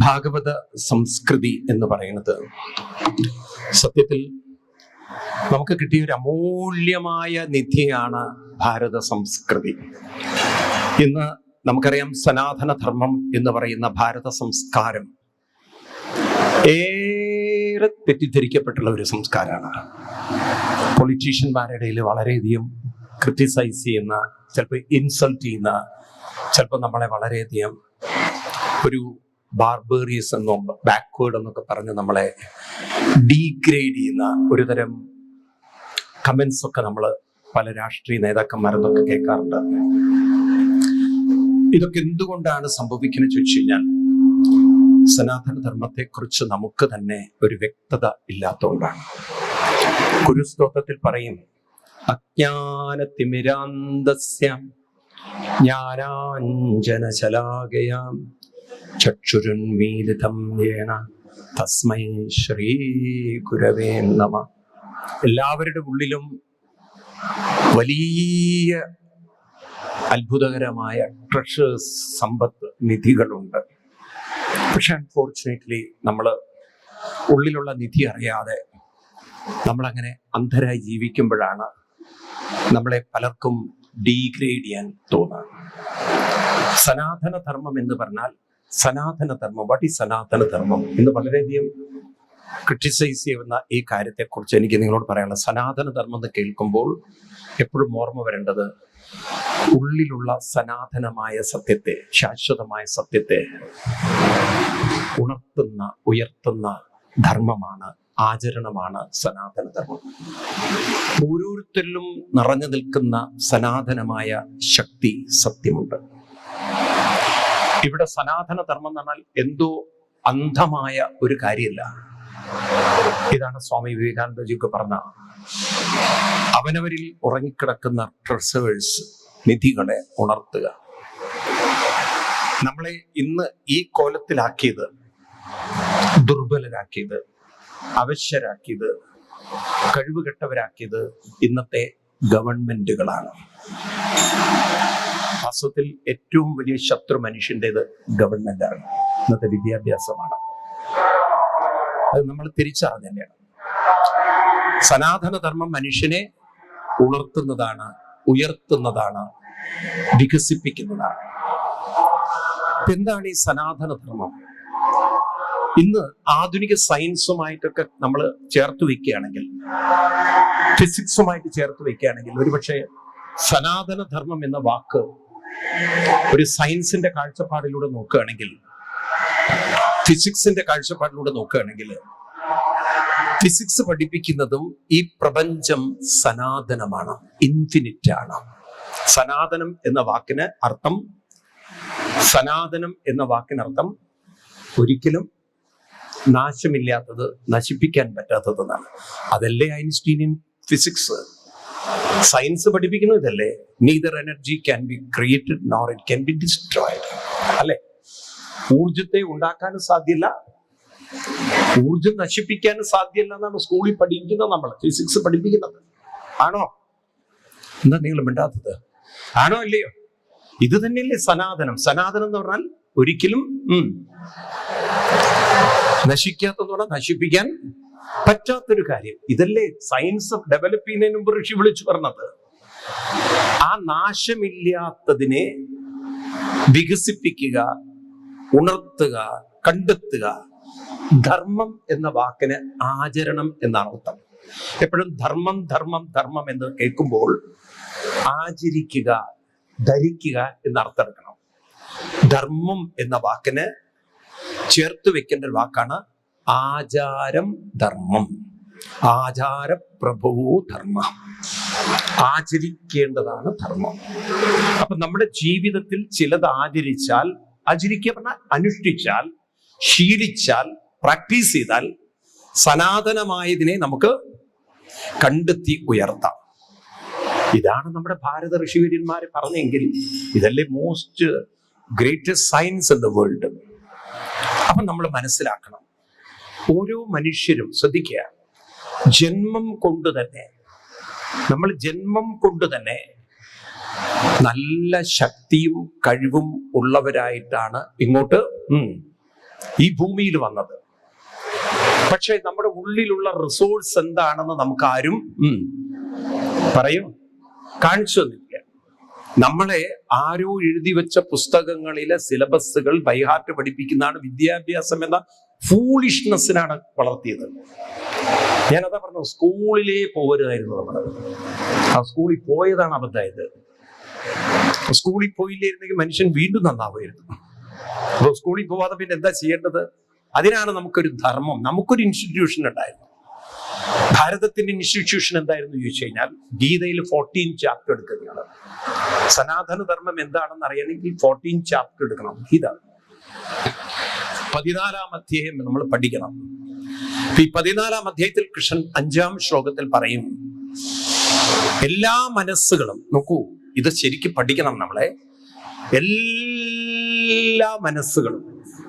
ഭാഗവത സംസ്കൃതി എന്ന് പറയുന്നത് സത്യത്തിൽ നമുക്ക് കിട്ടിയ ഒരു അമൂല്യമായ നിധിയാണ് ഭാരത സംസ്കൃതി. ഇന്ന് നമുക്കറിയാം, സനാതനധർമ്മം എന്ന് പറയുന്ന ഭാരത സംസ്കാരം ഏറെ തെറ്റിദ്ധരിക്കപ്പെട്ടുള്ള ഒരു സംസ്കാരമാണ്. പൊളിറ്റീഷ്യന്മാരുടെ ഇടയിൽ വളരെയധികം ക്രിറ്റിസൈസ് ചെയ്യുന്ന, ചിലപ്പോൾ ഇൻസൾട്ട് ചെയ്യുന്ന, ചിലപ്പോൾ നമ്മളെ വളരെയധികം ഒരു ബാർബേറിയസ് എന്നോ ബാക്ക്വേർഡ് എന്നൊക്കെ പറഞ്ഞ് നമ്മളെ ഡീഗ്രേഡ് ചെയ്യുന്ന ഒരു തരം കമന്റ്സ് ഒക്കെ നമ്മൾ പല രാഷ്ട്രീയ നേതാക്കന്മാരെന്നൊക്കെ കേൾക്കാറുണ്ട്. ഇതൊക്കെ എന്തുകൊണ്ടാണ് സംഭവിക്കുന്നത് ചോദിച്ചു കഴിഞ്ഞാൽ, സനാതനധർമ്മത്തെക്കുറിച്ച് നമുക്ക് തന്നെ ഒരു വ്യക്തത ഇല്ലാത്തതുകൊണ്ടാണ്. കുരുസ്തോത്രത്തിൽ പറയും, അജ്ഞാനതിമിരാന്തസ്യ ജ്ഞാനാഞ്ജനശലാകയാം ചക്ഷുരുന്മീലിതം യേന തസ്മൈ ശ്രീ ഗുരവേ നമഃ. എല്ലാവരുടെ ഉള്ളിലും വലിയ അത്ഭുതകരമായ ട്രഷേഴ്സ്, സമ്പത്ത് നിധികളുണ്ട്. പക്ഷെ അൺഫോർച്ചുനേറ്റ്ലി നമ്മൾ ഉള്ളിലുള്ള നിധി അറിയാതെ നമ്മളങ്ങനെ അന്ധരായി ജീവിക്കുമ്പോഴാണ് നമ്മളെ പലർക്കും ഡീഗ്രേഡ് ചെയ്യാൻ തോന്നുന്നത്. സനാതനധർമ്മം എന്ന് പറഞ്ഞാൽ, സനാതനധർമ്മം, വാട്ട് ഈസ് സനാതനധർമ്മം എന്ന് വളരെയധികം ക്രിട്ടിസൈസ് ചെയ്യുന്ന ഈ കാര്യത്തെക്കുറിച്ച് എനിക്ക് നിങ്ങളോട് പറയാനുള്ളത്, സനാതനധർമ്മം എന്ന് കേൾക്കുമ്പോൾ എപ്പോഴും ഓർമ്മ വരേണ്ടത് ഉള്ളിലുള്ള സനാതനമായ സത്യത്തെ, ശാശ്വതമായ സത്യത്തെ ഉണർത്തുന്ന, ഉയർത്തുന്ന ധർമ്മമാണ്, ആചരണമാണ് സനാതനധർമ്മം. ഓരോരുത്തരിലും നിറഞ്ഞു നിൽക്കുന്ന സനാതനമായ ശക്തി, സത്യമുണ്ട്. ഇവിടെ സനാതനധർമ്മം എന്ന് പറഞ്ഞാൽ എന്തോ അന്ധമായ ഒരു കാര്യമല്ല. ഇതാണ് സ്വാമി വിവേകാനന്ദജിയൊക്കെ പറഞ്ഞ, അവനവരിൽ ഉറങ്ങിക്കിടക്കുന്ന ട്രഷേഴ്സ്, നിധികളെ ഉണർത്തുക. നമ്മളെ ഇന്ന് ഈ കോലത്തിലാക്കിയത്, ദുർബലരാക്കിയത്, അവശ്യരാക്കിയത്, കഴിവുകെട്ടവരാക്കിയത് ഇന്നത്തെ ഗവൺമെന്റുകളാണ്. വാസ്തവത്തിൽ ഏറ്റവും വലിയ ശത്രു മനുഷ്യൻ്റെത് ഗവൺമെന്റാണ്, ഇന്നത്തെ വിദ്യാഭ്യാസമാണ്. അത് നമ്മൾ തിരിച്ചറിഞ്ഞ തന്നെയാണ്. സനാതനധർമ്മം മനുഷ്യനെ ഉണർത്തുന്നതാണ്, ഉയർത്തുന്നതാണ്, വികസിപ്പിക്കുന്നതാണ്. എന്താണ് ഈ സനാതനധർമ്മം? ഇന്ന് ആധുനിക സയൻസുമായിട്ടൊക്കെ നമ്മൾ ചേർത്ത് വെക്കുകയാണെങ്കിൽ, ഫിസിക്സുമായിട്ട് ചേർത്ത് വെക്കുകയാണെങ്കിൽ, ഒരുപക്ഷെ സനാതനധർമ്മം എന്ന വാക്ക് ഒരു സയൻസിന്റെ കാഴ്ചപ്പാടിലൂടെ നോക്കുകയാണെങ്കിൽ, ഫിസിക്സിന്റെ കാഴ്ചപ്പാടിലൂടെ നോക്കുകയാണെങ്കിൽ, ഫിസിക്സ് പഠിപ്പിക്കുന്നതും ഈ പ്രപഞ്ചം സനാതനമാണ്, ഇൻഫിനിറ്റ് ആണ്. സനാതനം എന്ന വാക്കിനർത്ഥം ഒരിക്കലും നാശമില്ലാത്തത്, നശിപ്പിക്കാൻ പറ്റാത്തതെന്നാണ്. അതല്ലേ ഐൻസ്റ്റീനിയൻ ഫിസിക്സ്. സയൻസ് പഠിപ്പിക്കുന്നത് ഇതല്ലേ, neither energy can be created nor it can be destroyed, അല്ലെ? ഊർജത്തെ ഉണ്ടാക്കാനും സാധ്യല്ല, ഊർജം നശിപ്പിക്കാനും സാധ്യല്ല എന്നാണ് സ്കൂളിൽ പഠിക്കുന്നത്, നമ്മൾ ഫിസിക്സ് പഠിപ്പിക്കുന്നത്. ആണോ? എന്താ നിങ്ങൾ മിണ്ടാത്തത്? ആണോ അല്ലയോ? ഇത് തന്നെയല്ലേ സനാതനം? സനാതനം എന്ന് പറഞ്ഞാൽ ഒരിക്കലും നശിക്കാത്തെന്ന് പറഞ്ഞാൽ നശിപ്പിക്കാൻ പറ്റാത്തൊരു കാര്യം. ഇതല്ലേ സയൻസ് ഡെവലപ്പ് ചെയ്യുന്നതിന് മുമ്പ് ഋഷി വിളിച്ചു പറഞ്ഞത്. ആ നാശമില്ലാത്തതിനെ വികസിപ്പിക്കുക, ഉണർത്തുക, കണ്ടെത്തുക. ധർമ്മം എന്ന വാക്കിന് ആചരണം എന്നാണ് അർത്ഥം. എപ്പോഴും ധർമ്മം ധർമ്മം ധർമ്മം എന്ന് കേൾക്കുമ്പോൾ ആചരിക്കുക, ധരിക്കുക എന്നർത്ഥം എടുക്കണം. ധർമ്മം എന്ന വാക്കിന് ചേർത്ത് വെക്കേണ്ട ഒരു വാക്കാണ് ആചാരം ധർമ്മം. ആചാര പ്രഭവോ ധർമ്മ. ആചരിക്കേണ്ടതാണ് ധർമ്മം. അപ്പൊ നമ്മുടെ ജീവിതത്തിൽ ചിലത് ആചരിച്ചാൽ, ആചരിക്കുക പറഞ്ഞാൽ അനുഷ്ഠിച്ചാൽ, ശീലിച്ചാൽ, പ്രാക്ടീസ് ചെയ്താൽ സനാതനമായതിനെ നമുക്ക് കണ്ടെത്തി ഉയർത്താം. ഇതാണ് നമ്മുടെ ഭാരത ഋഷിവര്യന്മാരെ പറഞ്ഞെങ്കിൽ ഇതല്ലേ most greatest science in the world. അപ്പൊ നമ്മൾ മനസ്സിലാക്കണം, ഓരോ മനുഷ്യരും ശ്രദ്ധിക്കുക, ജന്മം കൊണ്ട് തന്നെ നല്ല ശക്തിയും കഴിവും ഉള്ളവരായിട്ടാണ് ഇങ്ങോട്ട് ഈ ഭൂമിയിൽ വന്നത്. പക്ഷെ നമ്മുടെ ഉള്ളിലുള്ള റിസോഴ്സ് എന്താണെന്ന് നമുക്ക് ആരും പറയും കാണിച്ചു തന്നില്ല. നമ്മളെ ആരോ എഴുതി വെച്ച പുസ്തകങ്ങളിലെ സിലബസുകൾ ബൈഹാർട്ട് പഠിപ്പിക്കുന്നതാണ് വിദ്യാഭ്യാസം എന്ന ഫൂളിഷ്നെസ്സിനാണ് വളർത്തിയത്. ഞാനതാ പറഞ്ഞു, സ്കൂളിലേ പോകരുതായിരുന്നു നമ്മൾ. ആ സ്കൂളിൽ പോയതാണ് അബദ്ധമായത്. സ്കൂളിൽ പോയില്ലായിരുന്നെങ്കിൽ മനുഷ്യൻ വീണ്ടും നന്നാവുമായിരുന്നു. അപ്പോൾ സ്കൂളിൽ പോവാതെ പിന്നെ എന്താ ചെയ്യേണ്ടത്? അതിനാണ് നമുക്കൊരു ധർമ്മം, നമുക്കൊരു ഇൻസ്റ്റിറ്റ്യൂഷൻ ഉണ്ടായിരുന്നു. ഭാരതത്തിന്റെ ഇൻസ്റ്റിറ്റ്യൂഷൻ എന്തായിരുന്നു ചോദിച്ചു കഴിഞ്ഞാൽ, ഗീതയിൽ 14 ചാപ്റ്റർ എടുക്കുന്നതാണ്. സനാതന ധർമ്മം എന്താണെന്ന് അറിയണമെങ്കിൽ 14 ചാപ്റ്റർ എടുക്കണം. ഗീത 14-ാം അധ്യായം നമ്മൾ പഠിക്കണം. ഈ 14-ാം അധ്യായത്തിൽ കൃഷ്ണൻ 5-ാം ശ്ലോകത്തിൽ പറയും, എല്ലാ മനസ്സുകളും, നോക്കൂ ഇത് ശരിക്കും പഠിക്കണം നമ്മളെ, എല്ലാ മനസ്സുകളും,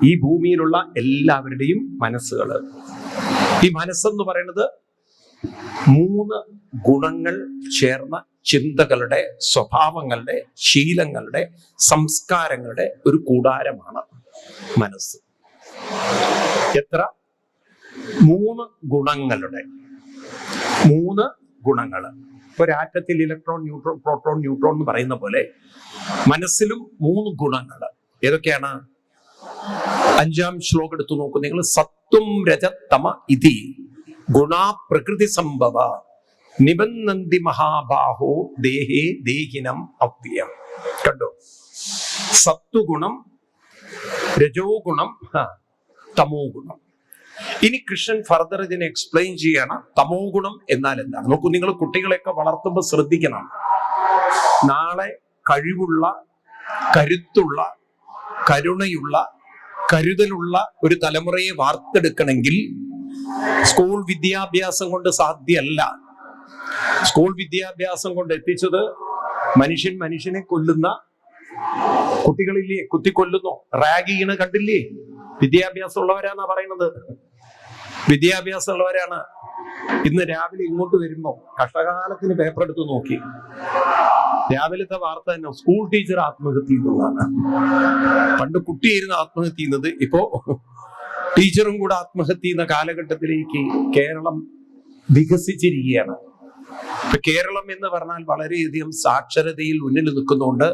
ഈ ഭൂമിയിലുള്ള എല്ലാവരുടെയും മനസ്സുകൾ, ഈ മനസ്സെന്ന് പറയുന്നത് 3 ഗുണങ്ങൾ ചേർന്ന ചിന്തകളുടെ, സ്വഭാവങ്ങളുടെ, ശീലങ്ങളുടെ, സംസ്കാരങ്ങളുടെ ഒരു കൂടാരമാണ് മനസ്സ്. എത്ര? 3 ഗുണങ്ങളുടെ, 3 ഗുണങ്ങൾ. ഇപ്പൊ ഒരാറ്റത്തിൽ ഇലക്ട്രോൺ, ന്യൂട്രോൺ, പ്രോട്ടോൺ, ന്യൂട്രോൺ എന്ന് പറയുന്ന പോലെ മനസ്സിലും 3 ഗുണങ്ങൾ. ഏതൊക്കെയാണ്? 5-ാം ശ്ലോകം എടുത്തു നോക്കൂ നിങ്ങൾ. സത്വം രജതമ ഇതി ഗുണാ പ്രകൃതി സംഭവ നിബന്ധന്തി മഹാബാഹോ ദേഹേ ദേഹിനം അവ്യം. കണ്ടോ? സത്വഗുണം, രജോ ഗുണം, തമോ ഗുണം. ഇനി കൃഷ്ണൻ ഫർദർ ഇതിനെ എക്സ്പ്ലെയിൻ ചെയ്യാണ്. തമോ ഗുണം എന്നാൽ എന്താണ്? നോക്കൂ, നിങ്ങൾ കുട്ടികളെയൊക്കെ വളർത്തുമ്പോൾ ശ്രദ്ധിക്കണം. നാളെ കഴിവുള്ള, കരുത്തുള്ള, കരുണയുള്ള, കരുതലുള്ള ഒരു തലമുറയെ വാർത്തെടുക്കണമെങ്കിൽ സ്കൂൾ വിദ്യാഭ്യാസം കൊണ്ട് സാധ്യമല്ല. സ്കൂൾ വിദ്യാഭ്യാസം കൊണ്ട് എത്തിച്ചത് മനുഷ്യനെ കൊല്ലുന്ന കുട്ടികളില്ലേ, കുത്തിക്കൊല്ലുന്നു, റാഗ് ചെയ്യണ കണ്ടില്ലേ? വിദ്യാഭ്യാസം ഉള്ളവരാന്നാ പറയുന്നത്, വിദ്യാഭ്യാസം ഉള്ളവരാണ്. ഇന്ന് രാവിലെ ഇങ്ങോട്ട് വരുമ്പോ കഷ്ടകാലത്തിന് പേപ്പർ എടുത്ത് നോക്കി, രാവിലത്തെ വാർത്ത തന്നെ സ്കൂൾ ടീച്ചർ ആത്മഹത്യ ചെയ്യുന്നതാണ്. പണ്ട് കുട്ടിയായിരുന്നു ആത്മഹത്യ ചെയ്യുന്നത്, ഇപ്പോ ടീച്ചറും കൂടെ ആത്മഹത്യ ചെയ്യുന്ന കാലഘട്ടത്തിലേക്ക് കേരളം വികസിച്ചിരിക്കുകയാണ്. ഇപ്പൊ കേരളം എന്ന് പറഞ്ഞാൽ വളരെയധികം സാക്ഷരതയിൽ മുന്നിൽ നിൽക്കുന്നതുകൊണ്ട്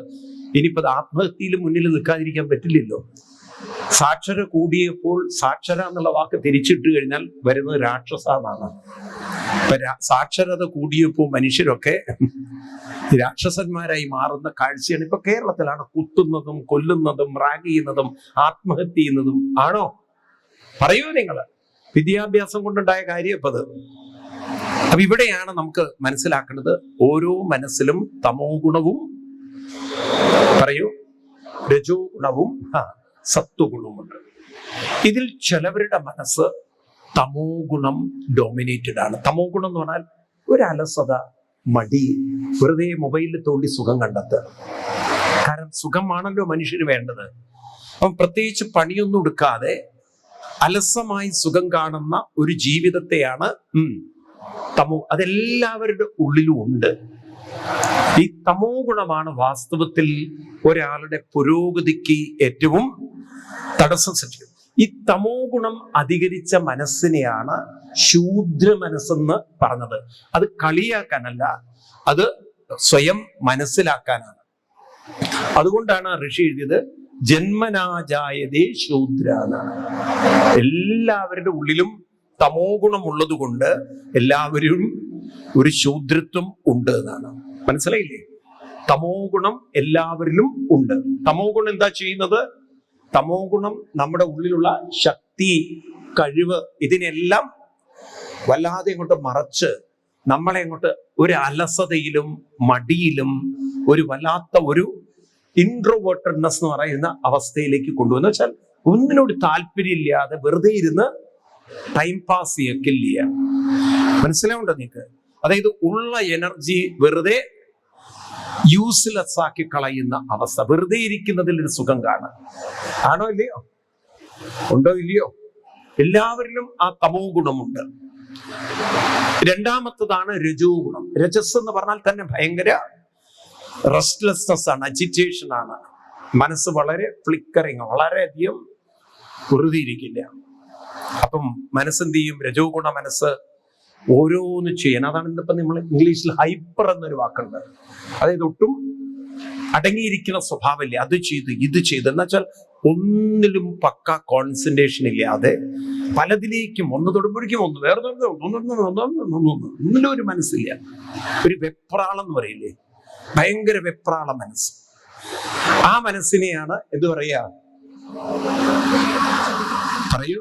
ഇനിയിപ്പോ ആത്മഹത്യയിൽ മുന്നിൽ നിൽക്കാതിരിക്കാൻ പറ്റില്ലല്ലോ. സാക്ഷര കൂടിയപ്പോൾ സാക്ഷര എന്നുള്ള വാക്ക് തിരിച്ചിട്ട് കഴിഞ്ഞാൽ വരുന്നത് രാക്ഷസ എന്നാണ്. ഇപ്പൊ സാക്ഷരത കൂടിയപ്പോൾ മനുഷ്യരൊക്കെ രാക്ഷസന്മാരായി മാറുന്ന കാഴ്ചയാണ് ഇപ്പൊ കേരളത്തിലാണ്. കുത്തുന്നതും കൊല്ലുന്നതും റാഗ് ചെയ്യുന്നതും ആത്മഹത്യ ചെയ്യുന്നതും ആണോ? പറയൂ നിങ്ങൾ. വിദ്യാഭ്യാസം കൊണ്ടുണ്ടായ കാര്യം ഇപ്പൊ അത്. അപ്പൊ ഇവിടെയാണ് നമുക്ക് മനസ്സിലാക്കേണ്ടത്, ഓരോ മനസ്സിലും തമോ ഗുണവും, പറയൂ, രജോ ഗുണവും സത്വഗുണവുമുണ്ട്. ഇതിൽ ചിലവരുടെ മനസ്സ് തമോ ഗുണം ഡോമിനേറ്റഡ് ആണ്. തമോ ഗുണം എന്ന് പറഞ്ഞാൽ ഒരു അലസത, മടി, വെറുതെ മൊബൈലിൽ തോണ്ടി സുഖം കണ്ടെത്തുക. കാരണം സുഖമാണല്ലോ മനുഷ്യന് വേണ്ടത്. അപ്പം പ്രത്യേകിച്ച് പണിയൊന്നും എടുക്കാതെ അലസമായി സുഖം കാണുന്ന ഒരു ജീവിതത്തെയാണ് തമോ. അതെല്ലാവരുടെ ഉള്ളിലും ഉണ്ട്. ഈ തമോ ഗുണമാണ് വാസ്തവത്തിൽ ഒരാളുടെ പുരോഗതിക്ക് ഏറ്റവും തടസ്സം സൃഷ്ടിക്കുന്നത്. ഈ തമോ ഗുണം അധികരിച്ച മനസ്സിനെയാണ് ശൂദ്ര മനസ്സെന്ന് പറഞ്ഞത്. അത് കളിയാക്കാനല്ല, അത് സ്വയം മനസ്സിലാക്കാനാണ്. അതുകൊണ്ടാണ് ഋഷി എഴുതിയത് ജന്മനാജായതേ ശൂദ്ര എന്നാണ്. എല്ലാവരുടെ ഉള്ളിലും തമോ ഗുണം ഉള്ളത് കൊണ്ട് എല്ലാവരും ഒരു ശൂദ്രത്വം ഉണ്ട് എന്നാണ്. മനസ്സിലായില്ലേ? തമോ ഗുണം എല്ലാവരിലും ഉണ്ട്. തമോ ഗുണം എന്താ ചെയ്യുന്നത്? തമോ ഗുണം നമ്മുടെ ഉള്ളിലുള്ള ശക്തി, കഴിവ്, ഇതിനെല്ലാം വല്ലാതെ ഇങ്ങോട്ട് മറച്ച് നമ്മളെ ഇങ്ങോട്ട് ഒരു അലസതയിലും മടിയിലും ഒരു വല്ലാത്ത ഒരു ഇൻട്രോവേർട്ടഡ്നെസ് എന്ന് പറയുന്ന അവസ്ഥയിലേക്ക് കൊണ്ടുവന്ന് വെച്ചാൽ ഒന്നിനോട് താല്പര്യമില്ലാതെ വെറുതെ ഇരുന്ന് ടൈം പാസ് ചെയ്യക്കില്ല. മനസ്സിലാവുണ്ടോ നിങ്ങൾക്ക്? അതായത് ഉള്ള എനർജി വെറുതെ യൂസ്ലെസ് ആക്കി കളയുന്ന അവസ്ഥ. വെറുതെ ഇരിക്കുന്നതിൽ ഒരു സുഖം കാണാം. ആണോ ഇല്ലയോ? ഉണ്ടോ ഇല്ലയോ? എല്ലാവരിലും ആ തമോ ഗുണമുണ്ട്. രണ്ടാമത്തതാണ് രജോ ഗുണം. രജസ് എന്ന് പറഞ്ഞാൽ തന്നെ ഭയങ്കര റെസ്റ്റ്ലെസ്നെസ് ആണ്, അജിറ്റേഷൻ ആണ്. മനസ്സ് വളരെ ഫ്ലിക്കറിങ്, വളരെയധികം വെറുതെയിരിക്കില്ല. അപ്പം മനസ്സെന്ത് ചെയ്യും? രജോ ഗുണ മനസ്സ് ഓരോന്ന് ചെയ്യാൻ. അതാണ് ഇന്നിപ്പം നമ്മൾ ഇംഗ്ലീഷിൽ ഹൈപ്പർ എന്നൊരു വാക്കുണ്ട്. അതായത് ഒട്ടും അടങ്ങിയിരിക്കുന്ന സ്വഭാവമില്ല. അത് ചെയ്ത് ഇത് ചെയ്ത് എന്ന് വെച്ചാൽ ഒന്നിലും പക്ക കോൺസെൻട്രേഷൻ ഇല്ലാതെ പലതിലേക്കും ഒന്ന് തൊടുമ്പോഴേക്കും ഒന്ന് വേറെ ഒന്നിലും ഒരു മനസ്സില്ല. ഒരു വെപ്രാളം എന്ന് പറയില്ലേ, ഭയങ്കര വെപ്രാള മനസ്സ്. ആ മനസ്സിനെയാണ് എന്ത് പറയാ? പറയൂ,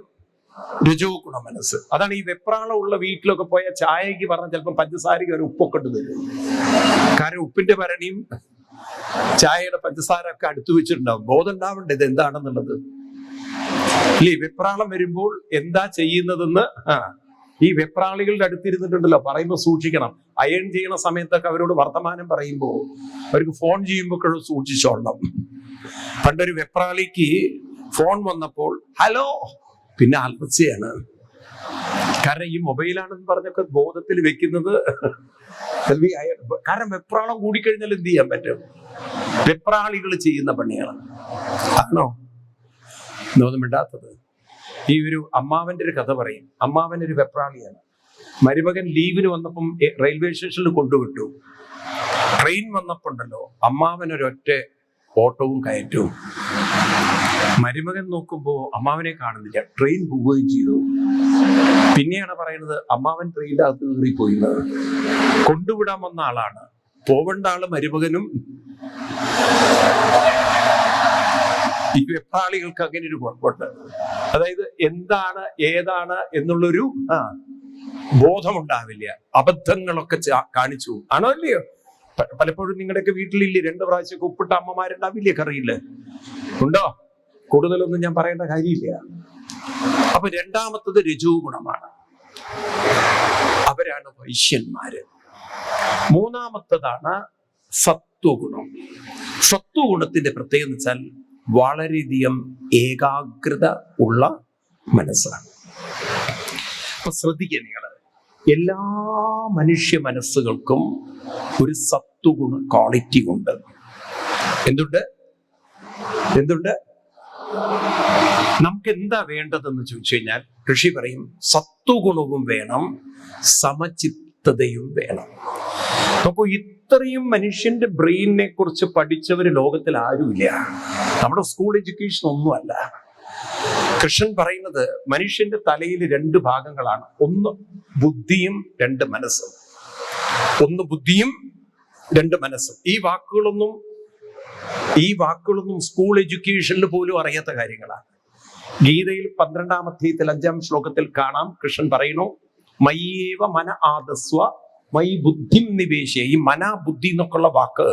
രജോ ഗുണ മനസ്സ്. അതാണ് ഈ വെപ്രാളം ഉള്ള വീട്ടിലൊക്കെ പോയ ചായക്ക് പറഞ്ഞാൽ ചിലപ്പോൾ പഞ്ചസാരയ്ക്ക് ഒരു ഉപ്പൊക്കെ ഇട്ട് തരും. കാരണം ഉപ്പിന്റെ ഭരണിയും ചായയുടെ പഞ്ചസാര ഒക്കെ അടുത്ത് വെച്ചിട്ടുണ്ടാവും. ബോധം ഉണ്ടാവണ്ടേ ഇത് എന്താണെന്നുള്ളത്. ഇല്ലേ, വെപ്രാളം വരുമ്പോൾ എന്താ ചെയ്യുന്നതെന്ന് ഈ വെപ്രാളികളുടെ അടുത്തിരുന്നിട്ടുണ്ടല്ലോ പറയുമ്പോൾ സൂക്ഷിക്കണം. അയൺ ചെയ്യുന്ന സമയത്തൊക്കെ അവരോട് വർത്തമാനം പറയുമ്പോൾ അവർക്ക് ഫോൺ ചെയ്യുമ്പോൾ സൂക്ഷിച്ചോളണം. പണ്ടൊരു വെപ്രാളിക്ക് ഫോൺ വന്നപ്പോൾ ഹലോ, പിന്നെ ആത്മഹത്യയാണ്. കാരണം ഈ മൊബൈലാണെന്ന് പറഞ്ഞൊക്കെ ബോധത്തിൽ വെക്കുന്നത്. കാരണം വെപ്രാളം കൂടിക്കഴിഞ്ഞാൽ എന്ത് ചെയ്യാൻ പറ്റും? വെപ്രാളികൾ ചെയ്യുന്ന പണിയാണ്. ആണോ ഒന്നും ഇണ്ടാത്തത്? ഈ ഒരു അമ്മാവന്റെ ഒരു കഥ പറയും. അമ്മാവൻ ഒരു വെപ്രാളിയാണ്. മരുമകൻ ലീവിന് വന്നപ്പം റെയിൽവേ സ്റ്റേഷനിൽ കൊണ്ടുവിട്ടു. ട്രെയിൻ വന്നപ്പോണ്ടല്ലോ അമ്മാവൻ ഒരൊറ്റ ഓട്ടവും കയറ്റവും. മരുമകൻ നോക്കുമ്പോ അമ്മാവനെ കാണുന്നില്ല. ട്രെയിൻ പോവുകയും ചെയ്തു. പിന്നെയാണ് പറയുന്നത് അമ്മാവൻ ട്രെയിനിന്റെ അകത്ത് കയറിപ്പോയിരുന്നത്. കൊണ്ടുവിടാൻ വന്ന ആളാണ്, പോവേണ്ട ആള് മരുമകനും. ഈ വെപ്രാളികൾക്ക് അങ്ങനെ ഒരു കുഴപ്പമുണ്ട്. അതായത് എന്താണ് ഏതാണ് എന്നുള്ളൊരു ബോധമുണ്ടാവില്ല. അബദ്ധങ്ങളൊക്കെ കാണിച്ചു. ആണോ അല്ലയോ? പലപ്പോഴും നിങ്ങളുടെയൊക്കെ വീട്ടിലില്ലേ 2 പ്രാവശ്യം ഉപ്പിട്ട അമ്മമാരുണ്ടാവില്ലേ കറിയില്ല? ഉണ്ടോ? കൂടുതലൊന്നും ഞാൻ പറയേണ്ട കാര്യമില്ല. അപ്പൊ രണ്ടാമത്തത് രജോ ഗുണമാണ്. അവരാണ് വൈശ്യന്മാര്. മൂന്നാമത്തതാണ് സത്വഗുണം. സത്വഗുണത്തിന്റെ പ്രത്യേകത എന്ന് വെച്ചാൽ വളരെയധികം ഏകാഗ്രത ഉള്ള മനസ്സാണ്. അപ്പൊ ശ്രദ്ധിക്കുക നിങ്ങൾ, എല്ലാ മനുഷ്യ മനസ്സുകൾക്കും ഒരു സത്വഗുണ ക്വാളിറ്റി ഉണ്ട്. എന്തുണ്ട്? നമുക്ക് എന്താ വേണ്ടതെന്ന് ചോദിച്ചു കഴിഞ്ഞാൽ ഋഷി പറയും സത്വഗുണവും വേണം, സമചിത്തതയും വേണം. നോക്കൂ, ഇത്രയും മനുഷ്യന്റെ ബ്രെയിനിനെ കുറിച്ച് പഠിച്ചവര് ലോകത്തിൽ ആരുമില്ല. നമ്മുടെ സ്കൂൾ എഡ്യൂക്കേഷൻ ഒന്നുമല്ല. കൃഷ്ണൻ പറയുന്നത് മനുഷ്യന്റെ തലയിൽ 2 ഭാഗങ്ങളാണ്. ഒന്ന് ബുദ്ധിയും 2 മനസ്സും. ഒന്ന് ബുദ്ധിയും 2 മനസ്സും. ഈ വാക്കുകളൊന്നും സ്കൂൾ എഡ്യൂക്കേഷനിൽ പോലും അറിയാത്ത കാര്യങ്ങളാണ്. ഗീതയിൽ 12-ാം അധ്യായത്തിൽ 5-ാം ശ്ലോകത്തിൽ കാണാം, കൃഷ്ണൻ പറയുന്നു മയ്യേവ മന ആദസ്വ മൈ ബുദ്ധി നിവേശേ. ഈ മന ബുദ്ധി എന്നൊക്കെയുള്ള വാക്ക്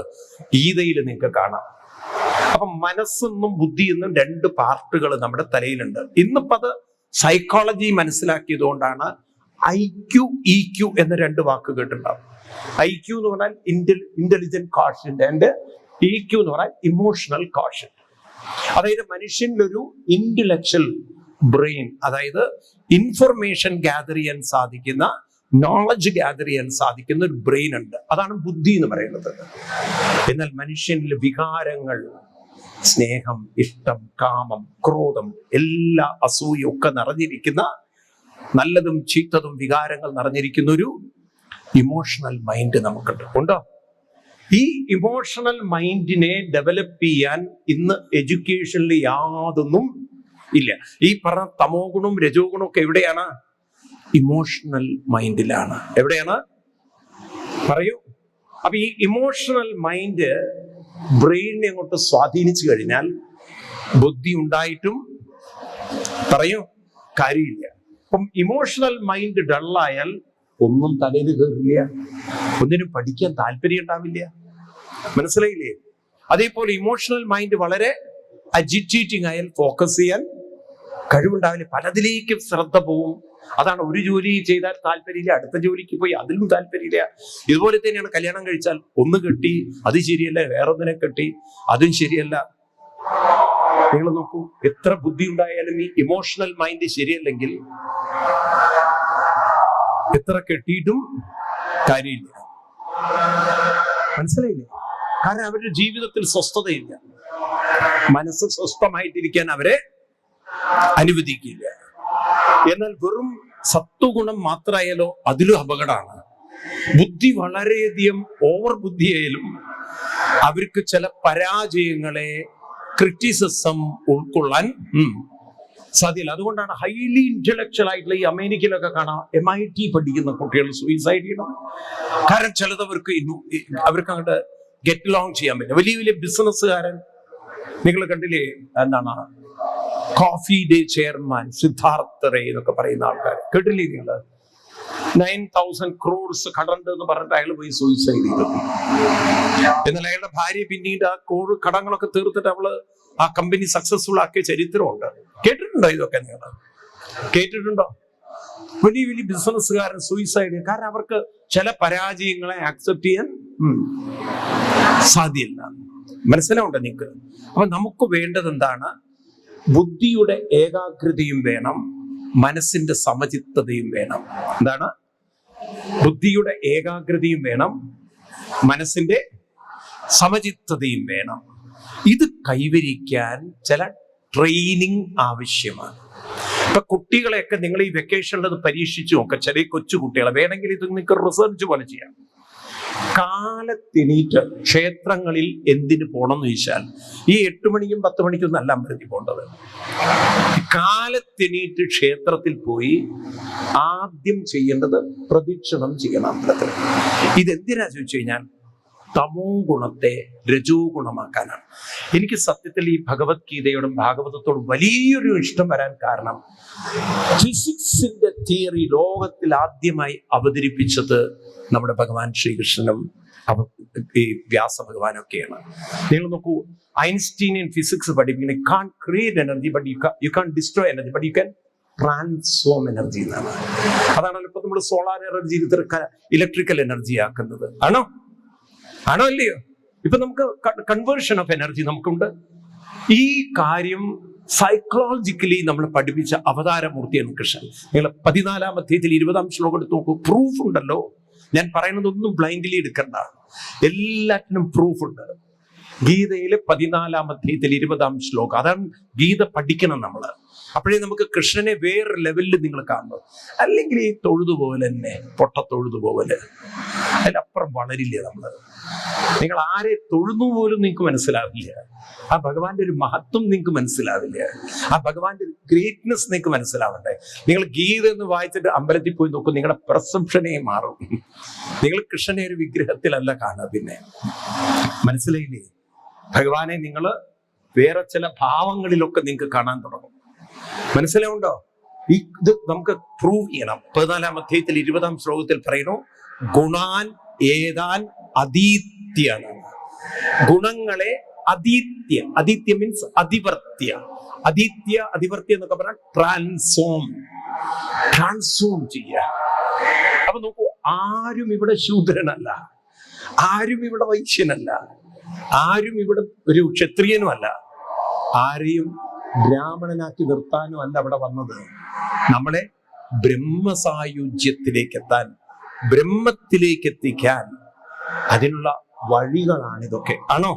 ഗീതയിൽ നിങ്ങൾക്ക് കാണാം. അപ്പൊ മനസ്സെന്നും ബുദ്ധി എന്നും 2 പാർട്ടുകൾ നമ്മുടെ തലയിലുണ്ട്. ഇന്നിപ്പോ അത് സൈക്കോളജി മനസ്സിലാക്കിയത് കൊണ്ടാണ് IQ, EQ എന്ന 2 വാക്ക് കേട്ടിട്ടുണ്ടാവും. IQ എന്ന് പറഞ്ഞാൽ ഇന്റലിജന്റ് കോഷ്യന്റ് ആൻഡ് EQ എന്ന് പറഞ്ഞാൽ ഇമോഷണൽ കോഷ്യന്റ്. അതായത് മനുഷ്യനിലൊരു ഇന്റലക്ച്വൽ ബ്രെയിൻ, അതായത് ഇൻഫർമേഷൻ ഗ്യാദർ ചെയ്യാൻ സാധിക്കുന്ന, നോളജ് ഗ്യാദർ ചെയ്യാൻ സാധിക്കുന്ന ഒരു ബ്രെയിൻ ഉണ്ട്. അതാണ് ബുദ്ധി എന്ന് പറയുന്നത്. എന്നാൽ മനുഷ്യനിൽ വികാരങ്ങൾ, സ്നേഹം, ഇഷ്ടം, കാമം, ക്രോധം, എല്ലാ അസൂയും ഒക്കെ നിറഞ്ഞിരിക്കുന്ന, നല്ലതും ചീത്തതും വികാരങ്ങൾ നിറഞ്ഞിരിക്കുന്ന ഒരു ഇമോഷണൽ മൈൻഡ് നമുക്കുണ്ട്. ഉണ്ടോ? ഈ ഇമോഷണൽ മൈൻഡിനെ ഡെവലപ്പ് ചെയ്യാൻ ഇന്ന് എഡ്യൂക്കേഷനിൽ യാതൊന്നും ഇല്ല. ഈ പറഞ്ഞ തമോ ഗുണം രജോ ഗുണം ഒക്കെ എവിടെയാണ്? ഇമോഷണൽ മൈൻഡിലാണ്. എവിടെയാണ്? പറയൂ. അപ്പൊ ഈ ഇമോഷണൽ മൈൻഡ് ബ്രെയിനിനെ അങ്ങോട്ട് സ്വാധീനിച്ചു കഴിഞ്ഞാൽ ബുദ്ധി ഉണ്ടായിട്ടും പറയൂ കാര്യമില്ല. അപ്പം ഇമോഷണൽ മൈൻഡ് ഡള്ളായാൽ ഒന്നും തലയിൽ കയറില്ല, ഒന്നിനും പഠിക്കാൻ താല്പര്യം ഉണ്ടാവില്ല. മനസ്സിലായില്ലേ? അതേപോലെ ഇമോഷണൽ മൈൻഡ് വളരെ അജിറ്റേറ്റിംഗ് ആയാൽ ഫോക്കസ് ചെയ്യാൻ കഴിവുണ്ടാവില്ല, പലതിലേക്കും ശ്രദ്ധ പോവും. അതാണ് ഒരു ജോലി ചെയ്താൽ താല്പര്യമില്ല, അടുത്ത ജോലിക്ക് പോയി അതിലും താല്പര്യമില്ല. ഇതുപോലെ തന്നെയാണ് കല്യാണം കഴിച്ചാൽ ഒന്ന് കെട്ടി, അത് ശരിയല്ല, വേറൊന്നിനെ കെട്ടി, അതും ശരിയല്ല. നിങ്ങൾ നോക്കൂ, എത്ര ബുദ്ധി ഉണ്ടായാലും ഈ ഇമോഷണൽ മൈൻഡ് ശരിയല്ലെങ്കിൽ എത്ര കെട്ടിയിട്ടും കാര്യമില്ല. മനസ്സിലായില്ലേ? കാരണം അവരുടെ ജീവിതത്തിൽ സ്വസ്ഥതയില്ല. മനസ്സ് സ്വസ്ഥമായിട്ടിരിക്കാൻ അവരെ അനുവദിക്കില്ല. എന്നാൽ വെറും സത്വഗുണം മാത്രമായാലോ അതിലും അപകടമാണ്. ബുദ്ധി വളരെയധികം ഓവർ ബുദ്ധിയായാലും അവർക്ക് ചില പരാജയങ്ങളെ ക്രിറ്റിസിസം ഉൾക്കൊള്ളാൻ സാധ്യല്ല. അതുകൊണ്ടാണ് ഹൈലി ഇന്റലക്ച്വൽ ആയിട്ടുള്ള ഈ അമേരിക്കയിലൊക്കെ കാണാം MIT പഠിക്കുന്ന കുട്ടികൾ സൂയിസൈഡ് ചെയ്യണം. കാരണം ചിലത് അവർക്ക് അങ്ങോട്ട് ഗെറ്റ് ലോങ് ചെയ്യാൻ പറ്റും. വലിയ വലിയ ബിസിനസ്സുകാരൻ നിങ്ങൾ കണ്ടില്ലേ, എന്താണ് coffee day chairman Siddhartha Ray എന്നൊക്കെ പറയുന്ന ആൾക്കാർ കേട്ടില്ലേ നിങ്ങൾ? 9,000 crores കടണ്ട് എന്ന് പറഞ്ഞിട്ട് അയാൾ പോയി സൂയിസൈഡ് ചെയ്തു. എന്നാൽ അയാളുടെ ഭാര്യ പിന്നീട് ആ കടങ്ങളൊക്കെ തീർത്തിട്ട് അവള് ആ കമ്പനി സക്സസ്ഫുൾ ആക്കിയ ചരിത്രമുണ്ട്. കേട്ടിട്ടുണ്ടോ ഇതൊക്കെ? നിങ്ങൾ കേട്ടിട്ടുണ്ടോ? വലിയ വലിയ ബിസിനസ്സുകാരൻ സൂയിസൈഡ്, കാരണം അവർക്ക് ചില പരാജയങ്ങളെ ആക്സെപ്റ്റ് ചെയ്യാൻ സാധ്യല്ല. മനസ്സിലാവുണ്ടോ നിങ്ങൾക്ക്? അപ്പൊ നമുക്ക് വേണ്ടത് എന്താണ്? ബുദ്ധിയുടെ ഏകാഗ്രതയും വേണം, മനസ്സിന്റെ സമചിത്തതയും വേണം. എന്താണ്? ബുദ്ധിയുടെ ഏകാഗ്രതയും വേണം, മനസ്സിന്റെ സമചിത്തതയും വേണം. ഇത് കൈവരിക്കാൻ ചില ട്രെയിനിങ് ആവശ്യമാണ്. ഇപ്പൊ കുട്ടികളെയൊക്കെ നിങ്ങൾ ഈ വെക്കേഷനിൽ അത് പരീക്ഷിച്ചു നോക്കുക. ചെറിയ കൊച്ചു കുട്ടികളെ വേണമെങ്കിൽ ഇത് നിങ്ങൾക്ക് റിസർച്ച് പോലെ ചെയ്യാം. കാലത്തെണീറ്റ് ക്ഷേത്രങ്ങളിൽ എന്തിനു പോണം എന്ന് ചോദിച്ചാൽ ഈ 8 മണിക്കും 10 മണിക്കും ഒന്നും അല്ല അമ്പലത്തിൽ പോകേണ്ടത്. കാലത്തെണീറ്റ് ക്ഷേത്രത്തിൽ പോയി ആദ്യം ചെയ്യേണ്ടത് പ്രദക്ഷിണം ചെയ്യണം അമ്പലത്തിൽ. ഇതെന്തിനാ ചോദിച്ചു കഴിഞ്ഞാൽ തമോ ഗുണത്തെ രജോ ഗുണമാക്കാനാണ്. എനിക്ക് സത്യത്തിൽ ഈ ഭഗവത്ഗീതയോടും ഭാഗവതത്തോടും വലിയൊരു ഇഷ്ടം വരാൻ കാരണം ഫിസിക്സിന്റെ തിയറി ലോകത്തിൽ ആദ്യമായി അവതരിപ്പിച്ചത് നമ്മുടെ ഭഗവാൻ ശ്രീകൃഷ്ണനും ഈ വ്യാസ ഭഗവാനൊക്കെയാണ്. നിങ്ങൾ നോക്കൂ, ഐൻസ്റ്റീനിയൻ ഫിസിക്സ് പഠിപ്പിക്കുന്നത് can create energy but you can destroy energy but you can transform energy എന്നാണ്. അതാണല്ലോ ഇപ്പൊ നമ്മൾ സോളാർ എനർജി ഇലക്ട്രിക്കൽ എനർജി ആക്കുന്നത്. ആണോ അല്ലയോ? ഇപ്പൊ നമുക്ക് കൺവേർഷൻ ഓഫ് എനർജി നമുക്കുണ്ട്. ഈ കാര്യം സൈക്കോളജിക്കലി നമ്മൾ പഠിപ്പിച്ച അവതാരമൂർത്തിയാണ് കൃഷ്ണൻ. നിങ്ങൾ 14-ാം അധ്യായത്തിൽ 20-ാം ശ്ലോകം എടുത്ത് നോക്കൂ. പ്രൂഫ് ഉണ്ടല്ലോ. ഞാൻ പറയുന്നതൊന്നും ബ്ലൈൻഡ്ലി എടുക്കണ്ട, എല്ലാറ്റിനും പ്രൂഫ് ഉണ്ട്. ഗീതയിലെ 14-ാം അധ്യായത്തിൽ 20-ാം ശ്ലോകം, അതാണ് ഗീത പഠിക്കണം നമ്മള്. അപ്പോഴേ നമുക്ക് കൃഷ്ണനെ വേറെ ലെവലിൽ നിങ്ങൾ കാണുന്നു. അല്ലെങ്കിൽ ഈ തൊഴുതുപോലെ തന്നെ പൊട്ടത്തൊഴുതുപോലെ അതിലപ്പുറം വളരില്ല നമ്മള്. നിങ്ങൾ ആരെ തൊഴുന്നു പോലും നിങ്ങൾക്ക് മനസ്സിലാവില്ല. ആ ഭഗവാന്റെ ഒരു മഹത്വം നിങ്ങൾക്ക് മനസ്സിലാവില്ല. ആ ഭഗവാന്റെ ഗ്രേറ്റ്നെസ് നിങ്ങൾക്ക് മനസ്സിലാവണ്ടേ? നിങ്ങൾ ഗീത എന്ന് വായിച്ചിട്ട് അമ്പലത്തിൽ പോയി നോക്കും, നിങ്ങളുടെ പെർസെപ്ഷനേ മാറും. നിങ്ങൾ കൃഷ്ണനെ ഒരു വിഗ്രഹത്തിലല്ല കാണുക. പിന്നെ മനസ്സിലായില്ലേ? ഭഗവാനെ നിങ്ങൾ വേറെ ചില ഭാവങ്ങളിലൊക്കെ നിങ്ങൾക്ക് കാണാൻ തുടങ്ങും. മനസ്സിലാവുണ്ടോ? ഇത് നമുക്ക് പ്രൂവ് ചെയ്യണം. 14-ാം അധ്യായത്തിൽ 20-ാം ശ്ലോകത്തിൽ പറയുന്നു, ഗുണാൻ ഏതാൻ അതീത്യാണ്. ഗുണങ്ങളെ അതീത്യ മീൻസ് അതിവർത്തിയ. അതിവർത്തിയ എന്നൊക്കെ പറഞ്ഞാൽ ട്രാൻസ്ഫോം ചെയ്യുക. അപ്പൊ നോക്കൂ, ആരും ഇവിടെ ശൂദ്രനല്ല, ആരും ഇവിടെ വൈശ്യനല്ല, ആരും ഇവിടെ ഒരു ക്ഷത്രിയനും അല്ല, ആരെയും ബ്രാഹ്മണനാക്കി നിർത്താനും അല്ല അവിടെ വന്നത്. നമ്മളെ ബ്രഹ്മസായുജ്യത്തിലേക്ക് എത്താൻ, ബ്രഹ്മത്തിലേക്ക് എത്തിക്കാൻ അതിനുള്ള വഴികളാണിതൊക്കെ. ആണോ?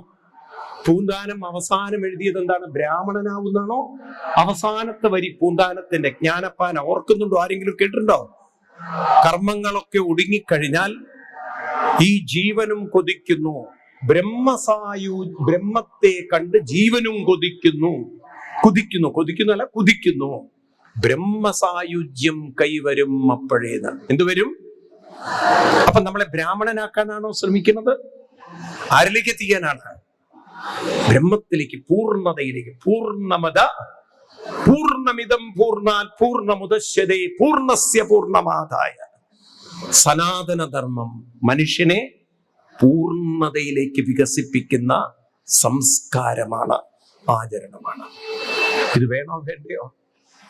പൂന്താനം അവസാനം എഴുതിയത് എന്താണ്? ബ്രാഹ്മണനാവുന്നാണോ? അവസാനത്തെ വരി പൂന്താനത്തിന്റെ ജ്ഞാനപ്പാന ഓർക്കുന്നുണ്ടോ? ആരെങ്കിലും കേട്ടിട്ടുണ്ടോ? കർമ്മങ്ങളൊക്കെ ഒടുങ്ങിക്കഴിഞ്ഞാൽ ഈ ജീവനും കൊതിക്കുന്നു, ബ്രഹ്മത്തെ കണ്ട് ജീവനും കുതിക്കുന്നു. ബ്രഹ്മസായുജ്യം കൈവരും അപ്പോഴേന്ന്. എന്തുവരും? അപ്പൊ നമ്മളെ ബ്രാഹ്മണനാക്കാനാണോ ശ്രമിക്കുന്നത്? ആരിലേക്ക് എത്തിക്കാനാണ്? ബ്രഹ്മത്തിലേക്ക്, പൂർണ്ണതയിലേക്ക്. പൂർണ്ണമിദം പൂർണ്ണാത് പൂർണ്ണമുദശ്യതേ പൂർണ്ണസ്യ പൂർണ്ണമാദായ. സനാതനധർമ്മം മനുഷ്യനെ പൂർണ്ണതയിലേക്ക് വികസിപ്പിക്കുന്ന സംസ്കാരമാണ്, ആചരണമാണ്. ഇത് വേണോ വേണ്ടയോ?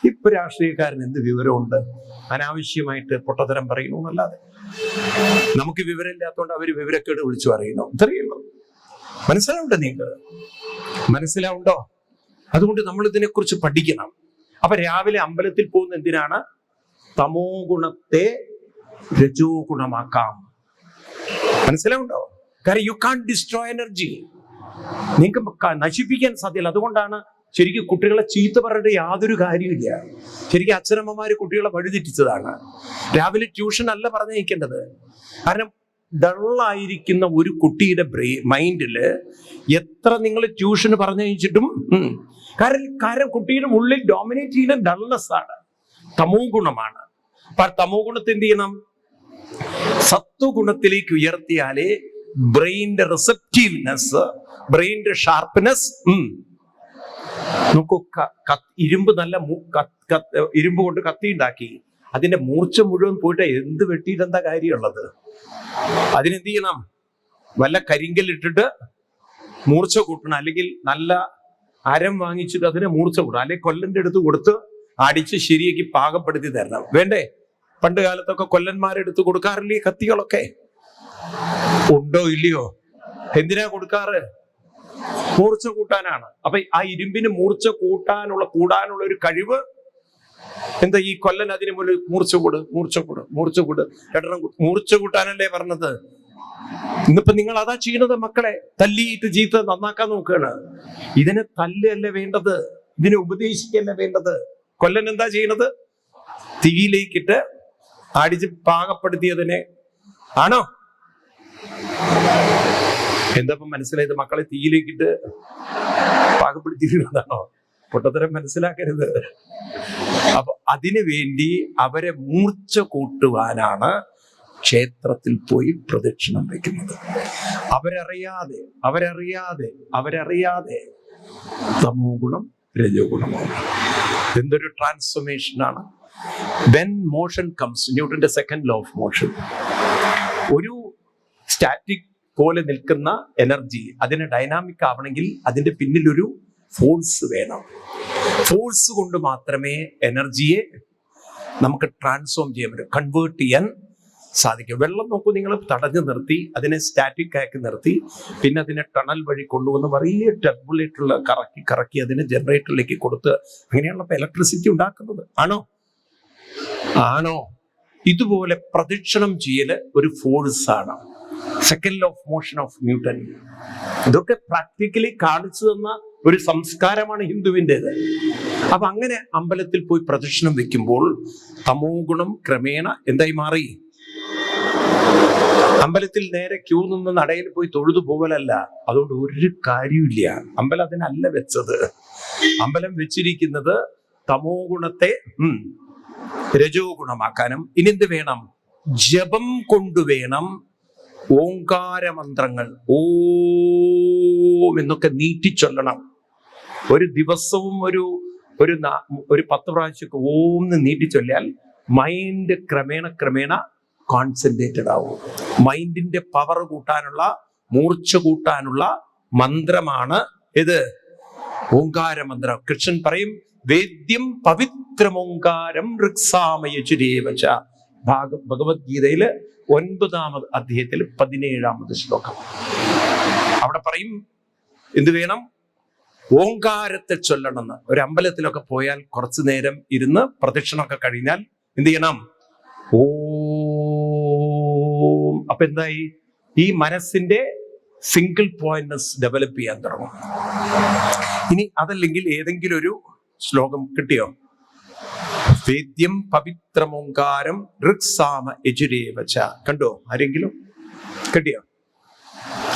ഇപ്പൊ രാഷ്ട്രീയക്കാരൻ എന്ത് വിവരമുണ്ട്? അനാവശ്യമായിട്ട് പൊട്ടത്തരം പറയുന്നു എന്നല്ലാതെ. നമുക്ക് വിവരമില്ലാത്തതുകൊണ്ട് അവര് വിവരക്കേട് വിളിച്ചു പറയുന്നു. ഇത്രയുള്ളൂ. മനസ്സിലാവുണ്ടോ? നിങ്ങൾക്ക് മനസ്സിലാവുണ്ടോ? അതുകൊണ്ട് നമ്മൾ ഇതിനെക്കുറിച്ച് പഠിക്കണം. അപ്പൊ രാവിലെ അമ്പലത്തിൽ പോകുന്ന എന്തിനാണ്? തമോ ഗുണത്തെ രജോ ഗുണമാക്കാം. മനസ്സിലാവുണ്ടോ? കാരണം യു കാൻ ഡിസ്ട്രോയ് എനർജി. നിങ്ങൾക്ക് നശിപ്പിക്കാൻ സാധ്യമല്ല. അതുകൊണ്ടാണ് ശരിക്കും കുട്ടികളെ ചീത്ത പറഞ്ഞിട്ട് യാതൊരു കാര്യമില്ല. ശരിക്കും അച്ഛനമ്മമാര് കുട്ടികളെ വഴിതെറ്റിച്ചതാണ്. രാവിലെ ട്യൂഷൻ അല്ല പറഞ്ഞയക്കേണ്ടത്. കാരണം ഡള്ളായിരിക്കുന്ന ഒരു കുട്ടിയുടെ മൈൻഡില് എത്ര നിങ്ങൾ ട്യൂഷന് പറഞ്ഞയച്ചിട്ടും കാരണം കുട്ടിയുടെ ഉള്ളിൽ ഡോമിനേറ്റ് ചെയ്യുന്ന ഡൾനെസ് ആണ്, തമോ ഗുണമാണ്. അപ്പൊ തമോ ഗുണത്തെ എന്ത് ചെയ്യണം? സത്വഗുണത്തിലേക്ക് ഉയർത്തിയാലേ ബ്രെയിനിന്റെ റിസപ്റ്റീവ്നെസ്, ബ്രെയിനിന്റെ ഷാർപ്പ്നെസ്. നോക്കൂ, ഇരുമ്പ് നല്ല ഇരുമ്പ് കൊണ്ട് കത്തി ഉണ്ടാക്കി, അതിന്റെ മൂർച്ച മുഴുവൻ പോയിട്ട് എന്ത് വെട്ടിയിട്ട് എന്താ കാര്യമുള്ളത്? അതിനെന്ത് ചെയ്യണം? വല്ല കരിങ്കല്ലിട്ടിട്ട് മൂർച്ച കൂട്ടണം, അല്ലെങ്കിൽ നല്ല അരം വാങ്ങിച്ചിട്ട് അതിനെ മൂർച്ച കൂട്ടണം, അല്ലെങ്കിൽ കൊല്ലന്റെ അടുത്ത് കൊടുത്ത് അടിച്ച് ശരിയാക്കി പാകപ്പെടുത്തി തരണം. വേണ്ടേ? പണ്ട് കാലത്തൊക്കെ കൊല്ലന്മാരെടുത്ത് കൊടുക്കാറില്ലേ കത്തികളൊക്കെ? ഉണ്ടോ ഇല്ലയോ? എന്തിനാ കൊടുക്കാറ്? മൂർച്ച കൂട്ടാനാണ്. അപ്പൊ ആ ഇരുമ്പിന് മൂർച്ച കൂടാനുള്ള ഒരു കഴിവ് എന്താ? ഈ കൊല്ലൻ അതിന് മുന്നിൽ മൂർച്ച കൂട് രണ്ടെണ്ണം മൂർച്ച കൂട്ടാനല്ലേ പറഞ്ഞത്? ഇന്നിപ്പോ നിങ്ങൾ അതാ ചെയ്യണത്. മക്കളെ തല്ലിയിട്ട് ചീത്ത നന്നാക്കാൻ നോക്കുകയാണ്. ഇതിനെ തല്ലല്ല വേണ്ടത്, ഇതിനെ ഉപദേശിക്കല്ല വേണ്ടത്. കൊല്ലൻ എന്താ ചെയ്യണത്? തീയിലേക്കിട്ട് അടിച്ച് പാകപ്പെടുത്തിയതിനെ ആണോ? എന്താ മനസ്സിലായത്? മക്കളെ തീയിലേക്കിട്ട് പാകപ്പെടുത്തിയിരുന്നതാണോ? പൊട്ടത്തരം മനസ്സിലാക്കരുത്. അപ്പൊ അതിനു വേണ്ടി അവരെ മൂർച്ച കൂട്ടുവാനാണ് ക്ഷേത്രത്തിൽ പോയി പ്രദക്ഷിണം വയ്ക്കുന്നത്. അവരറിയാതെ തമോ ഗുണം രജോ ഗുണമാണ്. എന്തൊരു ട്രാൻസ്ഫോർമേഷനാണ്. വെൻ മോഷൻ കംസ്, ന്യൂട്ടന്റെ സെക്കൻഡ് ലോ ഓഫ് മോഷൻ, ഒരു സ്റ്റാറ്റിക് പോലെ നിൽക്കുന്ന എനർജി അതിന് ഡൈനാമിക് ആവണമെങ്കിൽ അതിന്റെ പിന്നിലൊരു ഫോഴ്സ് വേണം. ഫോഴ്സ് കൊണ്ട് മാത്രമേ എനർജിയെ നമുക്ക് ട്രാൻസ്ഫോം ചെയ്യാൻ പറ്റും, കൺവേർട്ട് ചെയ്യാൻ സാധിക്കും. വെള്ളം നോക്കൂ, നിങ്ങൾ തടഞ്ഞു നിർത്തി അതിനെ സ്റ്റാറ്റിക് ആക്കി നിർത്തി, പിന്നെ അതിനെ ടണൽ വഴി കൊണ്ടുവന്ന് വലിയ ടർബുലേറ്ററിൽ കറക്കി അതിനെ ജനറേറ്ററിലേക്ക് കൊടുത്ത് അങ്ങനെയുള്ള ഇലക്ട്രിസിറ്റി ഉണ്ടാക്കുന്നത് ആണോ? ഇതുപോലെ പ്രദക്ഷിണം ചെയ്യല് ഒരു ഫോഴ്സ് ആണ്. Second law of motion of newton. ഇതൊക്കെ പ്രാക്ടിക്കലി കാണിച്ചു തന്ന ഒരു സംസ്കാരമാണ് ഹിന്ദുവിൻ്റെത്. അപ്പൊ അങ്ങനെ അമ്പലത്തിൽ പോയി പ്രദക്ഷിണം വെക്കുമ്പോൾ തമോ ഗുണം ക്രമേണ എന്തായി മാറി? അമ്പലത്തിൽ നേരെ ക്യൂ നിന്ന് നടയിൽ പോയി തൊഴുതു പോകലല്ല. അതുകൊണ്ട് ഒരു കാര്യമില്ല. അമ്പലം അതിനല്ല വെച്ചത്. അമ്പലം വെച്ചിരിക്കുന്നത് തമോ ഗുണത്തെ രജോ ഗുണമാക്കാനും. ഇനി എന്ത് വേണം? ജപം കൊണ്ടുവേണം ഓങ്കാരമന്ത്രങ്ങൾ, ഓം എന്നൊക്കെ നീട്ടിച്ചൊല്ലണം. ഒരു ദിവസവും ഒരു 10 പ്രാവശ്യം ഓം എന്ന് നീട്ടിച്ചൊല്ലിയാൽ മൈൻഡ് ക്രമേണ കോൺസെൻട്രേറ്റഡ് ആവും. മൈൻഡിന്റെ പവർ കൂട്ടാനുള്ള, മൂർച്ച കൂട്ടാനുള്ള മന്ത്രമാണ് ഇത് ഓങ്കാരമന്ത്രം. കൃഷ്ണൻ പറയും, വേദ്യം പവിത്രമോങ്കാരം ഋക്സാമയചുരേവച. ഭഗവത്ഗീതയില് 9-ാമത് അധ്യായത്തിൽ 17-ാമത് ശ്ലോകം. അവിടെ പറയും എന്ത് വേണം? ഓങ്കാരത്തെ ചൊല്ലണമെന്ന്. ഒരു അമ്പലത്തിലൊക്കെ പോയാൽ കുറച്ചു നേരം ഇരുന്ന് പ്രദക്ഷിണമൊക്കെ കഴിഞ്ഞാൽ എന്ത് ചെയ്യണം? ഓം. അപ്പൊ എന്തായി? ഈ മനസ്സിന്റെ സിംഗിൾ പോയിന്റ്നെസ് ഡെവലപ്പ് ചെയ്യാൻ തുടങ്ങും. ഇനി അതല്ലെങ്കിൽ ഏതെങ്കിലും ഒരു ശ്ലോകം കിട്ടിയോ? വേദ്യം പവിത്രമോങ്കാരം ഋക്സാമ യജുരേവച. കണ്ടോ? ആരെങ്കിലും കിട്ടിയോ?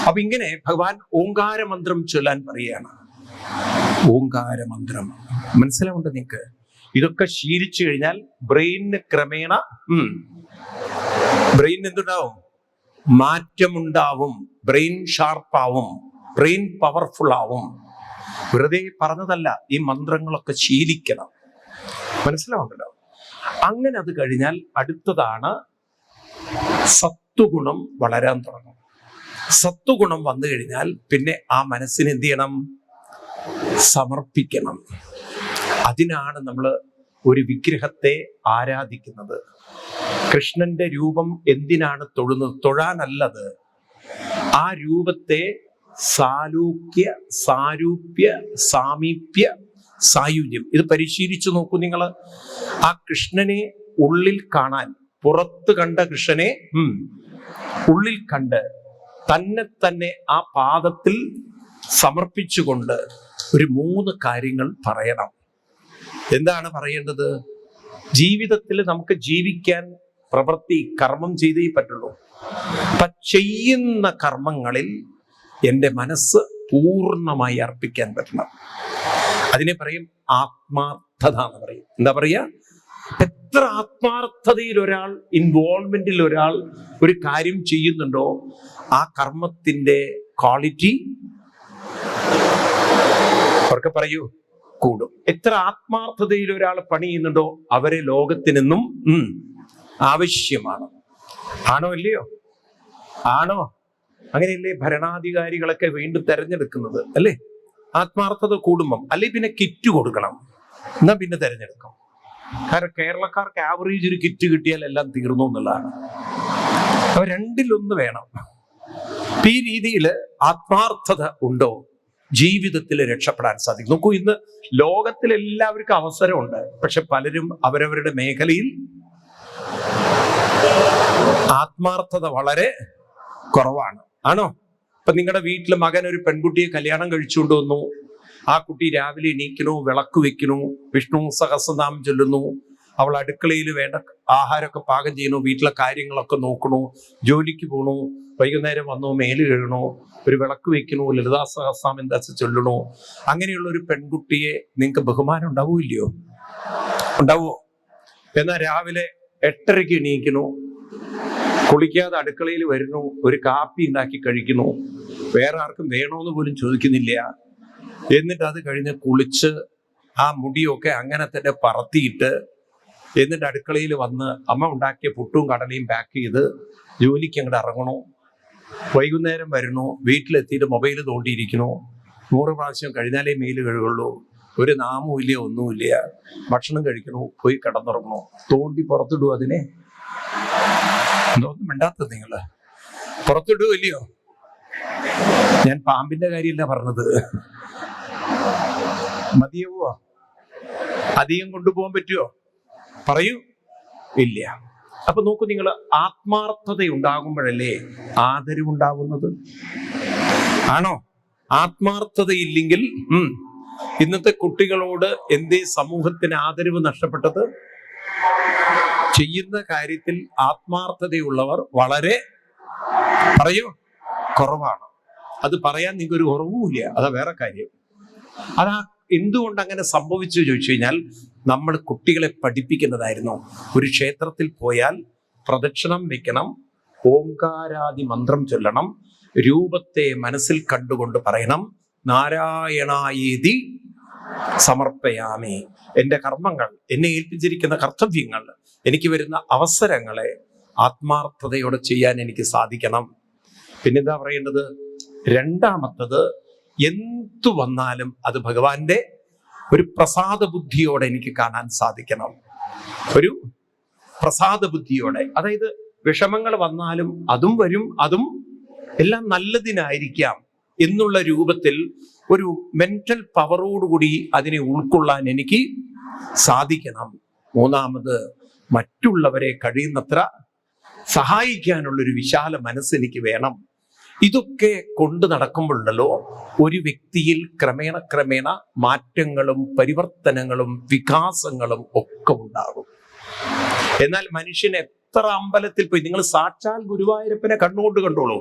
അപ്പൊ ഇങ്ങനെ ഭഗവാൻ ഓങ്കാരമന്ത്രം ചൊല്ലാൻ പറയുകയാണ്. ഓങ്കാരമന്ത്രം മനസ്സിലാവുണ്ട് നിങ്ങൾക്ക്? ഇതൊക്കെ ശീലിച്ചു കഴിഞ്ഞാൽ ബ്രെയിനിന് ക്രമേണ ബ്രെയിൻ എന്തുണ്ടാവും? മാറ്റമുണ്ടാവും. ബ്രെയിൻ ഷാർപ്പാവും, ബ്രെയിൻ പവർഫുൾ ആവും. വെറുതെ പറഞ്ഞതല്ല, ഈ മന്ത്രങ്ങളൊക്കെ ശീലിക്കണം. മനസ്സിലാവുണ്ടല്ലോ? അങ്ങനെ അത് കഴിഞ്ഞാൽ അടുത്തതാണ് സത്വഗുണം വളരാൻ തുടങ്ങും. സത്വഗുണം വന്നു കഴിഞ്ഞാൽ പിന്നെ ആ മനസ്സിന് എന്ത് ചെയ്യണം? സമർപ്പിക്കണം. അതിനാണ് നമ്മൾ ഒരു വിഗ്രഹത്തെ ആരാധിക്കുന്നത്. കൃഷ്ണന്റെ രൂപം എന്തിനാണ് തൊഴുന്നത്? തൊഴാനല്ലത്. ആ രൂപത്തെ സാരൂപ്യ, സാരൂപ്യ, സാമീപ്യ, സായുജ്യം ഇത് പരിശീലിച്ചു നോക്കൂ നിങ്ങൾ. ആ കൃഷ്ണനെ ഉള്ളിൽ കാണാൻ, പുറത്ത് കണ്ട കൃഷ്ണനെ ഉള്ളിൽ കണ്ട് തന്നെ ആ പാദത്തിൽ സമർപ്പിച്ചുകൊണ്ട് ഒരു 3 കാര്യങ്ങൾ പറയണം. എന്താണ് പറയേണ്ടത്? ജീവിതത്തിൽ നമുക്ക് ജീവിക്കാൻ പ്രവൃത്തി കർമ്മം ചെയ്തേ പറ്റുള്ളൂ. അപ്പൊ ചെയ്യുന്ന കർമ്മങ്ങളിൽ എൻ്റെ മനസ്സ് പൂർണ്ണമായി അർപ്പിക്കാൻ പറ്റണം. അതിനെ പറയും ആത്മാർത്ഥത എന്ന് പറയും. എന്താ പറയാ? എത്ര ആത്മാർത്ഥതയിൽ ഒരാൾ, ഇൻവോൾവ്മെന്റിൽ ഒരാൾ ഒരു കാര്യം ചെയ്യുന്നുണ്ടോ, ആ കർമ്മത്തിന്റെ ക്വാളിറ്റി അവർക്ക് പറയൂ കൂടും. എത്ര ആത്മാർത്ഥതയിൽ ഒരാൾ പണി ചെയ്യുന്നുണ്ടോ അവരെ ലോകത്തിനെന്നും ആവശ്യമാണ്. ആണോ അല്ലയോ? ആണോ? അങ്ങനെയല്ലേ ഭരണാധികാരികളൊക്കെ വീണ്ടും തെരഞ്ഞെടുക്കുന്നത്, അല്ലേ? ആത്മാർത്ഥത കൂടുമ്പം. അല്ലെ പിന്നെ കിറ്റ് കൊടുക്കണം, എന്നാ പിന്നെ തെരഞ്ഞെടുക്കും. കാരണം കേരളക്കാർക്ക് ആവറേജ് ഒരു കിറ്റ് കിട്ടിയാൽ എല്ലാം തീർന്നു എന്നുള്ളതാണ്. അപ്പൊ 2-1 വേണം. ഈ രീതിയിൽ ആത്മാർത്ഥത ഉണ്ടോ, ജീവിതത്തിൽ രക്ഷപ്പെടാൻ സാധിക്കും. നോക്കൂ, ഇന്ന് ലോകത്തിൽ എല്ലാവർക്കും അവസരമുണ്ട്. പക്ഷെ പലരും അവരവരുടെ മേഖലയിൽ ആത്മാർത്ഥത വളരെ കുറവാണ്. ആണോ? ഇപ്പൊ നിങ്ങളുടെ വീട്ടിൽ മകൻ ഒരു പെൺകുട്ടിയെ കല്യാണം കഴിച്ചുകൊണ്ട് വന്നു. ആ കുട്ടി രാവിലെ എണീക്കണു, വിളക്ക് വെക്കണു, വിഷ്ണു സഹസ്രനാമം ചൊല്ലുന്നു, അവൾ അടുക്കളയിൽ വേണ്ട ആഹാരമൊക്കെ പാകം ചെയ്യണു, വീട്ടിലെ കാര്യങ്ങളൊക്കെ നോക്കണു, ജോലിക്ക് പോണു, വൈകുന്നേരം വന്നു മേല് കഴുകണു, ഒരു വിളക്ക് വെക്കണു, ലളിതാ സഹസ്രനാമം എന്താ ചൊല്ലണു. അങ്ങനെയുള്ള ഒരു പെൺകുട്ടിയെ നിങ്ങൾക്ക് ബഹുമാനം ഉണ്ടാവൂല്ലയോ? ഉണ്ടാവുമോ? എന്നാൽ രാവിലെ 8:30 എണീക്കണു, കുളിക്കാതെ അടുക്കളയിൽ വരുന്നു, ഒരു കാപ്പി ഉണ്ടാക്കി കഴിക്കുന്നു, വേറെ ആർക്കും വേണോന്ന് പോലും ചോദിക്കുന്നില്ല. എന്നിട്ട് അത് കഴിഞ്ഞ് കുളിച്ച് ആ മുടിയൊക്കെ അങ്ങനെ തന്നെ പറത്തിയിട്ട് എന്നിട്ട് അടുക്കളയിൽ വന്ന് അമ്മ ഉണ്ടാക്കിയ പുട്ടും കടലയും പാക്ക് ചെയ്ത് ജോലിക്ക് അങ്ങോട്ട് ഇറങ്ങണു. വൈകുന്നേരം വരുന്നു, വീട്ടിലെത്തിയിട്ട് മൊബൈൽ തോണ്ടിയിരിക്കണു. 100 പ്രാവശ്യം കഴിഞ്ഞാലേ മേല് കഴുകുള്ളൂ. ഒരു നാമവും ഇല്ല, ഒന്നുമില്ല. ഭക്ഷണം കഴിക്കണു, പോയി കിടന്നുറങ്ങണു. തോണ്ടി പുറത്തിടൂ അതിനെ. എന്തോന്നും മിണ്ടാത്തത് നിങ്ങള്? പുറത്തിടൂ ഇല്ലയോ? ഞാൻ പാമ്പിന്റെ കാര്യമല്ല പറഞ്ഞത്. മതിയാവോ? അധികം കൊണ്ടുപോകാൻ പറ്റുമോ? പറയൂ. ഇല്ല. അപ്പൊ നോക്കൂ, നിങ്ങൾ ആത്മാർത്ഥത ഉണ്ടാകുമ്പോഴല്ലേ ആദരവുണ്ടാകുന്നത്. ആണോ? ആത്മാർത്ഥതയില്ലെങ്കിൽ ഇന്നത്തെ കുട്ടികളോട് എന്തേ സമൂഹത്തിന് ആദരവ് നഷ്ടപ്പെട്ടത്? ചെയ്യുന്ന കാര്യത്തിൽ ആത്മാർത്ഥതയുള്ളവർ വളരെ കുറവാണ്. അത് പറയാൻ നിങ്ങൾക്കൊരു കുറവുമില്ല. അതാ വേറെ കാര്യം. അതാ എന്തുകൊണ്ട് അങ്ങനെ സംഭവിച്ചു ചോദിച്ചു കഴിഞ്ഞാൽ, നമ്മൾ കുട്ടികളെ പഠിപ്പിക്കുന്നതായിരുന്നു, ഒരു ക്ഷേത്രത്തിൽ പോയാൽ പ്രദക്ഷിണം വെക്കണം, ഓംകാരാദി മന്ത്രം ചൊല്ലണം, രൂപത്തെ മനസ്സിൽ കണ്ടുകൊണ്ട് പറയണം, നാരായണായേതി സമർപ്പയാമി. എൻ്റെ കർമ്മങ്ങൾ, എന്നെ ഏൽപ്പിച്ചിരിക്കുന്ന കർത്തവ്യങ്ങൾ, എനിക്ക് വരുന്ന അവസരങ്ങളെ ആത്മാർത്ഥതയോടെ ചെയ്യാൻ എനിക്ക് സാധിക്കണം. പിന്നെന്താ പറയേണ്ടത്? രണ്ടാമത്തത്, എന്തു വന്നാലും അത് ഭഗവാന്റെ ഒരു പ്രസാദ ബുദ്ധിയോടെ എനിക്ക് കാണാൻ സാധിക്കണം. ഒരു പ്രസാദ ബുദ്ധിയോടെ, അതായത് വിഷമങ്ങൾ വന്നാലും അതും വരും, അതും എല്ലാം നല്ലതിനായിരിക്കാം എന്നുള്ള രൂപത്തിൽ ഒരു മെന്റൽ പവറോടുകൂടി അതിനെ ഉൾക്കൊള്ളാൻ എനിക്ക് സാധിക്കണം. മൂന്നാമത്, മറ്റുള്ളവരെ കഴിയുന്നത്ര സഹായിക്കാനുള്ളൊരു വിശാല മനസ്സെനിക്ക് വേണം. ഇതൊക്കെ കൊണ്ട് നടക്കുമ്പോഴല്ലോ ഒരു വ്യക്തിയിൽ ക്രമേണ മാറ്റങ്ങളും പരിവർത്തനങ്ങളും വികാസങ്ങളും ഒക്കെ ഉണ്ടാകും. എന്നാൽ മനുഷ്യൻ എത്ര അമ്പലത്തിൽ പോയി, നിങ്ങൾ സാക്ഷാൽ ഗുരുവായൂരപ്പനെ കണ്ണുകൊണ്ട് കണ്ടോളൂ,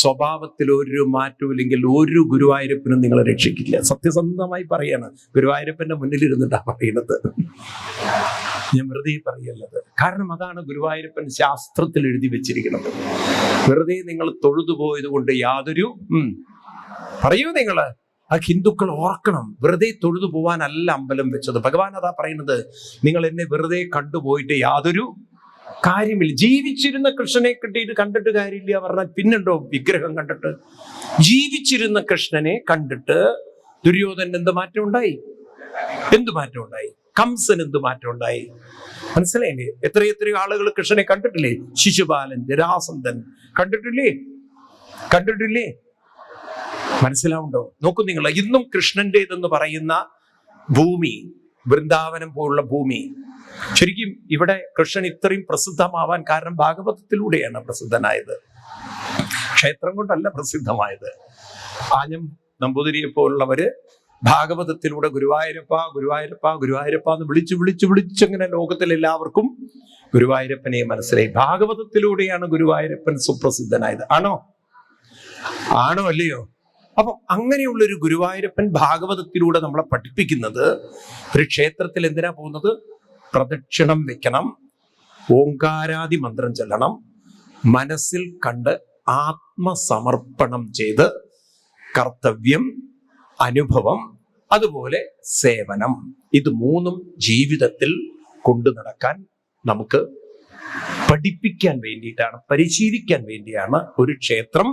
സ്വഭാവത്തിൽ ഒരു മാറ്റവും ഇല്ലെങ്കിൽ ഒരു ഗുരുവായൂരപ്പനും നിങ്ങളെ രക്ഷിക്കില്ല. സത്യസന്ധമായി പറയാണ്, ഗുരുവായൂരപ്പന്റെ മുന്നിൽ ഇരുന്നിട്ടാ പറയുന്നത്. ഞാൻ വെറുതെ പറയല്ലത്. കാരണം അതാണ് ഗുരുവായൂരപ്പൻ ശാസ്ത്രത്തിൽ എഴുതി വെച്ചിരിക്കുന്നത്. വെറുതെ നിങ്ങൾ തൊഴുതുപോയത് കൊണ്ട് യാതൊരു പറയൂ നിങ്ങള്, ആ ഹിന്ദുക്കൾ ഓർക്കണം, വെറുതെ തൊഴുതു പോവാനല്ല അമ്പലം വെച്ചത്. ഭഗവാൻ അതാ പറയുന്നത്, നിങ്ങൾ എന്നെ വെറുതെ കണ്ടുപോയിട്ട് യാതൊരു കാര്യമില്ല. ജീവിച്ചിരുന്ന കൃഷ്ണനെ കിട്ടിയിട്ട് കണ്ടിട്ട് കാര്യമില്ല പറഞ്ഞാൽ പിന്നുണ്ടോ വിഗ്രഹം കണ്ടിട്ട്? ജീവിച്ചിരുന്ന കൃഷ്ണനെ കണ്ടിട്ട് ദുര്യോധനൻ എന്ത് മാറ്റം ഉണ്ടായി? കംസൻ എന്ത് മാറ്റം ഉണ്ടായി? മനസ്സിലായില്ലേ? എത്രയെത്രയോ ആളുകൾ കൃഷ്ണനെ കണ്ടിട്ടില്ലേ? ശിശുപാലൻ, ജരാസന്ധൻ കണ്ടിട്ടില്ലേ? മനസ്സിലാവുണ്ടോ? നോക്കൂ നിങ്ങൾ, ഇന്നും കൃഷ്ണന്റേതെന്ന് പറയുന്ന ഭൂമി, വൃന്ദാവനം പോലുള്ള ഭൂമി, ശരിക്കും ഇവിടെ കൃഷ്ണൻ ഇത്രയും പ്രസിദ്ധമാവാൻ കാരണം ഭാഗവതത്തിലൂടെയാണ് പ്രസിദ്ധനായത്. ക്ഷേത്രം കൊണ്ടല്ല പ്രസിദ്ധമായത്. ആഞ്ഞം നമ്പൂതിരിയെ പോലുള്ളവര് ഭാഗവതത്തിലൂടെ ഗുരുവായൂരപ്പ ഗുരുവായൂരപ്പ ഗുരുവായൂരപ്പ എന്ന് വിളിച്ചങ്ങനെ ലോകത്തിൽ എല്ലാവർക്കും ഗുരുവായൂരപ്പനെ മനസ്സിലായി. ഭാഗവതത്തിലൂടെയാണ് ഗുരുവായൂരപ്പൻ സുപ്രസിദ്ധനായത്. ആണോ അല്ലയോ? അപ്പം അങ്ങനെയുള്ളൊരു ഗുരുവായൂരപ്പൻ ഭാഗവതത്തിലൂടെ നമ്മളെ പഠിപ്പിക്കുന്നത്, ഒരു ക്ഷേത്രത്തിൽ എന്തിനാ പോകുന്നത്? പ്രദക്ഷിണം വെക്കണം, ഓങ്കാരാദി മന്ത്രം ചൊല്ലണം, മനസ്സിൽ കണ്ട് ആത്മസമർപ്പണം ചെയ്ത് കർത്തവ്യം, അനുഭവം, അതുപോലെ സേവനം, ഇത് മൂന്നും ജീവിതത്തിൽ കൊണ്ടു നടക്കാൻ നമുക്ക് പഠിപ്പിക്കാൻ വേണ്ടിയിട്ടാണ്, പരിശീലിക്കാൻ വേണ്ടിയാണ് ഒരു ക്ഷേത്രം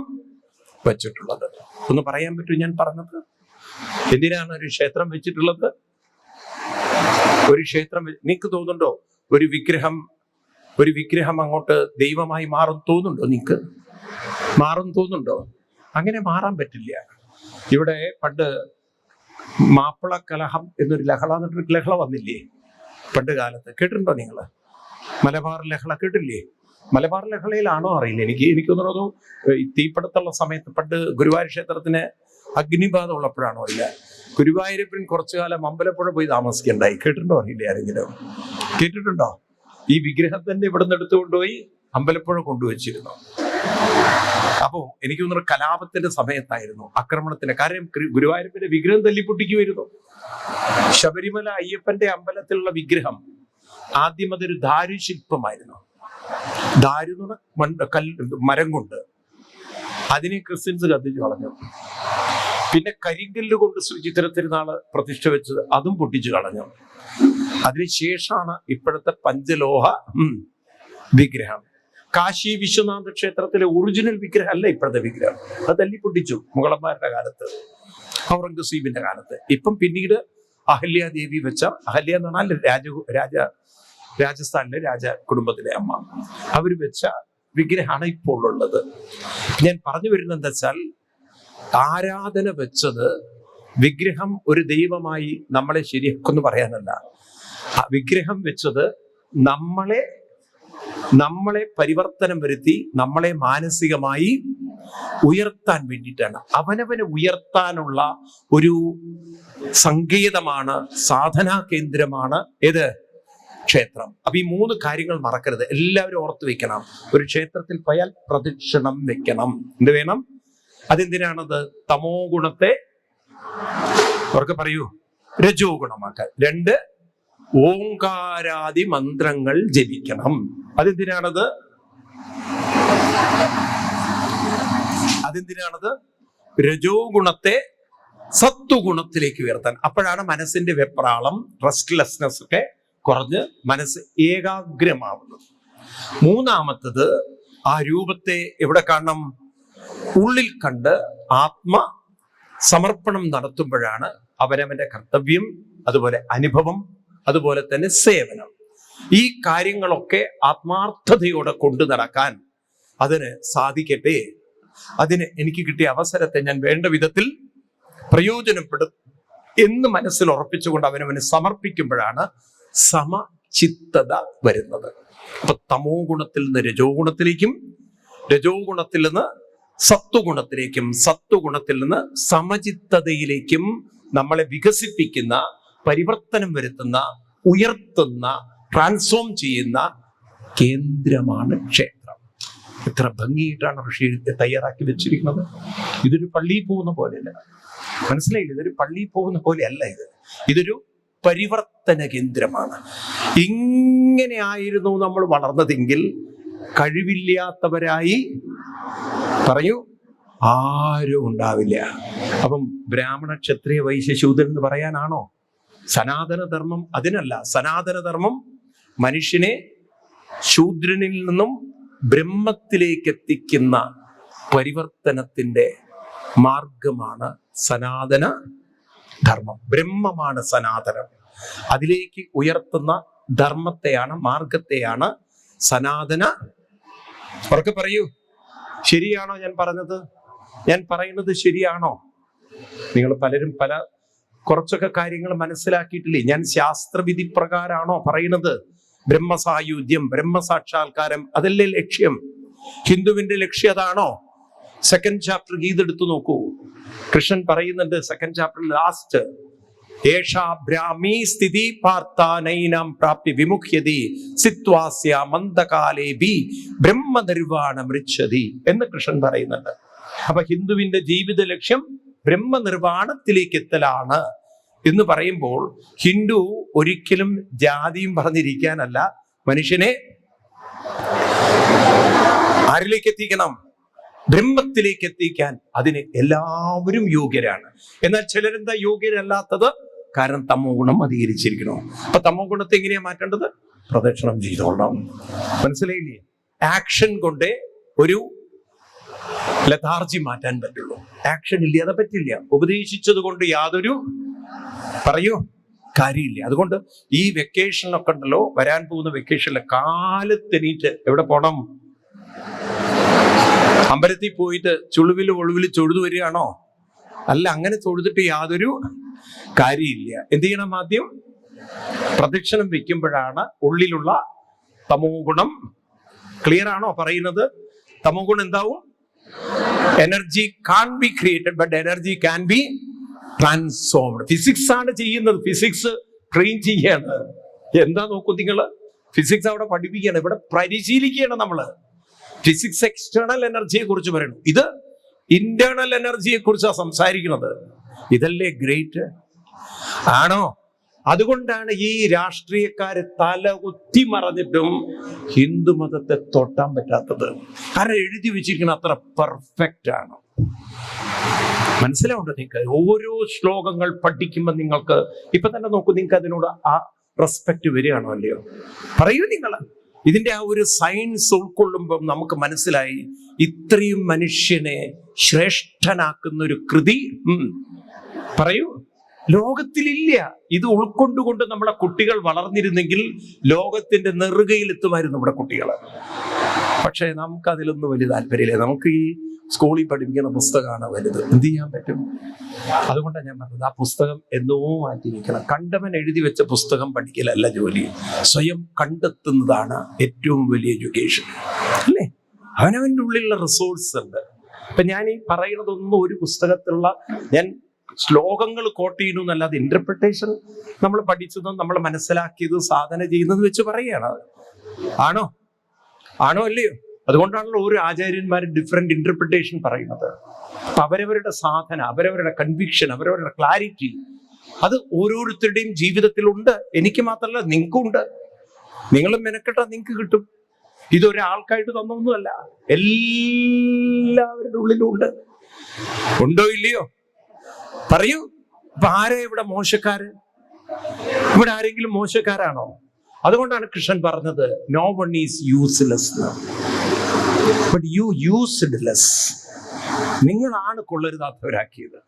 വെച്ചിട്ടുള്ളത്. ഒന്ന് പറയാൻ പറ്റൂ ഞാൻ പറഞ്ഞത്? എന്തിനാണ് ഒരു ക്ഷേത്രം വെച്ചിട്ടുള്ളത്? ഒരു ക്ഷേത്രം നിങ്ങൾക്ക് തോന്നുന്നുണ്ടോ ഒരു വിഗ്രഹം അങ്ങോട്ട് ദൈവമായി മാറും തോന്നുന്നുണ്ടോ? നിങ്ങൾക്ക് മാറും തോന്നുന്നുണ്ടോ? അങ്ങനെ മാറാൻ പറ്റില്ല. ഇവിടെ പണ്ട് മാപ്പിള കലഹം എന്നൊരു ലഹള വന്നില്ലേ പണ്ട് കാലത്ത്? കേട്ടിട്ടുണ്ടോ നിങ്ങൾ? മലബാർ ലഹള കേട്ടില്ലേ? മലബാർ ലഹളയിലാണോ അറിയില്ല, എനിക്കൊന്നും തീപിടുത്തമുള്ള സമയത്ത് പണ്ട് ഗുരുവായൂർ ക്ഷേത്രത്തിന് അഗ്നിബാധ ഉള്ളപ്പോഴാണോ അറിയില്ല, ഗുരുവായൂരപ്പൻ കുറച്ചു കാലം അമ്പലപ്പുഴ പോയി താമസിക്കണ്ടായി. കേട്ടിട്ടുണ്ടോ അറിയില്ല? ആരെങ്കിലും കേട്ടിട്ടുണ്ടോ? ഈ വിഗ്രഹത്തിന്റെ ഇവിടെ നിന്ന് എടുത്തുകൊണ്ടുപോയി അമ്പലപ്പുഴ കൊണ്ടുവച്ചിരുന്നു. അപ്പോ എനിക്ക് തോന്നുന്നു കലാപത്തിന്റെ സമയത്തായിരുന്നു ആക്രമണത്തിന്. കാരണം ഗുരുവായൂരപ്പന്റെ വിഗ്രഹം തല്ലിപ്പൊട്ടിക്കുമായിരുന്നു. ശബരിമല അയ്യപ്പന്റെ അമ്പലത്തിലുള്ള വിഗ്രഹം ആദ്യം അതൊരു ദാരുശില്പമായിരുന്നു. ദാരു എന്ന് പറഞ്ഞ മരം കൊണ്ട് അതിനെ ക്രിസ്ത്യൻസ് കത്തിച്ചു കളഞ്ഞു. പിന്നെ കരിങ്കല്ല് കൊണ്ട് ശ്രീചിത്ര തിരുനാള് പ്രതിഷ്ഠ വെച്ചത് അതും പൊട്ടിച്ചു കളഞ്ഞു. അതിനുശേഷമാണ് ഇപ്പോഴത്തെ പഞ്ചലോഹ വിഗ്രഹം. കാശി വിശ്വനാഥ ക്ഷേത്രത്തിലെ ഒറിജിനൽ വിഗ്രഹം അല്ല ഇപ്പോഴത്തെ വിഗ്രഹം. അത് തല്ലിപ്പൊട്ടിച്ചു മുഗളന്മാരുടെ കാലത്ത്, ഔറംഗസീബിന്റെ കാലത്ത്. ഇപ്പം പിന്നീട് അഹല്യാദേവി വെച്ച, അഹല്യ എന്ന് പറഞ്ഞാൽ രാജസ്ഥാനിലെ രാജ കുടുംബത്തിലെ അമ്മ, അവർ വെച്ച വിഗ്രഹമാണ് ഇപ്പോൾ ഉള്ളത്. ഞാൻ പറഞ്ഞു വരുന്നത് എന്താ വെച്ചാൽ, ആരാധന വെച്ചത് വിഗ്രഹം ഒരു ദൈവമായി നമ്മളെ ശരിയാക്കുമെന്ന് പറയാനല്ല. ആ വിഗ്രഹം വെച്ചത് നമ്മളെ പരിവർത്തനം വരുത്തി നമ്മളെ മാനസികമായി ഉയർത്താൻ വേണ്ടിയിട്ടാണ്. അവനവനെ ഉയർത്താനുള്ള ഒരു സങ്കേതമാണ്, സാധനാ കേന്ദ്രമാണ് ഏത്? ക്ഷേത്രം. അപ്പൊ ഈ മൂന്ന് കാര്യങ്ങൾ മറക്കരുത്, എല്ലാവരും ഓർത്തു വെക്കണം. ഒരു ക്ഷേത്രത്തിൽ പോയാൽ പ്രദക്ഷിണം വെക്കണം. എന്ത് വേണം? അതെന്തിനാണത്? തമോ ഗുണത്തെ അവർക്ക് പറയൂ രജോ ഗുണമാക്കാൻ. 2, ഓങ്കാരാദി മന്ത്രങ്ങൾ ജപിക്കണം. അതെന്തിനാണത്? രജോ ഗുണത്തെ സത്വഗുണത്തിലേക്ക് ഉയർത്താൻ. അപ്പോഴാണ് മനസ്സിന്റെ വെപ്രാളം, റെസ്റ്റ്ലെസ്നെസ് ഒക്കെ കുറഞ്ഞ് മനസ്സ് ഏകാഗ്രമാവുന്നത്. 3, ആ രൂപത്തെ എവിടെ കാണണം? ഉള്ളിൽ കണ്ട് സമർപ്പണം നടത്തുമ്പോഴാണ് അവനവന്റെ കർത്തവ്യം, അതുപോലെ അനുഭവം, അതുപോലെ തന്നെ സേവനം, ഈ കാര്യങ്ങളൊക്കെ ആത്മാർത്ഥതയോടെ കൊണ്ടു നടക്കാൻ അതിന് സാധിക്കട്ടെ. അതിന് എനിക്ക് കിട്ടിയ അവസരത്തെ ഞാൻ വേണ്ട വിധത്തിൽ പ്രയോജനപ്പെടും എന്ന് മനസ്സിൽ ഉറപ്പിച്ചുകൊണ്ട് അവനവന് സമർപ്പിക്കുമ്പോഴാണ് സമചിത്തത വരുന്നത്. അപ്പൊ തമോ ഗുണത്തിൽ നിന്ന് രജോ ഗുണത്തിലേക്കും, രജോ ഗുണത്തിൽ നിന്ന് സത്വഗുണത്തിലേക്കും, സത്വഗുണത്തിൽ നിന്ന് സമചിത്തതയിലേക്കും നമ്മളെ വികസിപ്പിക്കുന്ന, പരിവർത്തനം വരുത്തുന്ന, ഉയർത്തുന്ന, ട്രാൻസ്ഫോം ചെയ്യുന്ന കേന്ദ്രമാണ് ക്ഷേത്രം. എത്ര ഭംഗിയായിട്ടാണ് ഋഷി തയ്യാറാക്കി വെച്ചിരിക്കുന്നത്. ഇതൊരു പള്ളിയിൽ പോകുന്ന പോലെയല്ല, മനസ്സിലായില്ല? ഇതൊരു പള്ളിയിൽ പോകുന്ന പോലെയല്ല. ഇതൊരു പരിവർത്തന കേന്ദ്രമാണ്. ഇങ്ങനെ ആയിരുന്നു നമ്മൾ വളർന്നതെങ്കിൽ കഴിവില്ലാത്തവരായി പറയൂ ആരും ഉണ്ടാവില്ല. അപ്പം ബ്രാഹ്മണ ക്ഷത്രിയ വൈശ്യ ശൂദ്രൻ എന്ന് പറയാനാണോ സനാതനധർമ്മം? അതിനല്ല. സനാതനധർമ്മം മനുഷ്യനെ ശൂദ്രനിൽ നിന്നും ബ്രഹ്മത്തിലേക്ക് എത്തിക്കുന്ന പരിവർത്തനത്തിന്റെ മാർഗമാണ് സനാതന ധർമ്മം. ബ്രഹ്മമാണ് സനാതനം. അതിലേക്ക് ഉയർത്തുന്ന ധർമ്മത്തെയാണ്, മാർഗത്തെയാണ് സനാതന. ഉറക്കെ പറയൂ, ശരിയാണോ ഞാൻ പറഞ്ഞത്? ഞാൻ പറയുന്നത് ശരിയാണോ? നിങ്ങൾ പലരും കുറച്ചൊക്കെ കാര്യങ്ങൾ മനസ്സിലാക്കിയിട്ടില്ലേ? ഞാൻ ശാസ്ത്രവിധി പ്രകാരമാണോ പറയുന്നത്? ബ്രഹ്മസായുജ്യം, ബ്രഹ്മസാക്ഷാത്കാരം, അതല്ലേ ലക്ഷ്യം? ഹിന്ദുവിന്റെ ലക്ഷ്യം അതാണോ? 2nd ചാപ്റ്റർ ഗീത എടുത്തു നോക്കൂ. കൃഷ്ണൻ പറയുന്നുണ്ട് സെക്കൻഡ് ചാപ്റ്ററിൽ ലാസ്റ്റ്, ഏഷാ ബ്രാഹ്മീ സ്ഥിതി പാർത്ഥാനൈനാം പ്രാപ്തി വിമുഖ്യതി സിത്വാസ്യ മന്ദകാലേ ബി ബ്രഹ്മനിർവാണം മൃച്ഛതി എന്ന് കൃഷ്ണൻ പറയുന്നുണ്ട്. അപ്പൊ ഹിന്ദുവിന്റെ ജീവിത ലക്ഷ്യം ബ്രഹ്മനിർവാണത്തിലേക്ക് എത്തലാണ് എന്ന് പറയുമ്പോൾ ഹിന്ദു ഒരിക്കലും ജാതിയും പറഞ്ഞിരിക്കാനല്ല, മനുഷ്യനെ ആരിലേക്ക് എത്തിക്കണം? ബ്രഹ്മത്തിലേക്ക് എത്തിക്കാൻ. അതിന് എല്ലാവരും യോഗ്യരാണ്. എന്നാൽ ചിലരെന്താ യോഗ്യരല്ലാത്തത്? കാരണം തമോ ഗുണം അധികരിച്ചിരിക്കണോ. അപ്പൊ തമോ ഗുണത്തെ എങ്ങനെയാ മാറ്റേണ്ടത്? പ്രദക്ഷിണം ചെയ്തോളാം. മനസ്സിലായില്ലേ? ആക്ഷൻ കൊണ്ട് ഒരു ലതാർജി മാറ്റാൻ പറ്റുള്ളൂ. ആക്ഷൻ ഇല്ലാതെ പറ്റില്ല. ഉപദേശിച്ചത് കൊണ്ട് യാതൊരു കാര്യമില്ല. അതുകൊണ്ട് ഈ വെക്കേഷനൊക്കെ ഉണ്ടല്ലോ, വരാൻ പോകുന്ന വെക്കേഷനിലെ കാലത്തെണീറ്റ് എവിടെ പോണം? അമ്പലത്തിൽ പോയിട്ട് ചുളുവില് ഒളിവില് തൊഴുതു വരികയാണോ? അല്ല, അങ്ങനെ തൊഴുതിട്ട് യാതൊരു കാര്യമില്ല. എന്ത് ചെയ്യണം? ആദ്യം പ്രദക്ഷിണം വെക്കുമ്പോഴാണ് ഉള്ളിലുള്ള തമോ ഗുണം ക്ലിയർ ആണോ പറയുന്നത്? തമോ ഗുണം എന്താവും? Energy can be created, but energy can be transformed. Physics ആണ് ചെയ്യുന്നത്. ഫിസിക്സ് ട്രെയിൻ ചെയ്യാണ്. എന്താ നോക്കൂ നിങ്ങള്, ഫിസിക്സ് അവിടെ പഠിപ്പിക്കുകയാണ്, ഇവിടെ പരിശീലിക്കുകയാണ് നമ്മള്. ഫിസിക്സ് എക്സ്റ്റേണൽ എനർജിയെ കുറിച്ച് പറയുന്നു, ഇത് ഇന്റേണൽ എനർജിയെ കുറിച്ചാണ് സംസാരിക്കുന്നത്. ഇതല്ലേ ഗ്രേറ്റ്? ആണോ? അതുകൊണ്ടാണ് ഈ രാഷ്ട്രീയക്കാര് തല കുത്തി മറഞ്ഞിട്ടും ഹിന്ദു മതത്തെ തൊട്ടാൻ പറ്റാത്തത്. കാരണം എഴുതി വെച്ചിരിക്കുന്ന അത്ര പെർഫെക്റ്റ് ആണ്. മനസ്സിലാവുണ്ടോ നിങ്ങൾക്ക്? ഓരോ ശ്ലോകങ്ങൾ പഠിക്കുമ്പോൾ നിങ്ങൾക്ക് ഇപ്പൊ തന്നെ നോക്കൂ, നിങ്ങൾക്ക് അതിനോട് ആ റെസ്പെക്ട് വരികയാണോ അല്ലയോ? പറയൂ നിങ്ങൾ. ഇതിന്റെ ആ ഒരു സയൻസ് ഉൾക്കൊള്ളുമ്പം നമുക്ക് മനസ്സിലായി, ഇത്രയും മനുഷ്യനെ ശ്രേഷ്ഠനാക്കുന്ന ഒരു കൃതി പറയൂ ലോകത്തിലില്ല. ഇത് ഉൾക്കൊണ്ടുകൊണ്ട് നമ്മളെ കുട്ടികൾ വളർന്നിരുന്നെങ്കിൽ ലോകത്തിന്റെ നെറുകയിലെത്തുമായിരുന്നു നമ്മുടെ കുട്ടികൾ. പക്ഷേ നമുക്കതിലൊന്നും വലിയ താല്പര്യമില്ല. നമുക്ക് ഈ സ്കൂളിൽ പഠിപ്പിക്കുന്ന പുസ്തകമാണ് വലുത്. എന്ത് ചെയ്യാൻ പറ്റും? അതുകൊണ്ടാണ് ഞാൻ പറഞ്ഞത്, ആ പുസ്തകം എന്നോ മാറ്റി വയ്ക്കണം. കണ്ടവൻ എഴുതി വെച്ച പുസ്തകം പഠിക്കലല്ല ജോലി, സ്വയം കണ്ടെത്തുന്നതാണ് ഏറ്റവും വലിയ എഡ്യൂക്കേഷൻ, അല്ലേ? അവനവൻ്റെ ഉള്ളിലുള്ള റിസോഴ്സ് ഉണ്ട്. ഇപ്പൊ ഞാൻ ഈ പറയുന്നതൊന്നും ഒരു പുസ്തകത്തിലുള്ള ഞാൻ ശ്ലോകങ്ങൾ കോട്ട് ചെയ്യുന്നു എന്നല്ലാതെ ഇന്റർപ്രിട്ടേഷൻ നമ്മൾ പഠിച്ചതും നമ്മൾ മനസ്സിലാക്കിയതും സാധന ചെയ്യുന്നത് വെച്ച് പറയുകയാണ്. ആണോ അല്ലയോ? അതുകൊണ്ടാണല്ലോ ഓരോ ആചാര്യന്മാരും ഡിഫറെന്റ് ഇന്റർപ്രിട്ടേഷൻ പറയുന്നത്. അപ്പൊ അവരവരുടെ സാധന, അവരവരുടെ കൺവിക്ഷൻ, അവരവരുടെ ക്ലാരിറ്റി, അത് ഓരോരുത്തരുടെയും ജീവിതത്തിലുണ്ട്. എനിക്ക് മാത്രമല്ല, നിങ്ങൾക്കും ഉണ്ട്. നിങ്ങളും മെനക്കെട്ടാ നിങ്ങൾക്ക് കിട്ടും. ഇതൊരാൾക്കായിട്ട് തന്നൊന്നുമല്ല, എല്ലാവരുടെ ഉള്ളിലും ഉണ്ട്. ഉണ്ടോ ഇല്ലയോ? പറയൂ. അപ്പൊ ആരാ ഇവിടെ മോശക്കാര്? ഇവിടെ ആരെങ്കിലും മോശക്കാരാണോ? അതുകൊണ്ടാണ് കൃഷ്ണൻ പറഞ്ഞത് no one is useless, but you used less. നിങ്ങളാണ് കൊള്ളരുതാത്തവരാക്കിയത്.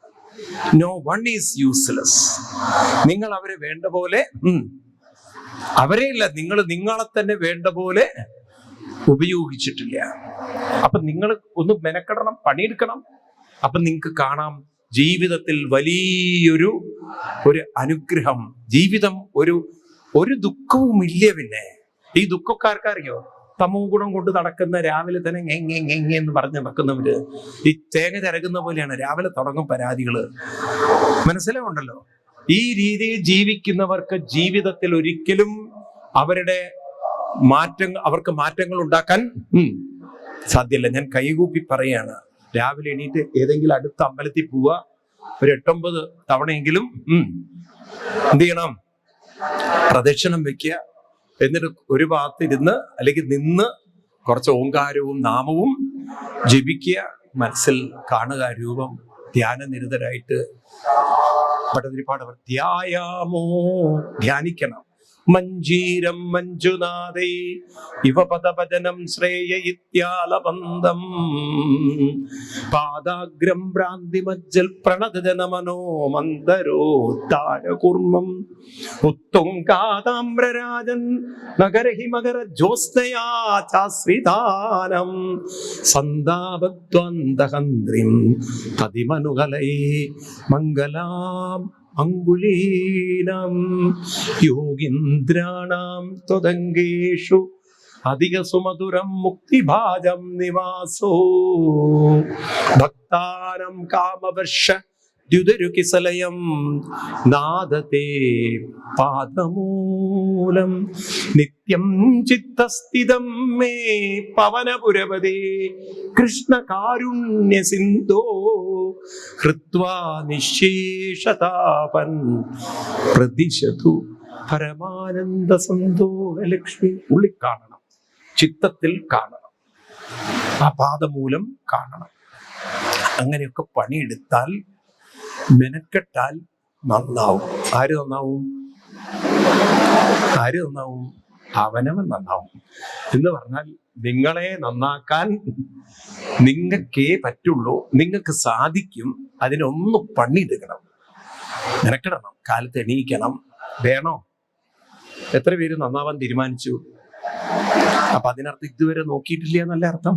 No one is useless. നിങ്ങൾ അവരെ വേണ്ട പോലെ അവരെയില്ല, നിങ്ങൾ നിങ്ങളെ തന്നെ വേണ്ട പോലെ ഉപയോഗിച്ചിട്ടില്ല. അപ്പൊ നിങ്ങൾ ഒന്ന് മെനക്കെടണം, പണിയെടുക്കണം. അപ്പൊ നിങ്ങൾക്ക് കാണാം ജീവിതത്തിൽ വലിയൊരു അനുഗ്രഹം. ജീവിതം ഒരു ദുഃഖവും ഇല്ല. പിന്നെ ഈ ദുഃഖക്കാർക്കറിയോ? തമോ ഗുണം കൊണ്ട് നടക്കുന്ന, രാവിലെ തന്നെ എന്ന് പറഞ്ഞ് നടക്കുന്നവര് ഈ തേങ്ങ തിരകുന്ന പോലെയാണ്. രാവിലെ തുടങ്ങും പരാതികള്. മനസ്സിലാവുണ്ടല്ലോ? ഈ രീതിയിൽ ജീവിക്കുന്നവർക്ക് ജീവിതത്തിൽ ഒരിക്കലും അവർക്ക് മാറ്റങ്ങൾ ഉണ്ടാക്കാൻ സാധ്യമല്ല. ഞാൻ കൈകൂപ്പി പറയാണ്, രാവിലെ എണീറ്റ് ഏതെങ്കിലും അടുത്ത അമ്പലത്തിൽ പോവുക, ഒരു 8-9 തവണയെങ്കിലും എന്ത് ചെയ്യണം? പ്രദക്ഷിണം വെക്കുക. എന്നിട്ട് ഒരു ഭാഗത്തിരുന്ന് അല്ലെങ്കിൽ നിന്ന് കുറച്ച് ഓങ്കാരവും നാമവും ജപിക്കുക. മനസ്സിൽ കാണുക രൂപം. ധ്യാനനിരതരായിട്ട് ഭട്ടതിരിപ്പാടവർ ധ്യായാമോ, ധ്യാനിക്കണം. മഞ്ജീരം മഞ്ജുനാഥൈ ഇവ പദഭജനം ശ്രേയ ഇത്യാലബന്ധം പാദാഗ്രം ഭ്രാന്തിമജ്ജൽ പ്രണതജനമനോ മന്ദരോത്താരകൂർമ്മം ഉത്തുംഗാതാമ്രരാജൻ നഗരഹിമകര ജ്യോത്സ്നയാ ചാശ്രിതാനം സന്താപദ്വന്തഹന്ത്രിം തതിമനുകലൈ മംഗലാം അങ്കുലീനം യോഗീന്ദ്രാണാം ത്വദംഗേഷു അധിക സുമധുരം മുക്തിഭാജം നിവാസോ ഭക്താനം കാമവർഷ ദ്യുതരുകിസലയം നാദതേ പാദമൂലം നിത്യം ചിത്തസ്ഥിതം മേ പവനപുരപദേ കൃഷ്ണ കാരുണ്യ സിന്ധോ ഹൃത്വാ നിശേഷതാപൻ പ്രതിശതു പരമാനന്ദ സന്തോഷലക്ഷ്മി. ഉള്ളിൽ കാണണം, ചിത്തത്തിൽ കാണണം, ആ പാദമൂലം കാണണം. അങ്ങനെയൊക്കെ പണിയെടുത്താൽ, മെനക്കെട്ടാൽ നന്നാവും. ആര് നന്നാവും? ആര് നന്നാവും? അവനവൻ നന്നാവും. എന്ന് പറഞ്ഞാൽ നിങ്ങളെ നന്നാക്കാൻ നിങ്ങൾക്കേ പറ്റുള്ളൂ, നിങ്ങൾക്ക് സാധിക്കും. അതിനൊന്ന് പണിയെടുക്കണം, മെനക്കെടണം, കാലത്ത് എണീക്കണം. വേണോ? എത്ര പേര് നന്നാവാൻ തീരുമാനിച്ചു? അപ്പൊ അതിനർത്ഥം ഇതുവരെ നോക്കിയിട്ടില്ല എന്നല്ല അർത്ഥം.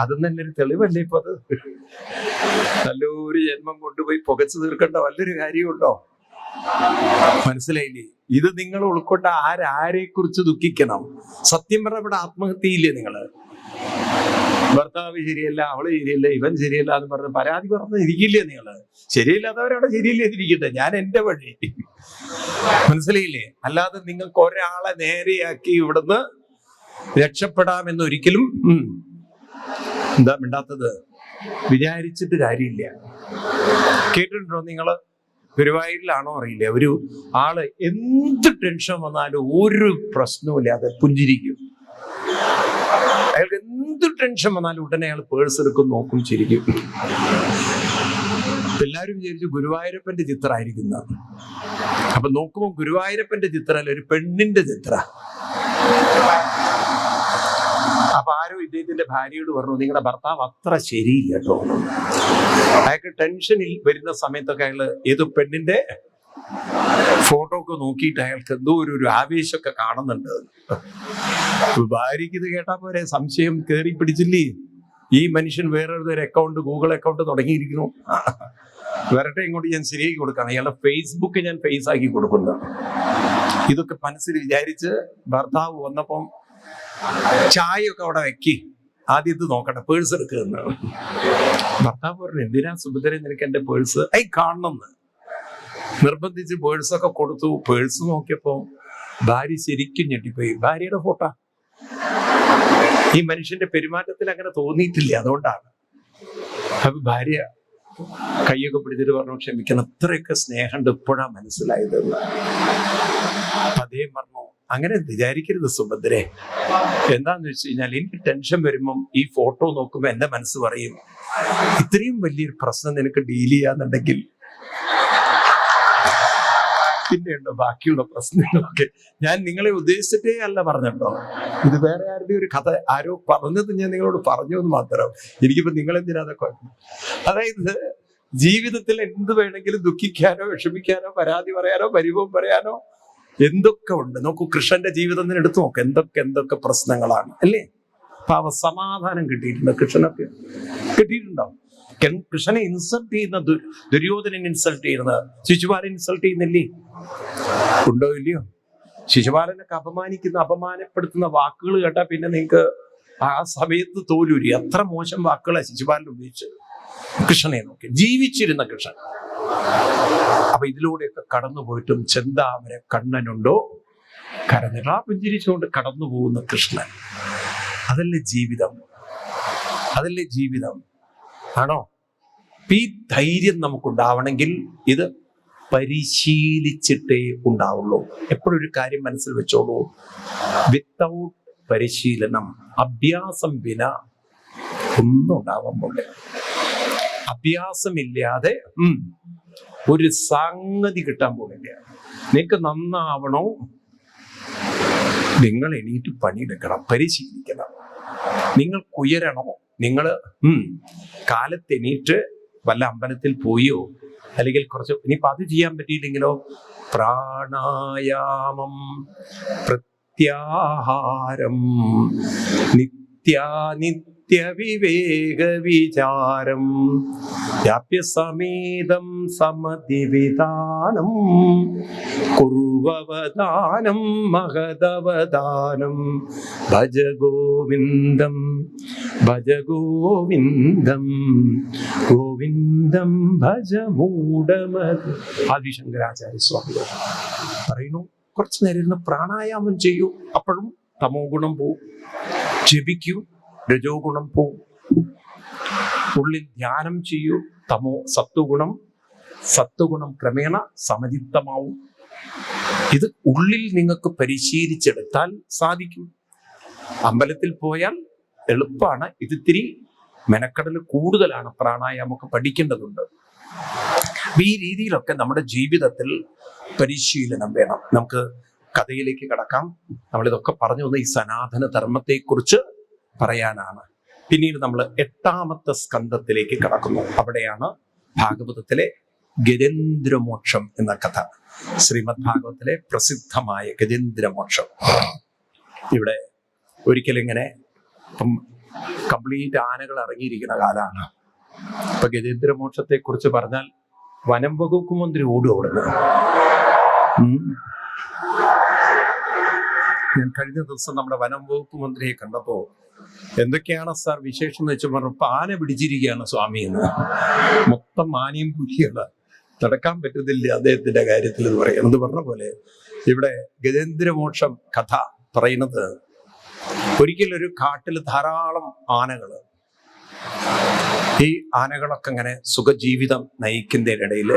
അതും തന്നെ ഒരു തെളിവല്ലേ ഇപ്പൊ അത്? നല്ലൊരു ജന്മം കൊണ്ടുപോയി പുകച്ചു തീർക്കേണ്ട വല്ലൊരു കാര്യമുണ്ടോ? മനസ്സിലായില്ലേ? ഇത് നിങ്ങൾ ഉൾക്കൊണ്ട ആരെ കുറിച്ച് ദുഃഖിക്കണം? സത്യം പറഞ്ഞ ഇവിടെ ആത്മഹത്യയില്ലേ നിങ്ങള്? ഭർത്താവ് ശരിയല്ല, അവള് ശരിയല്ല, ഇവൻ ശരിയല്ല എന്ന് പറഞ്ഞ് പരാതി പറഞ്ഞ് ഇരിക്കില്ലേ നിങ്ങള്? ശരിയില്ലാത്തവരവിടെ ശരിയില്ലേ ഇരിക്കട്ടെ, ഞാൻ എന്റെ വഴി. മനസ്സിലായില്ലേ? അല്ലാതെ നിങ്ങൾക്ക് ഒരാളെ നേരെയാക്കി ഇവിടുന്ന് രക്ഷപ്പെടാമെന്നൊരിക്കലും എന്താ മിണ്ടാത്തത്? വിചാരിച്ചിട്ട് കാര്യമില്ല. കേട്ടിട്ടുണ്ടോ നിങ്ങള്? ഗുരുവായൂരിലാണോ അറിയില്ല, ഒരു ആള് എന്ത് ടെൻഷൻ വന്നാലും ഒരു പ്രശ്നവുമില്ലാതെ പുഞ്ചിരിക്കും. അയാൾക്ക് എന്ത് ടെൻഷൻ വന്നാലും ഉടനെ അയാൾ പേഴ്സ് എടുക്കും, നോക്കും, ചിരിക്കും. എല്ലാവരും വിചാരിച്ചു ഗുരുവായൂരപ്പന്റെ ചിത്രമായിരിക്കുന്ന. അപ്പൊ നോക്കുമ്പോൾ ഗുരുവായൂരപ്പന്റെ ചിത്രമല്ല, ഒരു പെണ്ണിന്റെ ചിത്ര. അപ്പൊ ആരോ ഇദ്ദേഹത്തിന്റെ ഭാര്യയോട് പറഞ്ഞു, നിങ്ങളുടെ ഭർത്താവ് അത്ര ശരിയില്ല കേട്ടോ. അയാൾക്ക് ടെൻഷനിൽ വരുന്ന സമയത്തൊക്കെ അയാള് ഏതോ പെണ്ണിന്റെ ഫോട്ടോ ഒക്കെ നോക്കിയിട്ട് അയാൾക്ക് എന്തോ ഒരു ആവേശമൊക്കെ കാണുന്നുണ്ട്. ഭാര്യയ്ക്ക് ഇത് കേട്ടാ പോരെ, സംശയം കയറി പിടിച്ചില്ലേ? ഈ മനുഷ്യൻ വേറൊരു അക്കൗണ്ട്, ഗൂഗിൾ അക്കൗണ്ട് തുടങ്ങിയിരിക്കുന്നു. വരട്ടെ, ഇങ്ങോട്ട് ഞാൻ ശരിയാക്കി കൊടുക്കണം. അയാളുടെ ഫേസ്ബുക്ക് ഞാൻ ഫേസ് ആക്കി കൊടുക്കുന്നു. ഇതൊക്കെ മനസ്സിൽ വിചാരിച്ച് ഭർത്താവ് വന്നപ്പം ചായയൊക്കെ അവിടെ വെക്കി, ആദ്യം ഇത് നോക്കട്ടെ, പേഴ്സ് എടുക്കുന്ന. ഭർത്താവ് പറഞ്ഞു, എന്തിനാ സുഭദ്ര നിനക്ക് എന്റെ പേഴ്സ്? കാണണമെന്ന് നിർബന്ധിച്ച് പേഴ്സൊക്കെ കൊടുത്തു. പേഴ്സ് നോക്കിയപ്പോ ഭാര്യ ശരിക്കും ഞെട്ടിപ്പോയി. ഭാര്യയുടെ ഫോട്ടോ. ഈ മനുഷ്യന്റെ പെരുമാറ്റത്തിൽ അങ്ങനെ തോന്നിയിട്ടില്ല, അതുകൊണ്ടാണ്. അപ്പൊ ഭാര്യ കൈയൊക്കെ പിടിച്ചിട്ട് പറഞ്ഞു, ക്ഷമിക്കണം, അത്രയൊക്കെ സ്നേഹമുണ്ട്, ഇപ്പോഴാ മനസ്സിലായത്. അദ്ദേഹം പറഞ്ഞു, അങ്ങനെ വിചാരിക്കരുത് സുഭദ്രെ. എന്താന്ന് വെച്ച് കഴിഞ്ഞാൽ, എനിക്ക് ടെൻഷൻ വരുമ്പം ഈ ഫോട്ടോ നോക്കുമ്പോ എന്റെ മനസ്സ് പറയും, ഇത്രയും വലിയൊരു പ്രശ്നം നിനക്ക് ഡീൽ ചെയ്യാന്നുണ്ടെങ്കിൽ പിന്നെയുണ്ടോ ബാക്കിയുള്ള പ്രശ്നങ്ങളൊക്കെ. ഞാൻ നിങ്ങളെ ഉദ്ദേശിച്ചിട്ടേ അല്ല പറഞ്ഞോ, ഇത് വേറെ ആരുടെ ഒരു കഥ, ആരോ പറഞ്ഞത് ഞാൻ നിങ്ങളോട് പറഞ്ഞു എന്ന് മാത്രം. എനിക്കിപ്പോ നിങ്ങളെന്തിനാ അതൊക്കെ? അതായത് ജീവിതത്തിൽ എന്ത് വേണമെങ്കിലും ദുഃഖിക്കാനോ വിഷമിക്കാനോ പരാതി പറയാനോ പരിഭവം പറയാനോ എന്തൊക്കെ ഉണ്ട്. നോക്കൂ, കൃഷ്ണന്റെ ജീവിതം തന്നെ എടുത്തു നോക്ക്, എന്തൊക്കെ പ്രശ്നങ്ങളാണ് അല്ലേ? അപ്പൊ സമാധാനം കിട്ടിയിട്ടുണ്ട്. കൃഷ്ണനൊക്കെ കിട്ടിയിട്ടുണ്ടോ? കൃഷ്ണനെ ഇൻസൾട്ട് ചെയ്യുന്ന ദുര്യോധനൻ ഇൻസൾട്ട് ചെയ്യുന്നത് ശിശുപാലൻ ഇൻസൾട്ട് ചെയ്യുന്നില്ലേ? ഉണ്ടോ ഇല്ലയോ? ശിശുപാലനൊക്കെ അപമാനപ്പെടുത്തുന്ന വാക്കുകൾ കേട്ടാ പിന്നെ നിങ്ങൾക്ക് ആ സമയത്ത് തോലൂരി. അത്ര മോശം വാക്കുകളാണ് ശിശുപാലൻ ഉപയോഗിച്ചത്. കൃഷ്ണനെ നോക്കി ജീവിച്ചിരുന്ന കൃഷ്ണൻ. അപ്പൊ ഇതിലൂടെയൊക്കെ കടന്നുപോയിട്ടും ചെന്താമര കണ്ണനുണ്ടോ കരനിറാ പുഞ്ചിരിച്ചുകൊണ്ട് കടന്നു പോകുന്ന കൃഷ്ണൻ. അതല്ലേ ജീവിതം? അതല്ലേ ജീവിതം? ആണോ? ഈ ധൈര്യം നമുക്കുണ്ടാവണമെങ്കിൽ ഇത് പരിശീലിച്ചിട്ടേ ഉണ്ടാവുള്ളൂ. എപ്പോഴും ഒരു കാര്യം മനസ്സിൽ വെച്ചോളൂ, വിത്തൗട്ട് പരിശീലനം, അഭ്യാസം വിന ഒന്നും ഉണ്ടാവാൻ പോലെ. അഭ്യാസമില്ലാതെ ഒരു സംഗതി കിട്ടാൻ പോകില്ല. നിങ്ങൾക്ക് നന്നാവണോ, നിങ്ങൾ എണീറ്റ് പണിയെടുക്കണം, പരിശീലിക്കണം. നിങ്ങൾക്ക് ഉയരണോ, നിങ്ങൾ കാലത്തെണീറ്റ് വല്ല അമ്പലത്തിൽ പോയോ, അല്ലെങ്കിൽ കുറച്ച് ഇനിയിപ്പോൾ അത് ചെയ്യാൻ പറ്റിയില്ലെങ്കിലോ പ്രാണായാമം, പ്രത്യാഹാരം, നിത്യാനിത്യ നിത്യവിവേക വിചാരം വ്യാപ്യസമേതം സമതിവിധാനം കുർവവദാനം മഹദവദാനം ഭജ ഗോവിന്ദം ഭജ ഗോവിന്ദം ഗോവിന്ദം ഭജ മൂഢമത്. ആദിശങ്കരാചാര്യ സ്വാമി പറയുന്നു, കുറച്ചു നേരം ഇരുന്ന് പ്രാണായാമം ചെയ്യൂ, അപ്പോഴും തമോ ഗുണം പോവും. ജപിക്കൂ, രജോ ഗുണം പോവും. ഉള്ളിൽ ധ്യാനം ചെയ്യൂ, സത്വഗുണം ക്രമേണ സമചിത്തമാവും. ഇത് ഉള്ളിൽ നിങ്ങൾക്ക് പരിശീലിച്ചെടുത്താൽ സാധിക്കും. അമ്പലത്തിൽ പോയാൽ എളുപ്പമാണ്, ഇതിത്തിരി മെനക്കെടൽ കൂടുതലാണ്, പ്രാണായാമമൊക്കെ പഠിക്കേണ്ടതുണ്ട്. ഈ രീതിയിലൊക്കെ നമ്മുടെ ജീവിതത്തിൽ പരിശീലനം വേണം. നമുക്ക് കഥയിലേക്ക് കടക്കാം. നമ്മളിതൊക്കെ പറഞ്ഞു വന്ന ഈ സനാതന ധർമ്മത്തെക്കുറിച്ച് പറയാനാണ്. പിന്നീട് നമ്മൾ 8ാമത്തെ സ്കന്ധത്തിലേക്ക് കടക്കുന്നു. അവിടെയാണ് ഭാഗവതത്തിലെ ഗജേന്ദ്രമോക്ഷം എന്ന കഥ, ശ്രീമദ് ഭാഗവതത്തിലെ പ്രസിദ്ധമായ ഗജേന്ദ്രമോക്ഷം. ഇവിടെ ഒരിക്കലിങ്ങനെ കംപ്ലീറ്റ് ആനകൾ ഇറങ്ങിയിരിക്കുന്ന കാലാണ്. ഇപ്പൊ ഗജേന്ദ്രമോക്ഷത്തെ കുറിച്ച് പറഞ്ഞാൽ വനം വകുപ്പ് മന്ത്രി ഓടും അവിടുന്ന്. ഞാൻ കഴിഞ്ഞ ദിവസം നമ്മുടെ വനം വകുപ്പ് മന്ത്രിയെ കണ്ടപ്പോ എന്തൊക്കെയാണ് സാർ വിശേഷം എന്ന് വെച്ച് പറഞ്ഞപ്പോ ആന പിടിച്ചിരിക്കുകയാണ് സ്വാമി എന്ന്. മൊത്തം ആനയും പുലിയാണ്, നടക്കാൻ പറ്റുന്നില്ല അദ്ദേഹത്തിന്റെ കാര്യത്തിൽ എന്ന് പറയാം. എന്ന് പറഞ്ഞ പോലെ ഇവിടെ ഗജേന്ദ്രമോക്ഷം കഥ പറയുന്നത്, ഒരിക്കലൊരു കാട്ടിൽ ധാരാളം ആനകള്, ഈ ആനകളൊക്കെ ഇങ്ങനെ സുഖജീവിതം നയിക്കുന്നതിനിടയിൽ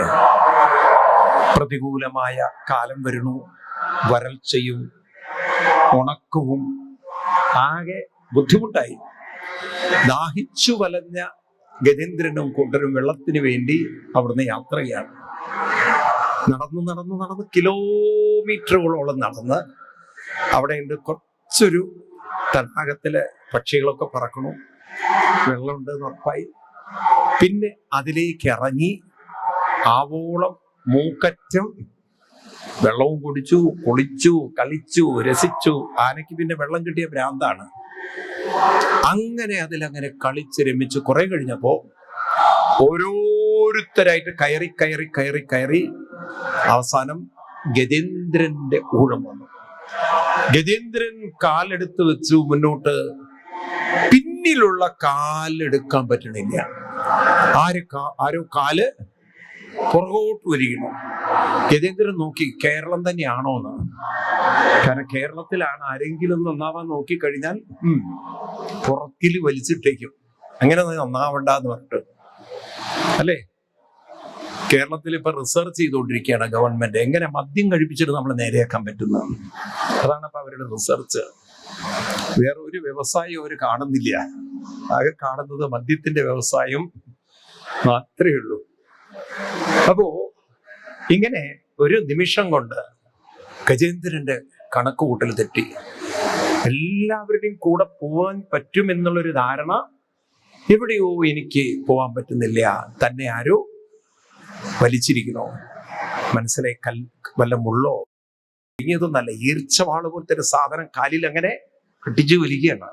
പ്രതികൂലമായ കാലം വരുന്നു, വരൾച്ചയും ഉണക്കവും, ആകെ ബുദ്ധിമുട്ടായി. ദാഹിച്ചു വലഞ്ഞ ഗജേന്ദ്രനും കൂട്ടരും വെള്ളത്തിന് വേണ്ടി അവിടുന്ന് യാത്ര ചെയ്യാണ്. നടന്ന് കിലോമീറ്ററുകളോളം നടന്ന് അവിടെയുണ്ട് കുറച്ചൊരു തടാകത്തിലെ പക്ഷികളൊക്കെ പറക്കണു, വെള്ളമുണ്ട് എന്ന് ഉറപ്പായി. പിന്നെ അതിലേക്ക് ഇറങ്ങി ആവോളം മൂക്കറ്റം വെള്ളവും കുടിച്ചു, കുളിച്ചു, കളിച്ചു, രസിച്ചു. ആനയ്ക്ക് പിന്നെ വെള്ളം കിട്ടിയ ഭ്രാന്താണ്. അങ്ങനെ അതിലങ്ങനെ കളിച്ച് രമിച്ച് കുറെ കഴിഞ്ഞപ്പോ ഓരോരുത്തരായിട്ട് കയറി അവസാനം ഗജേന്ദ്രന്റെ ഊഴം വന്നു. ഗജേന്ദ്രൻ കാലെടുത്ത് വെച്ചു മുന്നോട്ട്, പിന്നിലുള്ള കാലെടുക്കാൻ പറ്റണില്ല. ആരോ കാല് പുറകോട്ട് വരികണു. ഗജേന്ദ്രൻ നോക്കി കേരളം തന്നെയാണോ എന്ന്. കാരണം കേരളത്തിലാണ് ആരെങ്കിലും നന്നാവാൻ നോക്കിക്കഴിഞ്ഞാൽ പുറക്കിൽ വലിച്ചിട്ടേക്കും. അങ്ങനെ നന്നാവണ്ടെന്ന് പറഞ്ഞിട്ട് അല്ലേ. കേരളത്തിൽ ഇപ്പൊ റിസർച്ച് ചെയ്തുകൊണ്ടിരിക്കുകയാണ് ഗവൺമെന്റ്, എങ്ങനെ മദ്യം കഴിപ്പിച്ചിട്ട് നമ്മൾ നേരെയാക്കാൻ പറ്റുന്നത്. അതാണ് ഇപ്പൊ അവരുടെ റിസർച്ച്. വേറെ ഒരു വ്യവസായം അവർ കാണുന്നില്ല, ആകെ കാണുന്നത് മദ്യത്തിന്റെ വ്യവസായം മാത്രമേ ഉള്ളൂ. അപ്പോ ഇങ്ങനെ ഒരു നിമിഷം കൊണ്ട് ഗജേന്ദ്രന്റെ കണക്കുകൂട്ടൽ തെറ്റി. എല്ലാവരുടെയും കൂടെ പോവാൻ പറ്റുമെന്നുള്ളൊരു ധാരണ, എവിടെയോ എനിക്ക് പോവാൻ പറ്റുന്നില്ല, തന്നെ ആരോ വലിച്ചിരിക്കണോ, മനസ്സിലെ വല്ല മുള്ളോ ഇതൊന്നല്ല, ഈർച്ചവാള് പോലത്തെ ഒരു സാധനം കാലിൽ അങ്ങനെ കെട്ടിച്ചു വലിക്കുകയാണ്.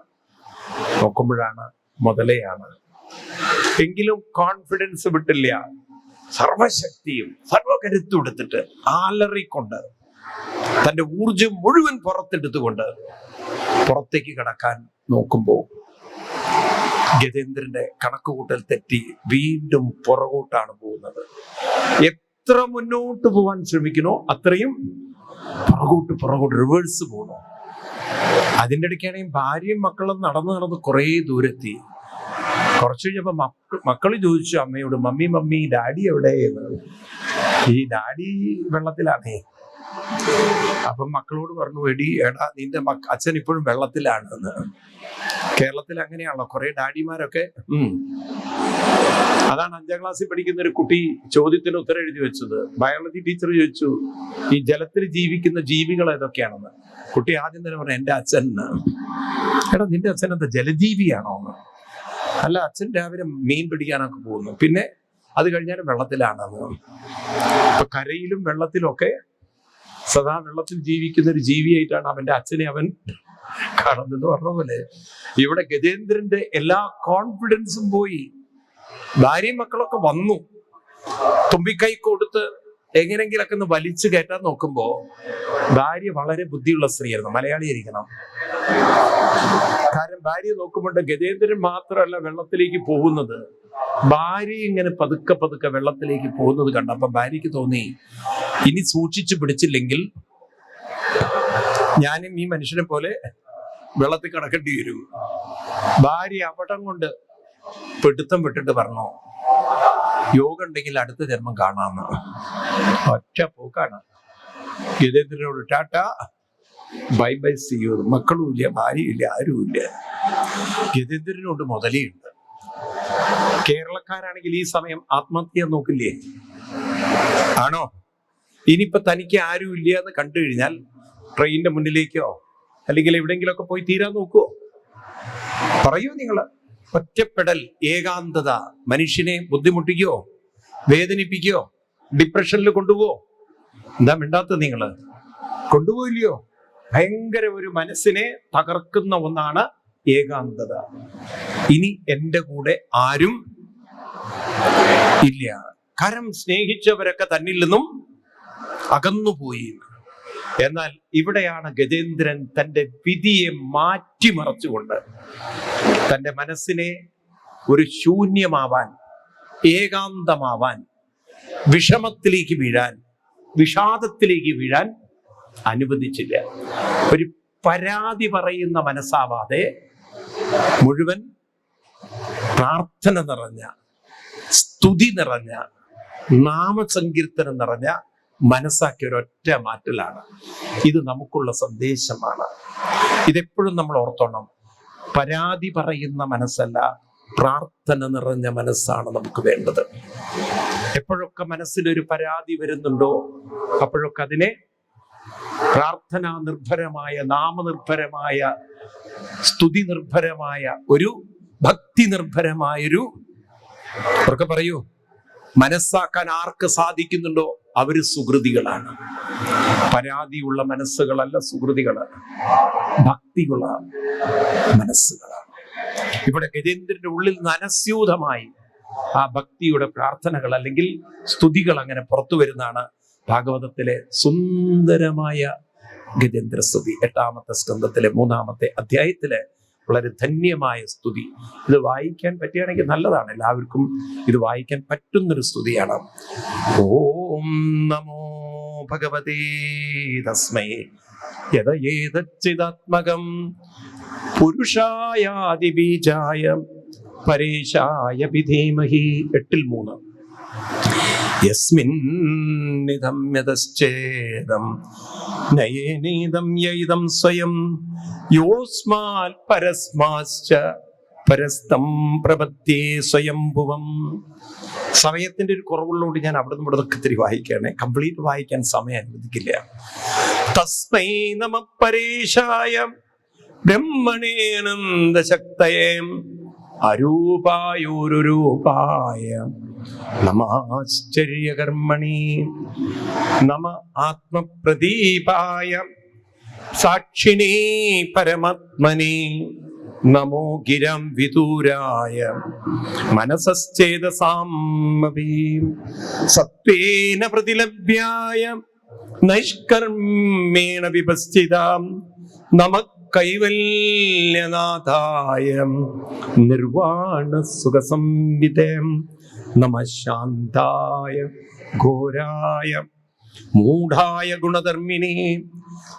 നോക്കുമ്പോഴാണ് മുതലയാണ്. എങ്കിലും കോൺഫിഡൻസ് വിട്ടില്ല. സർവശക്തിയും സർവകരുത്തും എടുത്തിട്ട് ആലറിക്കൊണ്ട് തന്റെ ഊർജം മുഴുവൻ പുറത്തെടുത്തുകൊണ്ട് പുറത്തേക്ക് കടക്കാൻ നോക്കുമ്പോൾ ഗജേന്ദ്രന്റെ കണക്കുകൂട്ടൽ തെറ്റി വീണ്ടും പുറകോട്ടാണ് പോകുന്നത്. എത്ര മുന്നോട്ട് പോകാൻ ശ്രമിക്കണോ അത്രയും പുറകോട്ട് റിവേഴ്സ് പോകണോ. അതിൻ്റെ ഇടയ്ക്കാണെങ്കിൽ ഭാര്യയും മക്കളും നടന്ന് കുറേ ദൂരെത്തി. കുറച്ച് കഴിഞ്ഞപ്പോ മക്കള് ചോദിച്ചു അമ്മയോട്, മമ്മി ഡാഡി എവിടെയെന്ന്. ഈ ഡാഡി വെള്ളത്തിലാണേ. അപ്പം മക്കളോട് പറഞ്ഞു, എടാ നിന്റെ അച്ഛൻ ഇപ്പോഴും വെള്ളത്തിലാണെന്ന്. കേരളത്തിൽ അങ്ങനെയാണല്ലോ കുറെ ഡാഡിമാരൊക്കെ. അതാണ് 5ാം ക്ലാസ്സിൽ പഠിക്കുന്ന ഒരു കുട്ടി ചോദ്യത്തിന് ഉത്തരം എഴുതി വെച്ചത്. ബയോളജി ടീച്ചർ ചോദിച്ചു, ഈ ജലത്തിൽ ജീവിക്കുന്ന ജീവികൾ ഏതൊക്കെയാണെന്ന്. കുട്ടി ആദ്യം തന്നെ പറഞ്ഞു, എന്റെ അച്ഛൻ. എടാ നിന്റെ അച്ഛൻ എന്താ ജലജീവിയാണോ എന്ന്? അല്ല, അച്ഛൻ രാവിലെ മീൻ പിടിക്കാനൊക്കെ പോകുന്നു, പിന്നെ അത് കഴിഞ്ഞാലും വെള്ളത്തിലാണെന്ന്. ഇപ്പൊ കരയിലും വെള്ളത്തിലും ഒക്കെ സദാ വെള്ളത്തിൽ ജീവിക്കുന്ന ഒരു ജീവിയായിട്ടാണ് അവന്റെ അച്ഛനെ അവൻ കാണുന്നെന്ന് പറഞ്ഞ പോലെ ഇവിടെ ഗജേന്ദ്രന്റെ എല്ലാ കോൺഫിഡൻസും പോയി. ഭാര്യയും മക്കളൊക്കെ വന്നു, തുമ്പിക്കൈ കൊടുത്ത് എങ്ങനെങ്കിലൊക്കെ ഒന്ന് വലിച്ചു കയറ്റാൻ നോക്കുമ്പോ ഭാര്യ വളരെ ബുദ്ധിയുള്ള സ്ത്രീയായിരുന്നു. മലയാളിയായിരിക്കണം. കാരണം ഭാര്യ നോക്കുമ്പോൾ ഗജേന്ദ്രൻ മാത്രമല്ല വെള്ളത്തിലേക്ക് പോകുന്നത്, ഭാര്യ ഇങ്ങനെ പതുക്കെ പതുക്കെ വെള്ളത്തിലേക്ക് പോകുന്നത് കണ്ടപ്പോ ഭാര്യക്ക് തോന്നി, ഇനി സൂക്ഷിച്ചു പിടിച്ചില്ലെങ്കിൽ ഞാനും ഈ മനുഷ്യനെ പോലെ വെള്ളത്തിൽ കിടക്കേണ്ടി വരും. ഭാര്യ അപടം കൊണ്ട് പിടുത്തം വിട്ടിട്ട് പറഞ്ഞു, യോഗ ഉണ്ടെങ്കിൽ അടുത്ത ജന്മം കാണാന്ന്. ഒറ്റ പോക്കാണ്. ഗജേന്ദ്രനോട് tata, bye bye, see you. മക്കളും ഇല്ല, ഭാര്യയില്ല, ആരുമില്ല. ഗജേന്ദ്രനോട് മുതലയുണ്ട്. കേരളക്കാരാണെങ്കിൽ ഈ സമയം ആത്മഹത്യ നോക്കില്ലേ? ആണോ? ഇനിയിപ്പൊ തനിക്ക് ആരും ഇല്ല എന്ന് കണ്ടു കഴിഞ്ഞാൽ ട്രെയിനിന്റെ മുന്നിലേക്കോ അല്ലെങ്കിൽ എവിടെയെങ്കിലുമൊക്കെ പോയി തീരാൻ നോക്കുവോ? പറയൂ നിങ്ങള്. ഒറ്റപ്പെടൽ, ഏകാന്തത മനുഷ്യനെ ബുദ്ധിമുട്ടിക്കോ, വേദനിപ്പിക്കോ, ഡിപ്രഷനിൽ കൊണ്ടുപോവോ? എന്താ മിണ്ടാത്ത നിങ്ങള്? കൊണ്ടുപോയില്ലയോ? ഭയങ്കര ഒരു മനസ്സിനെ തകർക്കുന്ന ഒന്നാണ് ഏകാന്തത. ഇനി എന്റെ കൂടെ ആരും ഇല്ല. കാരണം സ്നേഹിച്ചവരൊക്കെ തന്നിൽ നിന്നും അകന്നുപോയി. എന്നാൽ ഇവിടെയാണ് ഗജേന്ദ്രൻ തന്റെ വിധിയെ മാറ്റിമറിച്ചുകൊണ്ട് തന്റെ മനസ്സിനെ ഒരു ശൂന്യമാവാൻ, ഏകാന്തമാവാൻ, വിഷമത്തിലേക്ക് വീഴാൻ, വിഷാദത്തിലേക്ക് വീഴാൻ അനുവദിച്ചില്ല. ഒരു പരാതി പറയുന്ന മനസ്സാവാതെ മുഴുവൻ പ്രാർത്ഥന നിറഞ്ഞ, സ്തുതി നിറഞ്ഞ, നാമസങ്കീർത്തനം നിറഞ്ഞ മനസ്സാക്കിയ ഒരൊറ്റ മാറ്റലാണ്. ഇത് നമുക്കുള്ള സന്ദേശമാണ്. ഇതെപ്പോഴും നമ്മൾ ഓർത്തോണം. പരാതി പറയുന്ന മനസ്സല്ല, പ്രാർത്ഥന നിറഞ്ഞ മനസ്സാണ് നമുക്ക് വേണ്ടത്. എപ്പോഴൊക്കെ മനസ്സിലൊരു പരാതി വരുന്നുണ്ടോ അപ്പോഴൊക്കെ അതിനെ പ്രാർത്ഥനാ നിർഭരമായ, നാമനിർഭരമായ, സ്തുതി നിർഭരമായ, ഒരു ഭക്തി നിർഭരമായൊരു, അവർക്ക് പറയൂ, മനസ്സാക്കാൻ ആർക്ക് സാധിക്കുന്നുണ്ടോ അവര് സുകൃതികളാണ്. പരാതിയുള്ള മനസ്സുകളല്ല സുകൃതികളാണ്, ഭക്തിയുള്ള മനസ്സുകളാണ്. ഇവിടെ ഗജേന്ദ്രന്റെ ഉള്ളിൽ നിന്ന് അനസ്യൂതമായി ആ ഭക്തിയുടെ പ്രാർത്ഥനകൾ അല്ലെങ്കിൽ സ്തുതികൾ അങ്ങനെ പുറത്തു വരുന്നതാണ് ഭാഗവതത്തിലെ സുന്ദരമായ ഗജേന്ദ്ര സ്തുതി. 8-ാമത്തെ സ്കന്ധത്തിലെ 3-ാമത്തെ അധ്യായത്തിലെ വളരെ ധന്യമായ സ്തുതി. ഇത് വായിക്കാൻ പറ്റുകയാണെങ്കിൽ നല്ലതാണ്. എല്ലാവർക്കും ഇത് വായിക്കാൻ പറ്റുന്നൊരു സ്തുതിയാണ്. ഓം നമോ ഭഗവതേ തസ്മൈ യദയേതച്ചിദാത്മകം പുരുഷായാദിബീജായ പരേശായ വിധീമഹി. 8-3. യസ്മിന്നിദം യതശ്ചേദം നയേനീദം യൈദം സ്വയം യോസ്മാത് പരസ്മാശ്ച പരസ്തം പ്രപദ്യേ സ്വയംഭുവം. സമയത്തിന്റെ ഒരു കുറവുള്ളതുകൊണ്ട് ഞാൻ അവിടെ നിന്ന് ഇവിടെ ഇത്തിരി വായിക്കുകയാണ്. കംപ്ലീറ്റ് വായിക്കാൻ സമയം അനുവദിക്കില്ല. തസ്മൈ നമഃ പരേശായ ബ്രഹ്മണേനന്ദശക്തയേ അരൂപായോരുരൂപായ നമാശ്ചര്യകർമ്മണി നമ ആത്മപ്രദീപായ സാക്ഷിണീ പരമാത്മനി നമോ ഗിരം വിദൂരായ മനസശ്ചേതസാമപി സത്വേന പ്രതിലഭ്യായ നൈഷ്കർമ്മേണ വിപസ്ഥിതാം നമ കൈവല്യനാഥായ നിർവാണ സുഖസംവിതേ നമ ശാന്തായ ഘോരായ മൂഢായ ഗുണധർമ്മിണി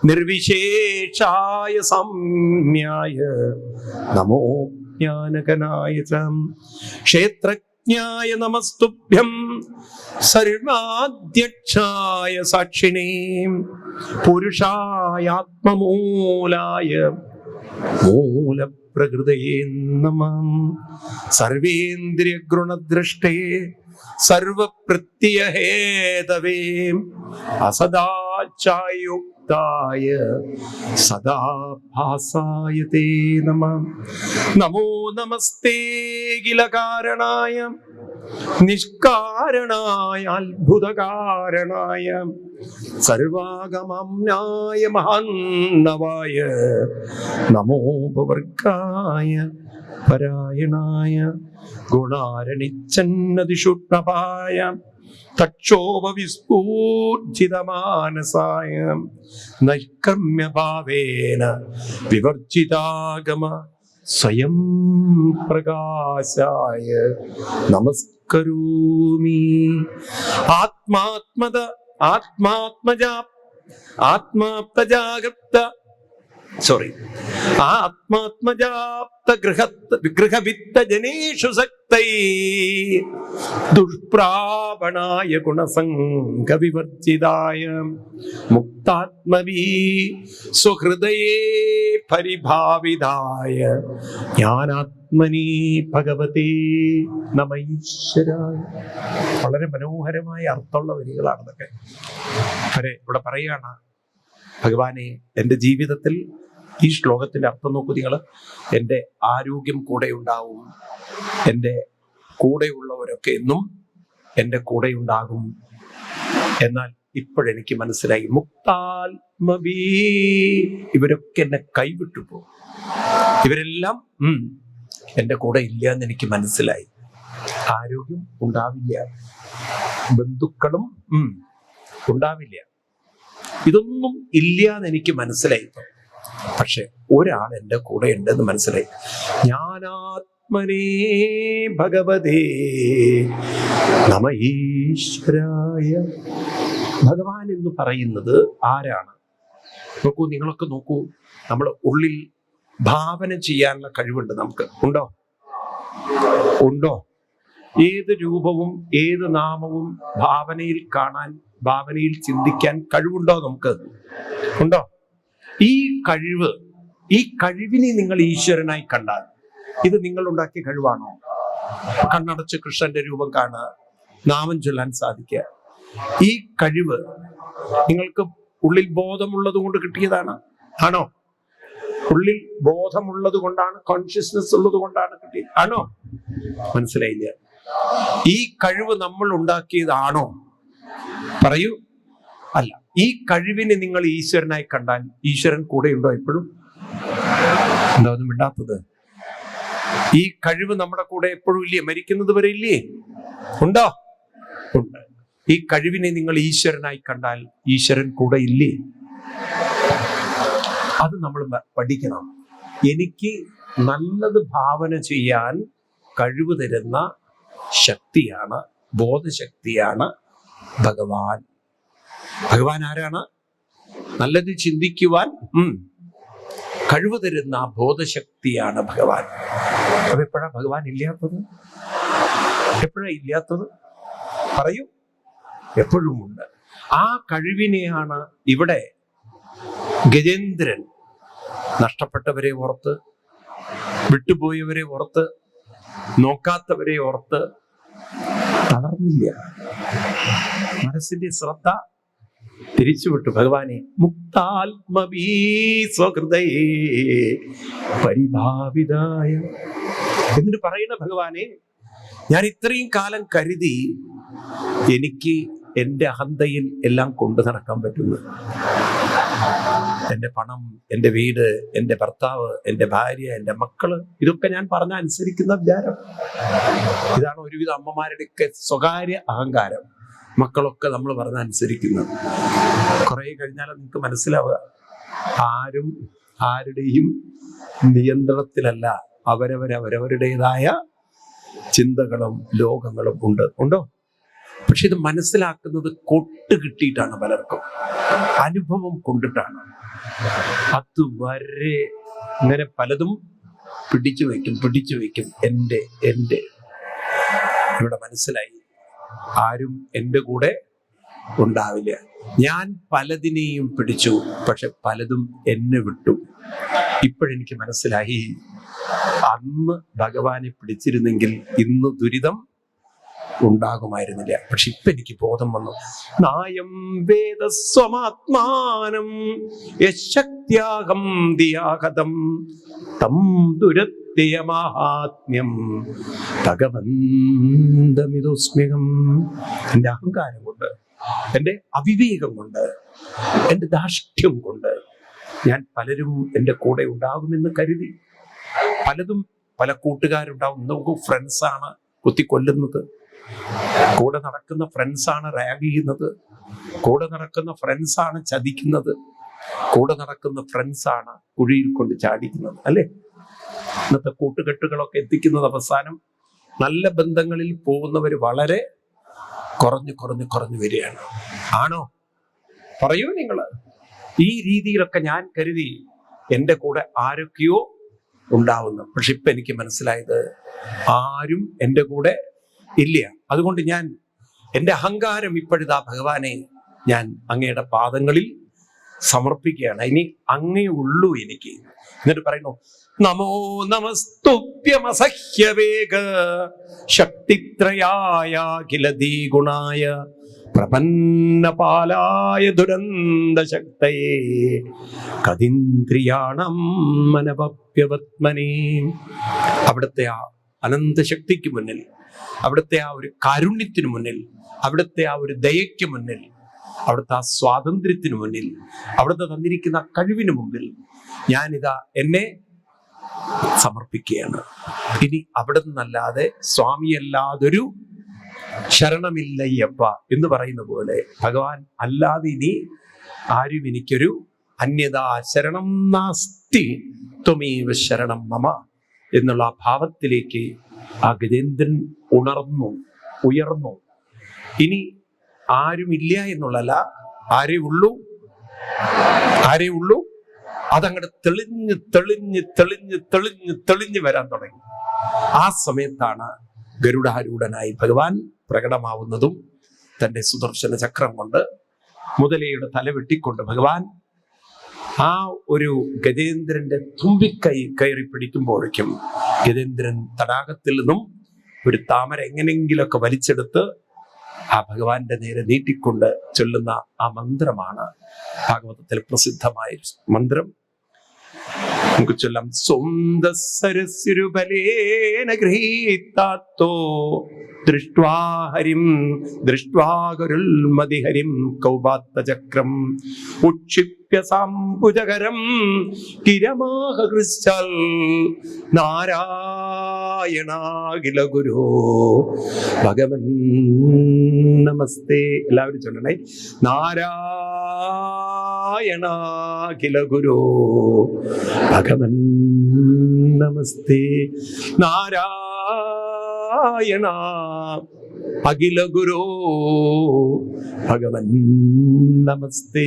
നിർവിശേഷായ സമ്യായ നമോ ജ്ഞാനകനായ ക്ഷേത്രജ്ഞായ നമസ്തുഭ്യം സർവാധ്യക്ഷായ സാക്ഷിണീ പുരുഷായ ആത്മമൂലായ മൂലപ്രകൃതയേ നമഃ സർവേന്ദ്രിയ ഗുണദ്രഷ്ടേ സർവപ്രത്യയഹേതവേ അസദാചായുക്തായ സദാഭാസായ തേ നമഃ നമോ നമസ്തേ കില കാരണായ നിഷ്കാരണായ അത്ഭുതകാരണായ സർവാഗമമ്നായ മഹാന്നവായ നമോപവർഗായ പരായണായ ഗുണാരണിച്ചന്നതിഷുഷ്ണപായ തക്ഷോഭവിസ്ഫൂർജിതമാനസായ നൈഷ്കർമ്മ്യഭാവേന വിവർജിതാഗമ സ്വയം പ്രകാശായ നമസ്കരോമി. ആത്മാത്മജാപ്ത ഗൃഹവിത്ത ജനേഷു സക്തൈ ദുഷ്പ്രാപണായ ഗുണസംഗ വിവർജിതായ മുക്താത്മവീ സ്വഹൃദയേ പരിഭാവിതായ ജ്ഞാനാത്മനി ഭഗവതേ നമ ഈശ്വരായ. വളരെ മനോഹരമായ അർത്ഥമുള്ള വരികളാണ് ഇതൊക്കെ. ഇവിടെ പറയുകയാണ്, ഭഗവാനെ, എൻ്റെ ജീവിതത്തിൽ ഈ ശ്ലോകത്തിന്റെ അർത്ഥം നോക്കൂ നിങ്ങൾ. എൻ്റെ ആരോഗ്യം കൂടെ ഉണ്ടാവും, എൻ്റെ കൂടെയുള്ളവരൊക്കെ എന്നും എൻ്റെ കൂടെ ഉണ്ടാകും. എന്നാൽ ഇപ്പോഴെനിക്ക് മനസ്സിലായി, മുക്താത്മവീ, ഇവരൊക്കെ എന്നെ കൈവിട്ടു പോകും. ഇവരെല്ലാം എൻ്റെ കൂടെ ഇല്ല എന്ന് എനിക്ക് മനസ്സിലായി. ആരോഗ്യം ഉണ്ടാവില്ല, ബന്ധുക്കളും ഉണ്ടാവില്ല, ഇതൊന്നും ഇല്ല എന്ന് എനിക്ക് മനസ്സിലായി. പക്ഷെ ഒരാൾ എൻ്റെ കൂടെ ഉണ്ടെന്ന് മനസ്സിലായി. ജ്ഞാനാത്മനേ ഭഗവതേ നമ ഈശ്വരായ. ഭഗവാൻ എന്ന് പറയുന്നത് ആരാണ്? നോക്കൂ, നിങ്ങളൊക്കെ നോക്കൂ. നമ്മൾ ഉള്ളിൽ ഭാവന ചെയ്യാനുള്ള കഴിവുണ്ട് നമുക്ക്. ഉണ്ടോ? ഏത് രൂപവും ഏത് നാമവും ഭാവനയിൽ കാണാൻ, ഭാവനയിൽ ചിന്തിക്കാൻ കഴിവുണ്ടോ നമുക്ക്? ഉണ്ടോ? ഈ കഴിവിനെ നിങ്ങൾ ഈശ്വരനായി കണ്ടാൽ ഇത് നിങ്ങൾ ഉണ്ടാക്കിയ കഴിവാണോ? കണ്ണടച്ച് കൃഷ്ണന്റെ രൂപം കാണുക, നാമം ചൊല്ലാൻ സാധിക്കുക, ഈ കഴിവ് നിങ്ങൾക്ക് ഉള്ളിൽ ബോധമുള്ളത് കൊണ്ട് കിട്ടിയതാണ്? ആണോ? ഉള്ളിൽ ബോധമുള്ളത് കൊണ്ടാണ്, കോൺഷ്യസ്നെസ് ഉള്ളത് കൊണ്ടാണ് കിട്ടിയത്? ആണോ? മനസ്സിലായില്ല. ഈ കഴിവ് നമ്മൾ ഉണ്ടാക്കിയതാണോ? പറയൂ. അല്ല. ഈ കഴിവിനെ നിങ്ങൾ ഈശ്വരനായി കണ്ടാൽ ഈശ്വരൻ കൂടെയുണ്ടോ എപ്പോഴും? എന്താ ഒന്നും മിണ്ടാത്തത്? ഈ കഴിവ് നമ്മുടെ കൂടെ എപ്പോഴും ഇല്ലേ? മരിക്കുന്നത് വരെ ഇല്ലേ? ഉണ്ടോ? ഉണ്ട്. ഈ കഴിവിനെ നിങ്ങൾ ഈശ്വരനായി കണ്ടാൽ ഈശ്വരൻ കൂടെ ഇല്ലേ? അത് നമ്മൾ പഠിക്കണം. എനിക്ക് നല്ലത് ഭാവന ചെയ്യാൻ കഴിവ് തരുന്ന ശക്തിയാണ്, ബോധശക്തിയാണ് ഭഗവാൻ. ഭഗവാൻ ആരാണ്? നല്ലത് ചിന്തിക്കുവാൻ കഴിവ് തരുന്ന ബോധശക്തിയാണ് ഭഗവാൻ. അപ്പൊ എപ്പോഴാ ഭഗവാൻ ഇല്ലാത്തത്? എപ്പോഴാ ഇല്ലാത്തത്? പറയൂ. എപ്പോഴും ഉണ്ട്. ആ കഴിവിനെയാണ് ഇവിടെ ഗജേന്ദ്രൻ നഷ്ടപ്പെട്ടവരെ ഓർത്ത്, വിട്ടുപോയവരെ ഓർത്ത്, നോക്കാത്തവരെ ഓർത്ത് തളർന്നില്ല. മനസ്സിന്റെ ശ്രദ്ധ തിരിച്ചുവിട്ടു. ഭഗവാനെ, മുക്താത്മവീ സ്വഹൃദയേ പരിഭാവിതായ. എന്നിട്ട് പറയുന്ന ഭഗവാനെ, ഞാൻ ഇത്രയും കാലം കരുതി എനിക്ക് എൻ്റെ അഹന്തയിൽ എല്ലാം കൊണ്ടു നടക്കാൻ പറ്റുന്നു. എൻ്റെ പണം, എൻ്റെ വീട്, എൻ്റെ ഭർത്താവ്, എൻ്റെ ഭാര്യ, എൻ്റെ മക്കള്, ഇതൊക്കെ ഞാൻ പറഞ്ഞ അനുസരിക്കുന്ന വിചാരം. ഇതാണ് ഒരുവിധ അമ്മമാരുടെയൊക്കെ സ്വകാര്യ അഹങ്കാരം. മക്കളൊക്കെ നമ്മൾ പറഞ്ഞ അനുസരിക്കുന്നത്. കുറെ കഴിഞ്ഞാൽ നിങ്ങൾക്ക് മനസ്സിലാവുക, ആരും ആരുടെയും നിയന്ത്രണത്തിലല്ല. അവരവരുടേതായ ചിന്തകളും ലോകങ്ങളും ഉണ്ടോ? പക്ഷെ ഇത് മനസ്സിലാക്കുന്നത് കൊട്ട് കിട്ടിയിട്ടാണ് പലർക്കും, അനുഭവം കൊണ്ടിട്ടാണ്. അതുവരെ ഇങ്ങനെ പലതും പിടിച്ചു വയ്ക്കും. എൻ്റെ ഇവിടെ മനസ്സിലായി, ആരും എൻ്റെ കൂടെ ഉണ്ടാവില്ല. ഞാൻ പലതിനെയും പിടിച്ചു, പക്ഷെ പലതും എന്നെ വിട്ടു. ഇപ്പോഴെനിക്ക് മനസ്സിലായി, അന്ന് ഭഗവാനെ പിടിച്ചിരുന്നെങ്കിൽ ഇന്ന് ദുരിതം ഉണ്ടാകുമായിരുന്നില്ല. പക്ഷെ ഇപ്പൊ എനിക്ക് ബോധം വന്നു. നായം വേദസ്വമാത്മാനം യശക്ത്യാഹം ദിയാഹതം തം ദുരത്യമാഹാത്മ്യം ഭഗവന്തമിതോസ്മ്യഹം. എന്റെ അഹങ്കാരം കൊണ്ട്, എന്റെ അവിവേകം കൊണ്ട്, എന്റെ ധാർഷ്ട്യം കൊണ്ട് ഞാൻ പലരും എൻ്റെ കൂടെ ഉണ്ടാകുമെന്ന് കരുതി. പലതും പല കൂട്ടുകാരുണ്ടാവും. നമുക്ക് ഫ്രണ്ട്സാണ് കുത്തിക്കൊല്ലുന്നത്, കൂടെ നടക്കുന്ന ഫ്രണ്ട്സാണ് റാഗ് ചെയ്യുന്നത്, കൂടെ നടക്കുന്ന ഫ്രണ്ട്സാണ് ചതിക്കുന്നത്, കൂടെ നടക്കുന്ന ഫ്രണ്ട്സാണ് കുഴിയിൽ കൊണ്ട് ചാടിക്കുന്നത്, അല്ലേ? ഇന്നത്തെ കൂട്ടുകെട്ടുകളൊക്കെ എത്തിക്കുന്നത് അവസാനം നല്ല ബന്ധങ്ങളിൽ പോകുന്നവർ വളരെ കുറഞ്ഞു വരികയാണ്. ആണോ? പറയൂ നിങ്ങൾ. ഈ രീതിയിലൊക്കെ ഞാൻ കരുതി എൻ്റെ കൂടെ ആരൊക്കെയോ ഉണ്ടാവുന്നു. പക്ഷെ ഇപ്പൊ എനിക്ക് മനസ്സിലായത് ആരും എൻ്റെ കൂടെ ഇല്ല. അതുകൊണ്ട് ഞാൻ എൻ്റെ അഹങ്കാരം ഇപ്പോഴിതാ ഭഗവാനെ ഞാൻ അങ്ങയുടെ പാദങ്ങളിൽ സമർപ്പിക്കുകയാണ്. ഇനി അങ്ങേ ഉള്ളൂ എനിക്ക്. എന്നിട്ട് പറയുന്നു, നമോ നമസ്തുഭ്യമസഹ്യവേഗ ശക്തിത്രയായ കിലദീ ഗുണായ പ്രപന്നപാലായ ദുരന്തശക്തയേ കതീന്ദ്രിയാണം മനവപ്യവത്മനേ. അവിടുത്തെ ആ അനന്തശക്തിക്ക് മുന്നിൽ, അവിടുത്തെ ആ ഒരു കാരുണ്യത്തിന് മുന്നിൽ, അവിടുത്തെ ആ ഒരു ദയയ്ക്ക് മുന്നിൽ, അവിടുത്തെ ആ സ്വാതന്ത്ര്യത്തിന് മുന്നിൽ, അവിടുത്തെ തന്നിരിക്കുന്ന കഴിവിന് മുമ്പിൽ ഞാനിതാ എന്നെ സമർപ്പിക്കുകയാണ്. ഇനി അവിടെ നിന്നല്ലാതെ സ്വാമിയല്ലാതൊരു ശരണമില്ലയ്യപ്പ എന്ന് പറയുന്ന പോലെ ഭഗവാൻ അല്ലാതെ ഇനി ആരും എനിക്കൊരു അന്യതാ ശരണം നാസ്തി ത്വമേവ ശരണം മമ എന്നുള്ള ആ ഭാവത്തിലേക്ക് ആ ഗജേന്ദ്രൻ ഉയർന്നു. ഇനി ആരുമില്ല എന്നുള്ളല്ല, ആരേ ഉള്ളൂ. അതങ്ങോട്ട് തെളിഞ്ഞ് വരാൻ തുടങ്ങി. ആ സമയത്താണ് ഗരുഡാരൂഢനായി ഭഗവാൻ പ്രകടമാവുന്നതും തന്റെ സുദർശന ചക്രം കൊണ്ട് മുതലയുടെ തല വെട്ടിക്കൊണ്ട് ഭഗവാൻ ആ ഒരു ഗജേന്ദ്രന്റെ തുമ്പിക്കൈ കയറി പിടിക്കുമ്പോഴേക്കും ഗജേന്ദ്രൻ തടാകത്തിൽ നിന്നും ഒരു താമര എങ്ങനെങ്കിലൊക്കെ വലിച്ചെടുത്ത് ആ ഭഗവാന്റെ നേരെ നീട്ടിക്കൊണ്ട് ചൊല്ലുന്ന ആ മന്ത്രമാണ് ഭാഗവതത്തിൽ പ്രസിദ്ധമായ മന്ത്രം. നമുക്ക് ചൊല്ലാം. സ്വന്തസരസ്സുരുബലേന ഗൃഹീതാത്തോ ദൃഷ്ട്വാ ഹരിം ദൃഷ്ട്വാ ഗുരുൽമതിഹരിം കൗപാത്തചക്രം ഉക്ഷിപ്യ സാംബുജകരം കിരമാഹൃശ്ചൽ നാരായണാഖില ഗുരോ ഭഗവൻ നമസ്തേ. എല്ലാവരും ചൊല്ലണേ. നാരായണാഖില ഗുരോ ഭഗവൻ നമസ്തേ. നാരായണ അഖില ഗുരോ ഭഗവൻ നമസ്തേ.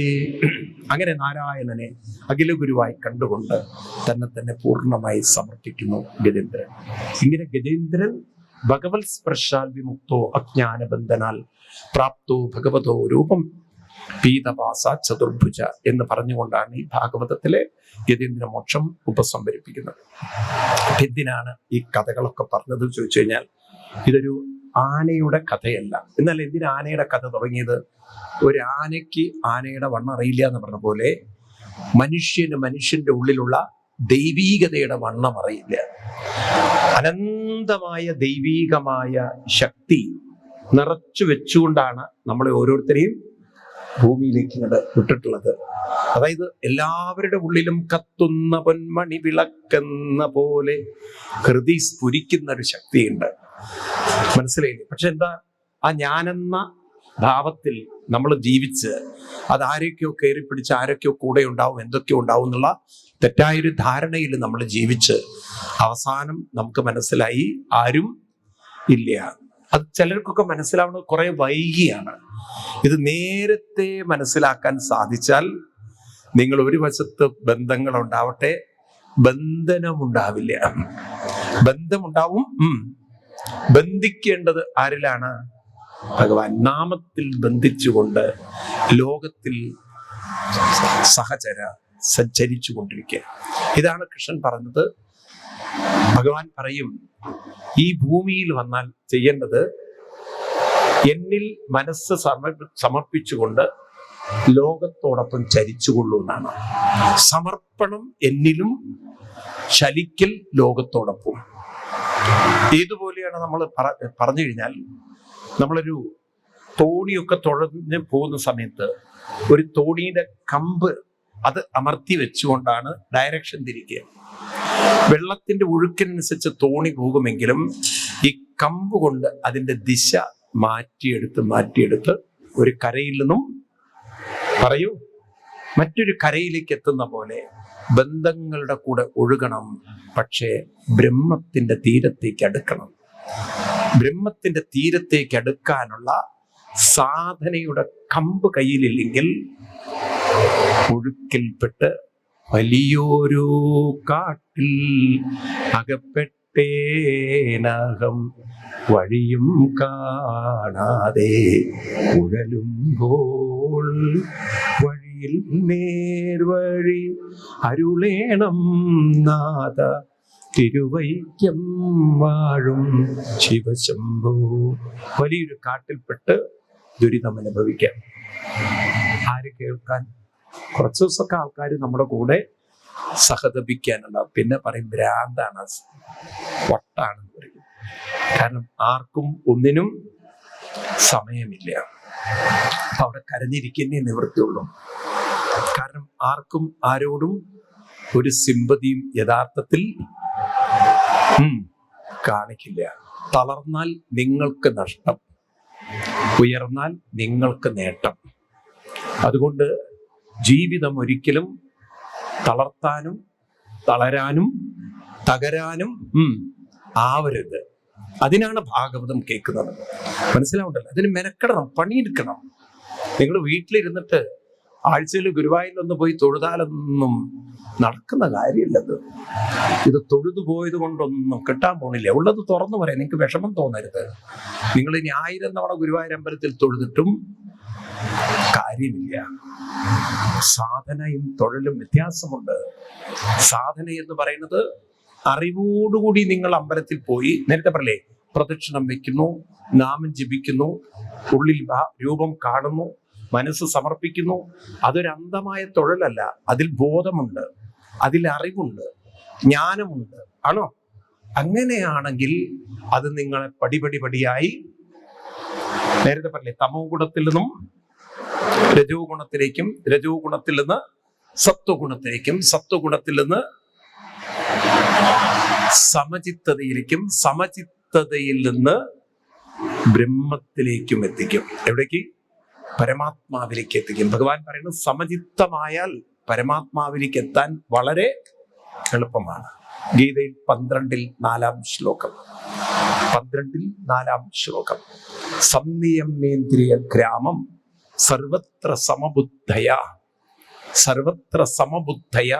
അങ്ങനെ നാരായണനെ അഖില ഗുരുവായി കണ്ടുകൊണ്ട് തന്നെ പൂർണ്ണമായി സമർപ്പിക്കുന്നു ഗജേന്ദ്രൻ. ഇങ്ങനെ ഗജേന്ദ്രൻ ഭഗവത് സ്പർശാൽ വിമുക്തോ അജ്ഞാനബന്ധനാൽ പ്രാപ്തോ ഭഗവതോ രൂപം പീതവാസ ചതുർഭുജ എന്ന് പറഞ്ഞുകൊണ്ടാണ് ഈ ഭാഗവതത്തിലെ ഗജേന്ദ്ര മോക്ഷം ഉപസംഹരിപ്പിക്കുന്നത്. എന്തിനാണ് ഈ കഥകളൊക്കെ പറഞ്ഞത് ചോദിച്ചു കഴിഞ്ഞാൽ, ഇതൊരു ആനയുടെ കഥയല്ല. എന്നാൽ എന്തിനാ ആനയുടെ കഥ തുടങ്ങിയത്? ഒരു ആനയ്ക്ക് ആനയുടെ വണ്ണം അറിയില്ല എന്ന് പറഞ്ഞ പോലെ മനുഷ്യന്റെ ഉള്ളിലുള്ള ദൈവീകതയുടെ വണ്ണം അറിയില്ല. അനന്തമായ ദൈവീകമായ ശക്തി നിറച്ചു വെച്ചുകൊണ്ടാണ് നമ്മളെ ഓരോരുത്തരെയും ഭൂമിയിലേക്ക് ഇങ്ങോട്ട് വിട്ടിട്ടുള്ളത്. അതായത് എല്ലാവരുടെ ഉള്ളിലും കത്തുന്ന പൊന്മണി വിളക്കെന്ന പോലെ ഹൃദയ സ്ഫുരിക്കുന്ന ഒരു ശക്തിയുണ്ട്. മനസ്സിലായില്ലേ? പക്ഷെ എന്താ, ആ ഞാനെന്ന ഭാവത്തിൽ നമ്മൾ ജീവിച്ച് അത് ആരൊക്കെയോ കയറി പിടിച്ച് ആരൊക്കെയോ കൂടെ ഉണ്ടാവും, എന്തൊക്കെയോ ഉണ്ടാവും എന്നുള്ള തെറ്റായൊരു ധാരണയിൽ നമ്മൾ ജീവിച്ച് അവസാനം നമുക്ക് മനസ്സിലായി ആരും ഇല്ല. അത് ചിലർക്കൊക്കെ മനസ്സിലാവുന്നത് കുറെ വൈകിയാണ്. ഇത് നേരത്തെ മനസ്സിലാക്കാൻ സാധിച്ചാൽ നിങ്ങൾ ഒരു വശത്ത് ബന്ധങ്ങൾ ഉണ്ടാവട്ടെ, ബന്ധനമുണ്ടാവില്ല. ബന്ധമുണ്ടാവും. ബന്ധിക്കേണ്ടത് ആരിലാണ്? ഭഗവാൻ നാമത്തിൽ ബന്ധിച്ചുകൊണ്ട് ലോകത്തിൽ സഞ്ചരിച്ചു കൊണ്ടിരിക്കുക. ഇതാണ് കൃഷ്ണൻ പറഞ്ഞത്. ഭഗവാൻ പറയും, ഈ ഭൂമിയിൽ വന്നാൽ ചെയ്യേണ്ടത് എന്നിൽ മനസ്സ് സമർപ്പിച്ചുകൊണ്ട് ലോകത്തോടൊപ്പം ചരിച്ചുകൊള്ളൂ എന്നാണ്. സമർപ്പണം എന്നിലും, ചലിക്കൽ ലോകത്തോടൊപ്പം. ഏതുപോലെയാണ് നമ്മൾ പറഞ്ഞു കഴിഞ്ഞാൽ, നമ്മളൊരു തോണിയൊക്കെ തുഴഞ്ഞ് പോകുന്ന സമയത്ത് ഒരു തോണിയുടെ കമ്പ് അത് അമർത്തി വെച്ചുകൊണ്ടാണ് ഡയറക്ഷൻ തിരിക്കുക. വെള്ളത്തിന്റെ ഒഴുക്കിനനുസരിച്ച് തോണി പോകുമെങ്കിലും ഈ കമ്പ് കൊണ്ട് അതിന്റെ ദിശ മാറ്റിയെടുത്ത് ഒരു കരയിൽ നിന്നും മറ്റൊരു കരയിലേക്ക് എത്തുന്ന പോലെ ബന്ധങ്ങളുടെ കൂടെ ഒഴുകണം. പക്ഷേ ബ്രഹ്മത്തിന്റെ തീരത്തേക്ക് അടുക്കണം. ബ്രഹ്മത്തിന്റെ തീരത്തേക്ക് അടുക്കാനുള്ള സാധനയുടെ കമ്പ് കയ്യിലില്ലെങ്കിൽ ഒഴുക്കിൽപ്പെട്ട് വലിയൊരു കാട്ടിൽ അകപ്പെട്ടേനകം, വഴിയും കാണാതെ ഉഴലുമ്പോൾ വഴിയിൽ നേർവഴി അരുളേണം നാഥ, തിരുവൈക്കം വാഴും ശിവശംഭോ. വലിയൊരു കാട്ടിൽപ്പെട്ട് ദുരിതം അനുഭവിക്കാം. ആര് കേൾക്കാൻ? കുറച്ചു ദിവസമൊക്കെ ആൾക്കാർ നമ്മുടെ കൂടെ സഹതപിക്കാനുണ്ടാവും. പിന്നെ പറയും ഭ്രാന്താണ്, വട്ടാണെന്ന് പറയും. കാരണം ആർക്കും ഒന്നിനും സമയമില്ല. അപ്പൊ അവിടെ കരഞ്ഞിരിക്കുന്നേ നിവൃത്തിയുള്ളൂ. കാരണം ആർക്കും ആരോടും ഒരു സിമ്പതിയും യഥാർത്ഥത്തിൽ കാണിക്കില്ല. തളർന്നാൽ നിങ്ങൾക്ക് നഷ്ടം, ഉയർന്നാൽ നിങ്ങൾക്ക് നേട്ടം. അതുകൊണ്ട് ജീവിതം ഒരിക്കലും തളർത്താനും തളരാനും തകരാനും ആവരുത്. അതിനാണ് ഭാഗവതം കേൾക്കുന്നത്. മനസ്സിലാവുണ്ടല്ലോ? അതിന് മെനക്കെടണം, പണിയെടുക്കണം. നിങ്ങൾ വീട്ടിലിരുന്നിട്ട് ആഴ്ചയിൽ ഗുരുവായൂരിലൊന്ന് പോയി തൊഴുതാലൊന്നും നടക്കുന്ന കാര്യമില്ലത്. ഇത് തൊഴുതു പോയത് കൊണ്ടൊന്നും കിട്ടാൻ പോണില്ല. ഉള്ളത് തുറന്നു പറയാം, നിങ്ങൾക്ക് വിഷമം തോന്നരുത്. നിങ്ങൾ ഇനി 1000 തവണ ഗുരുവായൂർ അമ്പലത്തിൽ തൊഴുതിട്ടും കാര്യമില്ല. സാധനയും തൊഴിലും വ്യത്യാസമുണ്ട്. സാധന എന്ന് പറയുന്നത് അറിവോടുകൂടി നിങ്ങൾ അമ്പലത്തിൽ പോയി, നേരത്തെ പറയലേ, പ്രദക്ഷിണം വെക്കുന്നു, നാമം ജപിക്കുന്നു, ഉള്ളിൽ രൂപം കാണുന്നു, മനസ്സ് സമർപ്പിക്കുന്നു. അതൊരു അന്ധമായ തൊഴിലല്ല. അതിൽ ബോധമുണ്ട്, അതിൽ അറിവുണ്ട്, ജ്ഞാനമുണ്ട്. ആണോ? അങ്ങനെയാണെങ്കിൽ അത് നിങ്ങളെ പടിപടിയായി, നേരത്തെ പറഞ്ഞേ, തമോ ഗുണത്തിൽ നിന്നും രജോ ഗുണത്തിലേക്കും, രജോ ഗുണത്തിൽ നിന്ന് സത്വഗുണത്തിലേക്കും, സത്വഗുണത്തിൽ നിന്ന് സമചിത്തതയിലേക്കും, സമചിത്തതയിൽ നിന്ന് ബ്രഹ്മത്തിലേക്കും എത്തിക്കും. എവിടേക്ക്? പരമാത്മാവിലേക്ക് എത്തിക്കും. ഭഗവാൻ പറയുന്നത് സമചിത്തമായാൽ പരമാത്മാവിലേക്ക് എത്താൻ വളരെ എളുപ്പമാണ്. ഗീതയിൽ 12-ൽ 4-ാം ശ്ലോകം, 12-ൽ 4-ാം ശ്ലോകം, സംനിയമേന്ദ്രിയ ഗ്രാമം സർവത്ര സമബുദ്ധയ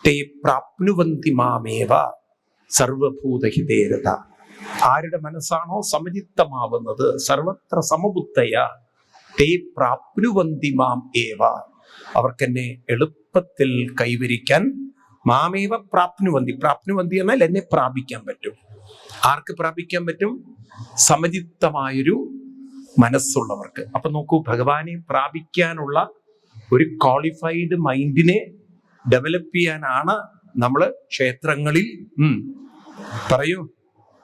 തേ പ്രാപ്നുവന്തി മാമേവ സർവഭൂതഹിതേരത. ആരുടെ മനസ്സാണോ സമചിത്തമാവുന്നത്, സർവത്ര സമബുദ്ധയ തേ പ്രാപ്നുവന്തി മാം ഏവ, അവർക്കെന്നെ എളുപ്പത്തിൽ കൈവരിക്കാൻ, മാമേവ പ്രാപ്നുവന്തി, പ്രാപ്നുവന്തി എന്നാൽ എന്നെ പ്രാപിക്കാൻ പറ്റും. ആർക്ക് പ്രാപിക്കാൻ പറ്റും? സമചിത്തമായൊരു മനസ്സുള്ളവർക്ക്. അപ്പൊ നോക്കൂ, ഭഗവാനെ പ്രാപിക്കാനുള്ള ഒരു ക്വാളിഫൈഡ് മൈൻഡിനെ ഡെവലപ്പ് ചെയ്യാനാണ് നമ്മൾ ക്ഷേത്രങ്ങളിൽ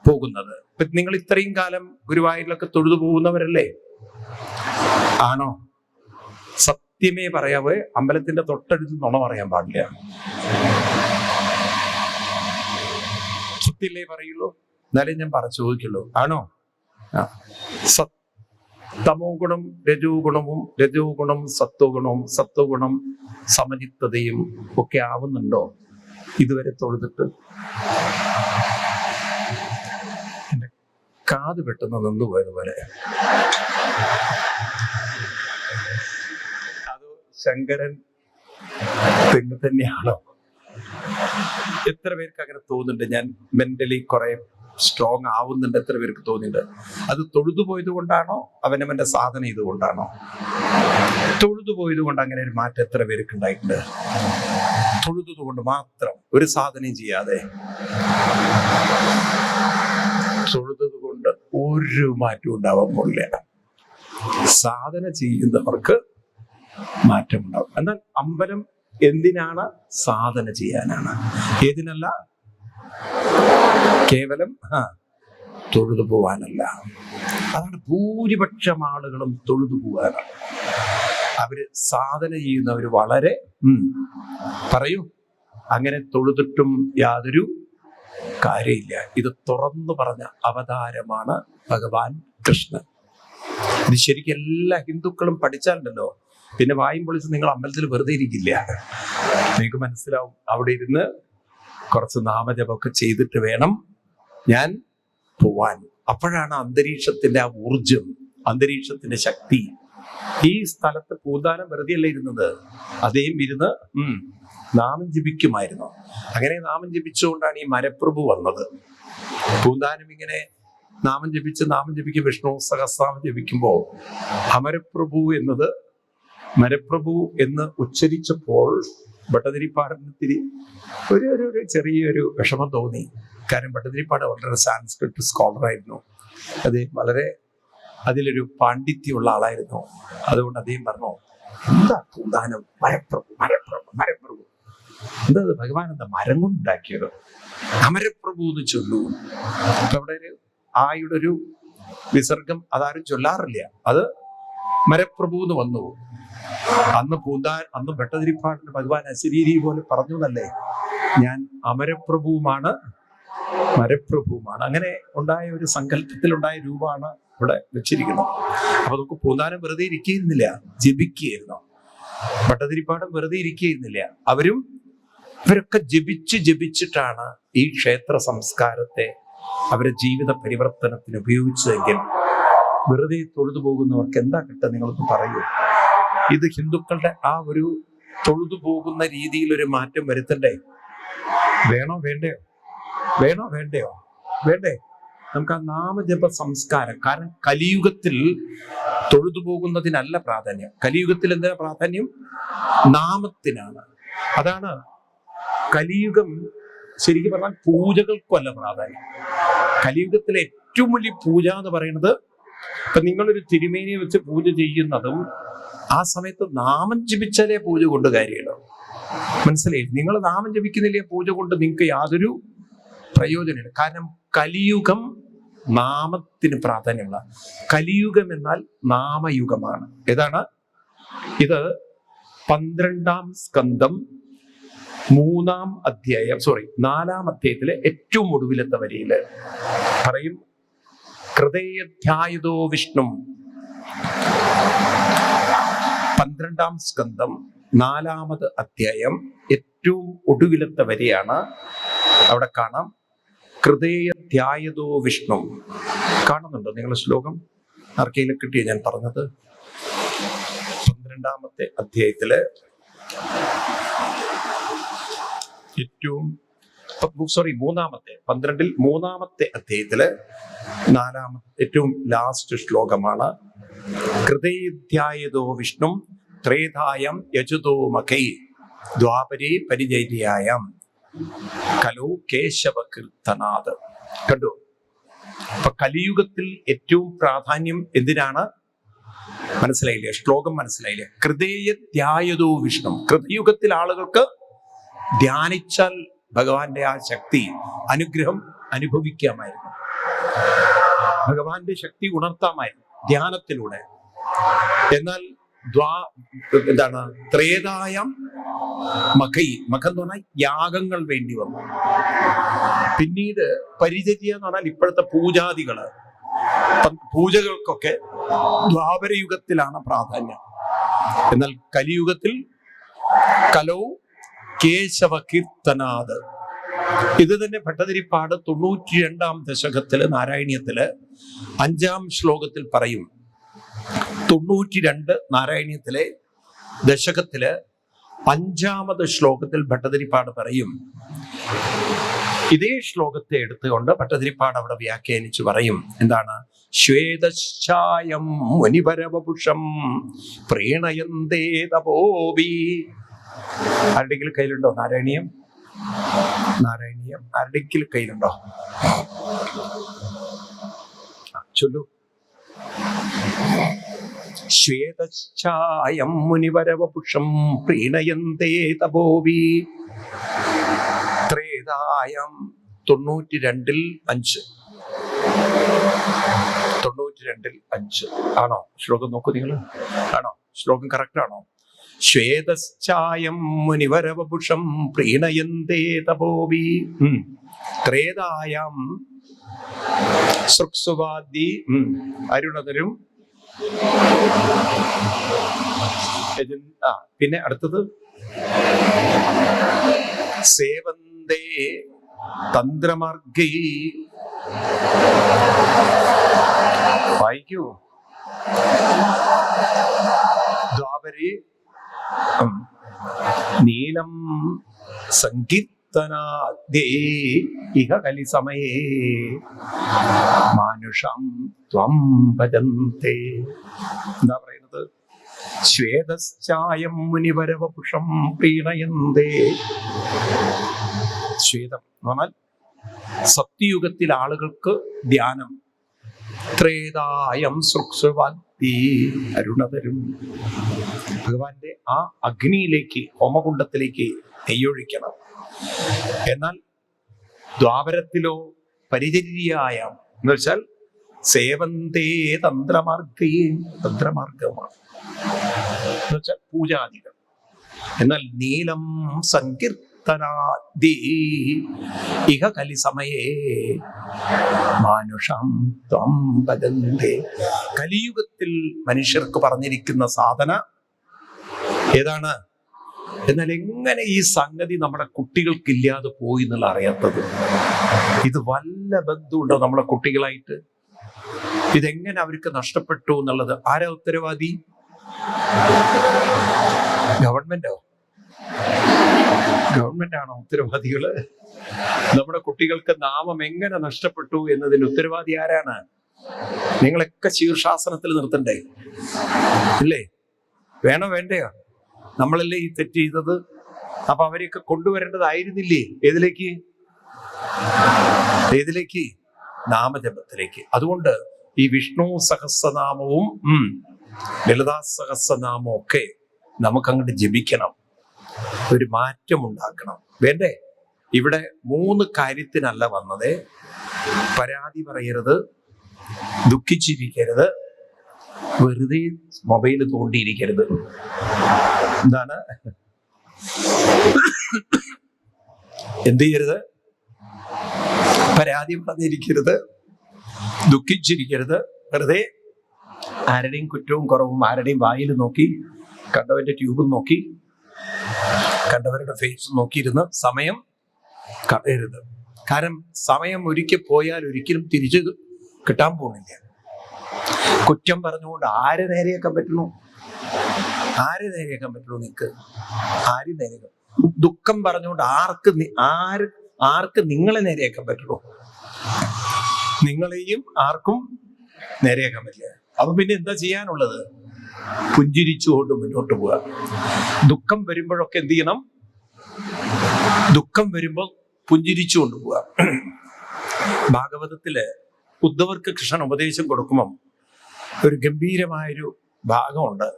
പോകുന്നത്. ഇപ്പൊ നിങ്ങൾ ഇത്രയും കാലം ഗുരുവായൂരിലൊക്കെ തൊഴുതു പോകുന്നവരല്ലേ? ആണോ? സത്യമേ പറയാവേ, അമ്പലത്തിന്റെ തൊട്ടടുത്ത് നുണ പറയാൻ പാടില്ല. സത്യമല്ലേ പറയുള്ളൂ? എന്നാലേ ഞാൻ ചോദിക്കുള്ളൂ. ആണോ? തമോ ഗുണം രജോ ഗുണവും, രജോ ഗുണം സത്വഗുണവും, സത്വഗുണം സമചിത്തതയും ഒക്കെ ആവുന്നുണ്ടോ ഇതുവരെ തൊഴുതിട്ട്? എന്റെ കാത് പെട്ടെന്ന് നിന്നുപോയതുപോലെ. അത് ശങ്കരൻ തന്നെയാണോ? എത്ര പേർക്ക് അങ്ങനെ തോന്നുന്നുണ്ട്? ഞാൻ മെന്റലി കുറെ സ്ട്രോങ് ആവുന്നുണ്ട്. എത്ര പേർക്ക് തോന്നിയിട്ടുണ്ട്? അത് തൊഴുതുപോയത് കൊണ്ടാണോ, അവനവന്റെ സാധന ഇതുകൊണ്ടാണോ? തൊഴുതുപോയത് കൊണ്ട് അങ്ങനെ ഒരു മാറ്റം എത്ര പേർക്ക് ഉണ്ടായിട്ടുണ്ട്? തൊഴുതുകൊണ്ട് കൊണ്ട് മാത്രം, ഒരു സാധനയും ചെയ്യാതെ തൊഴുതുകൊണ്ട് ഒരു മാറ്റവും ഉണ്ടാവാൻ പോകില്ല. സാധന ചെയ്യുന്നവർക്ക് മാറ്റമുണ്ടാവും. എന്നാൽ അമ്പലം എന്തിനാണ്? സാധന ചെയ്യാനാണ്. ഏതിനല്ല? കേവലം തൊഴുതു പോവാനല്ല. അതാണ് ഭൂരിപക്ഷം ആളുകളും തൊഴുതു പോവാനാണ്. അവര് സാധന ചെയ്യുന്നവര് വളരെ പറയൂ, അങ്ങനെ തൊഴുതിട്ടും യാതൊരു കാര്യമില്ല. ഇത് തുറന്നു പറഞ്ഞ അവതാരമാണ് ഭഗവാൻ കൃഷ്ണൻ. ഇത് ശരിക്കും എല്ലാ ഹിന്ദുക്കളും പഠിച്ചാലുണ്ടല്ലോ, പിന്നെ വായും പൊളിച്ച് നിങ്ങൾ അമ്പലത്തിൽ വെറുതെ ഇരിക്കില്ല. നിങ്ങൾക്ക് മനസ്സിലാവും, അവിടെ ഇരുന്ന് കുറച്ച് നാമജപമൊക്കെ ചെയ്തിട്ട് വേണം ഞാൻ പോവാൻ. അപ്പോഴാണ് അന്തരീക്ഷത്തിന്റെ ആ ഊർജം, അന്തരീക്ഷത്തിന്റെ ശക്തി. ഈ സ്ഥലത്ത് പൂന്താനം വെറുതെയല്ല ഇരുന്നത്, അദ്ദേഹം ഇരുന്ന് നാമം ജപിക്കുമായിരുന്നു. അങ്ങനെ നാമം ജപിച്ചുകൊണ്ടാണ് ഈ മരപ്രഭു വന്നത്. പൂന്താനം ഇങ്ങനെ നാമം ജപിക്കും, വിഷ്ണു സഹസ്രനാമം ജപിക്കുമ്പോൾ അമരപ്രഭു എന്നത് മരപ്രഭു എന്ന് ഉച്ചരിച്ചപ്പോൾ ഭട്ടതിരിപ്പാടിന് ഒരു ചെറിയൊരു വിഷമം തോന്നി. കാരണം ഭട്ടതിരിപ്പാട് വളരെ സാൻസ്ക്രിറ്റ് സ്കോളറായിരുന്നു. അദ്ദേഹം വളരെ അതിലൊരു പാണ്ഡിത്യമുള്ള ആളായിരുന്നു. അതുകൊണ്ട് അദ്ദേഹം പറഞ്ഞു, എന്താ പൂന്താനം മരപ്രഭു മരപ്രഭു മരപ്രഭു, എന്താ ഭഗവാൻ എന്താ മരം കൊണ്ടുണ്ടാക്കിയത്? അമരപ്രഭു എന്ന് ചൊല്ലൂ. അപ്പൊ അവിടെ ഒരു ആയുടെ ഒരു വിസർഗം അതാരും ചൊല്ലാറില്ല. അത് മരപ്രഭു എന്ന് വന്നു. അന്ന് ഭട്ടതിരിപ്പാടിന് ഭഗവാൻ അശരീരി പോലെ പറഞ്ഞു എന്നല്ലേ, ഞാൻ അമരപ്രഭുവുമാണ് മരപ്രഭുവുമാണ്. അങ്ങനെ ഉണ്ടായ ഒരു സങ്കല്പത്തിലുണ്ടായ രൂപമാണ് ഇവിടെ വെച്ചിരിക്കുന്നത്. അപ്പൊ നമുക്ക് പൂന്താനം വെറുതെ ഇരിക്കുകയിരുന്നില്ല, ജപിക്കുകയായിരുന്നു. ഭട്ടതിരിപ്പാടും വെറുതെ ഇരിക്കുകയിരുന്നില്ല. ഇവരൊക്കെ ജപിച്ചിട്ടാണ് ഈ ക്ഷേത്ര സംസ്കാരത്തെ അവരുടെ ജീവിത പരിവർത്തനത്തിന് ഉപയോഗിച്ചതെങ്കിൽ വെറുതെ തൊഴുതു പോകുന്നവർക്ക് എന്താ കിട്ടുക? നിങ്ങളൊന്ന് പറയൂ. ഇത് ഹിന്ദുക്കളുടെ ആ ഒരു തൊഴുതു പോകുന്ന രീതിയിൽ ഒരു മാറ്റം വരുത്തണ്ടേ? വേണോ വേണ്ടയോ? വേണ്ടേ? നമുക്ക് ആ നാമജപ സംസ്കാരം, കാരണം കലിയുഗത്തിൽ തൊഴുതു പോകുന്നതിനല്ല പ്രാധാന്യം. കലിയുഗത്തിൽ എന്താ പ്രാധാന്യം? നാമത്തിനാണ്. അതാണ് കലിയുഗം. ശരിക്കും പറഞ്ഞാൽ പൂജകൾക്കല്ല പ്രാധാന്യം. കലിയുഗത്തിലെ ഏറ്റവും വലിയ പൂജ എന്ന് പറയുന്നത്, ഇപ്പൊ നിങ്ങളൊരു തിരുമേനിയെ വെച്ച് പൂജ ചെയ്യുന്നതും ആ സമയത്ത് നാമം ജപിച്ചാലേ പൂജ കൊണ്ട് കാര്യമുള്ളൂ. മനസ്സിലായി? നിങ്ങൾ നാമം ജപിക്കുന്നില്ലേ, പൂജ കൊണ്ട് നിങ്ങൾക്ക് യാതൊരു പ്രയോജനമില്ല. കാരണം കലിയുഗം നാമത്തിന് പ്രാധാന്യമുള്ള കലിയുഗം എന്നാൽ നാമയുഗമാണ്. ഏതാണ് ഇത്? 12-ാം സ്കന്ധം 4-ാം അധ്യായത്തിലെ ഏറ്റവും ഒടുവിലത്തെ വരിയില് പറയും, ഹൃദയധ്യായതോ വിഷ്ണു. 12-ാം സ്കന്ധം 4-ാമത് അധ്യായം ഏറ്റവും ഒടുവിലത്തെ വരിയാണ്. അവിടെ കാണാം, ഹൃദയധ്യായതോ വിഷ്ണു. കാണുന്നുണ്ടോ നിങ്ങൾ ശ്ലോകം? ആർക്കെങ്കിലും കിട്ടിയോ ഞാൻ പറഞ്ഞത്? 12-ാമത്തെ അധ്യായത്തില് മൂന്നാമത്തെ 12-ൽ 3-ാമത്തെ അധ്യായത്തില് 4-ാമത്തെ ഏറ്റവും ലാസ്റ്റ് ശ്ലോകമാണ്. ഹൃദയധ്യായതോ വിഷ്ണു ത്രേധായം യജുതോ മഖൈ ദ്വാപരേ പരിചര്യായം കലോ കേശവ കീർത്തനാത്. കണ്ടു? അപ്പൊ കലിയുഗത്തിൽ ഏറ്റവും പ്രാധാന്യം എന്തിനാണ്? മനസ്സിലായില്ലേ? ശ്ലോകം മനസ്സിലായില്ലേ? ഹൃദയധ്യായതോ വിഷ്ണു. ഹൃദയുഗത്തിൽ ആളുകൾക്ക് ധ്യാനിച്ചാൽ ഭഗവാന്റെ ആ ശക്തി, അനുഗ്രഹം അനുഭവിക്കാമായിരുന്നു. ഭഗവാന്റെ ശക്തി ഉണർത്താമായിരുന്നു ധ്യാനത്തിലൂടെ. എന്നാൽ ത്രേതായം മഖൈ, മഖം എന്ന് പറഞ്ഞാൽ യാഗങ്ങൾ വേണ്ടി വന്നു. പിന്നീട് പരിചര്യ എന്ന് പറഞ്ഞാൽ ഇപ്പോഴത്തെ പൂജാദികള്, പൂജകൾക്കൊക്കെ ദ്വാപരയുഗത്തിലാണ് പ്രാധാന്യം. എന്നാൽ കലിയുഗത്തിൽ കലോ കേശവ കീർത്തനാത്. ഇത് തന്നെ ഭട്ടതിരിപ്പാട് 92-ാം ദശകത്തില് നാരായണീയത്തില് 5-ാം ശ്ലോകത്തിൽ പറയും. 92 നാരായണീയത്തിലെ ദശകത്തില് 5-ാമത് ശ്ലോകത്തിൽ ഭട്ടതിരിപ്പാട് പറയും. ഇതേ ശ്ലോകത്തെ എടുത്തുകൊണ്ട് ഭട്ടതിരിപ്പാട് അവിടെ വ്യാഖ്യാനിച്ചു പറയും. എന്താണ്? ശ്വേതശ്ചായം മുനിപരവപുഷം പ്രീണയന്തേ തപോവി. ആരുടെങ്കിലും കയ്യിലുണ്ടോ നാരായണീയം? ആരുടെങ്കിലും കയ്യിലുണ്ടോ? ചൊല്ലു. ശ്വേതഛായം മുനിവരവപുഷം പ്രീണയന്തേ തപോവി. ത്രേതായം 92-5. 92-5 ആണോ ശ്ലോകം? നോക്കൂ നിങ്ങൾ, ആണോ ശ്ലോകം? കറക്റ്റ് ആണോ? ശ്വേതശ്ചായം മുനിവരവപുഷം പ്രീണയന്തേ തപോവി. ത്രേതായാം സൃക്സുവാദി അരുണതരും. പിന്നെ അടുത്തത് സേവന്തേ തന്ത്രമാർഗൈ. വായിക്കൂ. ദ്വാപരേ നീലം സങ്കീർത്തനാദേ ഇഹ കലിസമയേ മാനുഷം ത്വം ഭജന്തേ. എന്താ പറയുന്നത്? ശ്വേതശ്ചായം മുനിവരവപുഷം പ്രീണയന്തേ. ശ്വേതം എന്ന് പറഞ്ഞാൽ സത്യയുഗത്തിൽ ആളുകൾക്ക് ധ്യാനം. ത്രേതായം സൃക്സുവാദി അരുണതരും. ഭഗവാന്റെ ആ അഗ്നിയിലേക്ക്, ഹോമകുണ്ടത്തിലേക്ക് നെയ്യൊഴിക്കണം. എന്നാൽ ദ്വാപരത്തിലോ പരിചര്യായ എന്ന് വെച്ചാൽ സേവന്തേ തന്ത്രമാർഗയും. തന്ത്രമാർഗമാണ് എന്ന് വെച്ചാൽ പൂജാദികൾ. എന്നാൽ നീലം സങ്കീർത്തനാദി ഇഹ കലിസമയേ മാനുഷം ത്വം ഭജന്തേ. കലിയുഗത്തിൽ മനുഷ്യർക്ക് പറഞ്ഞിരിക്കുന്ന സാധന ഏതാണ്? എന്നാൽ എങ്ങനെ ഈ സംഗതി നമ്മുടെ കുട്ടികൾക്കില്ലാതെ പോയി എന്നുള്ള അറിയാത്തത്? ഇത് വല്ല ബന്ധമുണ്ടോ നമ്മളെ കുട്ടികളായിട്ട്? ഇതെങ്ങനെ അവർക്ക് നഷ്ടപ്പെട്ടു എന്നുള്ളത് ആരാ ഉത്തരവാദി? ഗവൺമെന്റോ? ഗവൺമെന്റ് ആണോ ഉത്തരവാദികള്? നമ്മുടെ കുട്ടികൾക്ക് നാമം എങ്ങനെ നഷ്ടപ്പെട്ടു എന്നതിന് ഉത്തരവാദി ആരാണ്? നിങ്ങളൊക്കെ ശീർഷാസനത്തിൽ നിർത്തണ്ടേ? ഇല്ലേ? വേണോ വേണ്ടയോ? നമ്മളല്ലേ ഈ തെറ്റ് ചെയ്തത്? അപ്പൊ അവരെയൊക്കെ കൊണ്ടുവരേണ്ടതായിരുന്നില്ലേ? ഏതിലേക്ക്? നാമജപത്തിലേക്ക്. അതുകൊണ്ട് ഈ വിഷ്ണു സഹസ്രനാമവും ലളിതാ സഹസ്രനാമവും ഒക്കെ നമുക്കങ്ങോട്ട് ജപിക്കണം. ഒരു മാറ്റം ഉണ്ടാക്കണം. വേണ്ടേ? ഇവിടെ 3 കാര്യത്തിനല്ല വന്നത്. പരാതി പറയരുത്, ദുഃഖിച്ചിരിക്കരുത്, വെറുതെ മൊബൈൽ തോണ്ടിയിരിക്കരുത്. എന്താണ്? എന്ത് ചെയ്യരുത്? പരാതി പറഞ്ഞിരിക്കരുത്, ദുഃഖിച്ചിരിക്കരുത്, വെറുതെ ആരുടെയും കുറ്റവും കുറവും ആരുടെയും വായിൽ നോക്കി, കണ്ടവന്റെ ട്യൂബും നോക്കി, കണ്ടവരുടെ ഫേസ് നോക്കിയിരുന്ന് സമയം കളയരുത്. കാരണം സമയം ഒരിക്കൽ പോയാൽ ഒരിക്കലും തിരിച്ചു കിട്ടാൻ പോകുന്നില്ല. കുറ്റം പറഞ്ഞുകൊണ്ട് ആരെ നേരെയാക്കാൻ പറ്റുള്ളൂ? നിങ്ങൾക്ക് ആരും നേരെയാക്കാൻ? ദുഃഖം പറഞ്ഞുകൊണ്ട് ആർക്ക് നിങ്ങളെ നേരെയാക്കാൻ പറ്റുള്ളൂ? നിങ്ങളെയും ആർക്കും നേരെയാക്കാൻ പറ്റില്ല. അപ്പൊ പിന്നെ എന്താ ചെയ്യാനുള്ളത്? പുഞ്ചിരിച്ചുകൊണ്ട് മുന്നോട്ട് പോവുക. ദുഃഖം വരുമ്പോഴൊക്കെ എന്ത് ചെയ്യണം? ദുഃഖം വരുമ്പോൾ പുഞ്ചിരിച്ചുകൊണ്ട് പോവുക. ഭാഗവതത്തില് ഉദ്ധവർക്ക് കൃഷ്ണൻ ഉപദേശം കൊടുക്കുമ്പം ഒരു ഗംഭീരമായൊരു ഭാഗമുണ്ട്.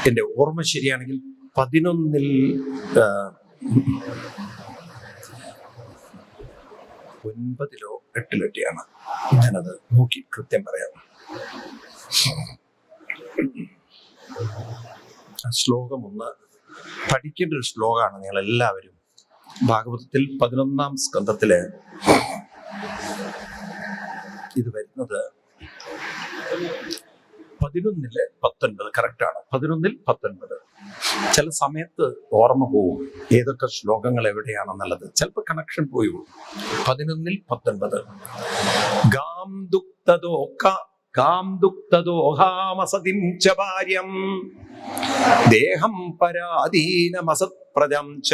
എൻ്റെ ഓർമ്മ ശരിയാണെങ്കിൽ 11-9 8 ഞാനത് നോക്കി കൃത്യം പറയാം. ശ്ലോകം ഒന്ന് പഠിക്കേണ്ട ഒരു ശ്ലോകമാണ്. നിങ്ങൾ എല്ലാവരും ഭാഗവതത്തിൽ 11-ാം സ്കന്ധത്തില് ഇത് വരുന്നത് 11-19 കറക്റ്റാണ്. 11-19. ചില സമയത്ത് ഓർമ്മ പോവും ഏതൊക്കെ ശ്ലോകങ്ങൾ എവിടെയാണെന്നുള്ളത്. ചിലപ്പോൾ കണക്ഷൻ പോയി പോകും. 11-19 ഗാം ദുക്തദോഹാമസതിം ച ഭാര്യം ദേഹം പരാധീനമസത് പ്രജം ച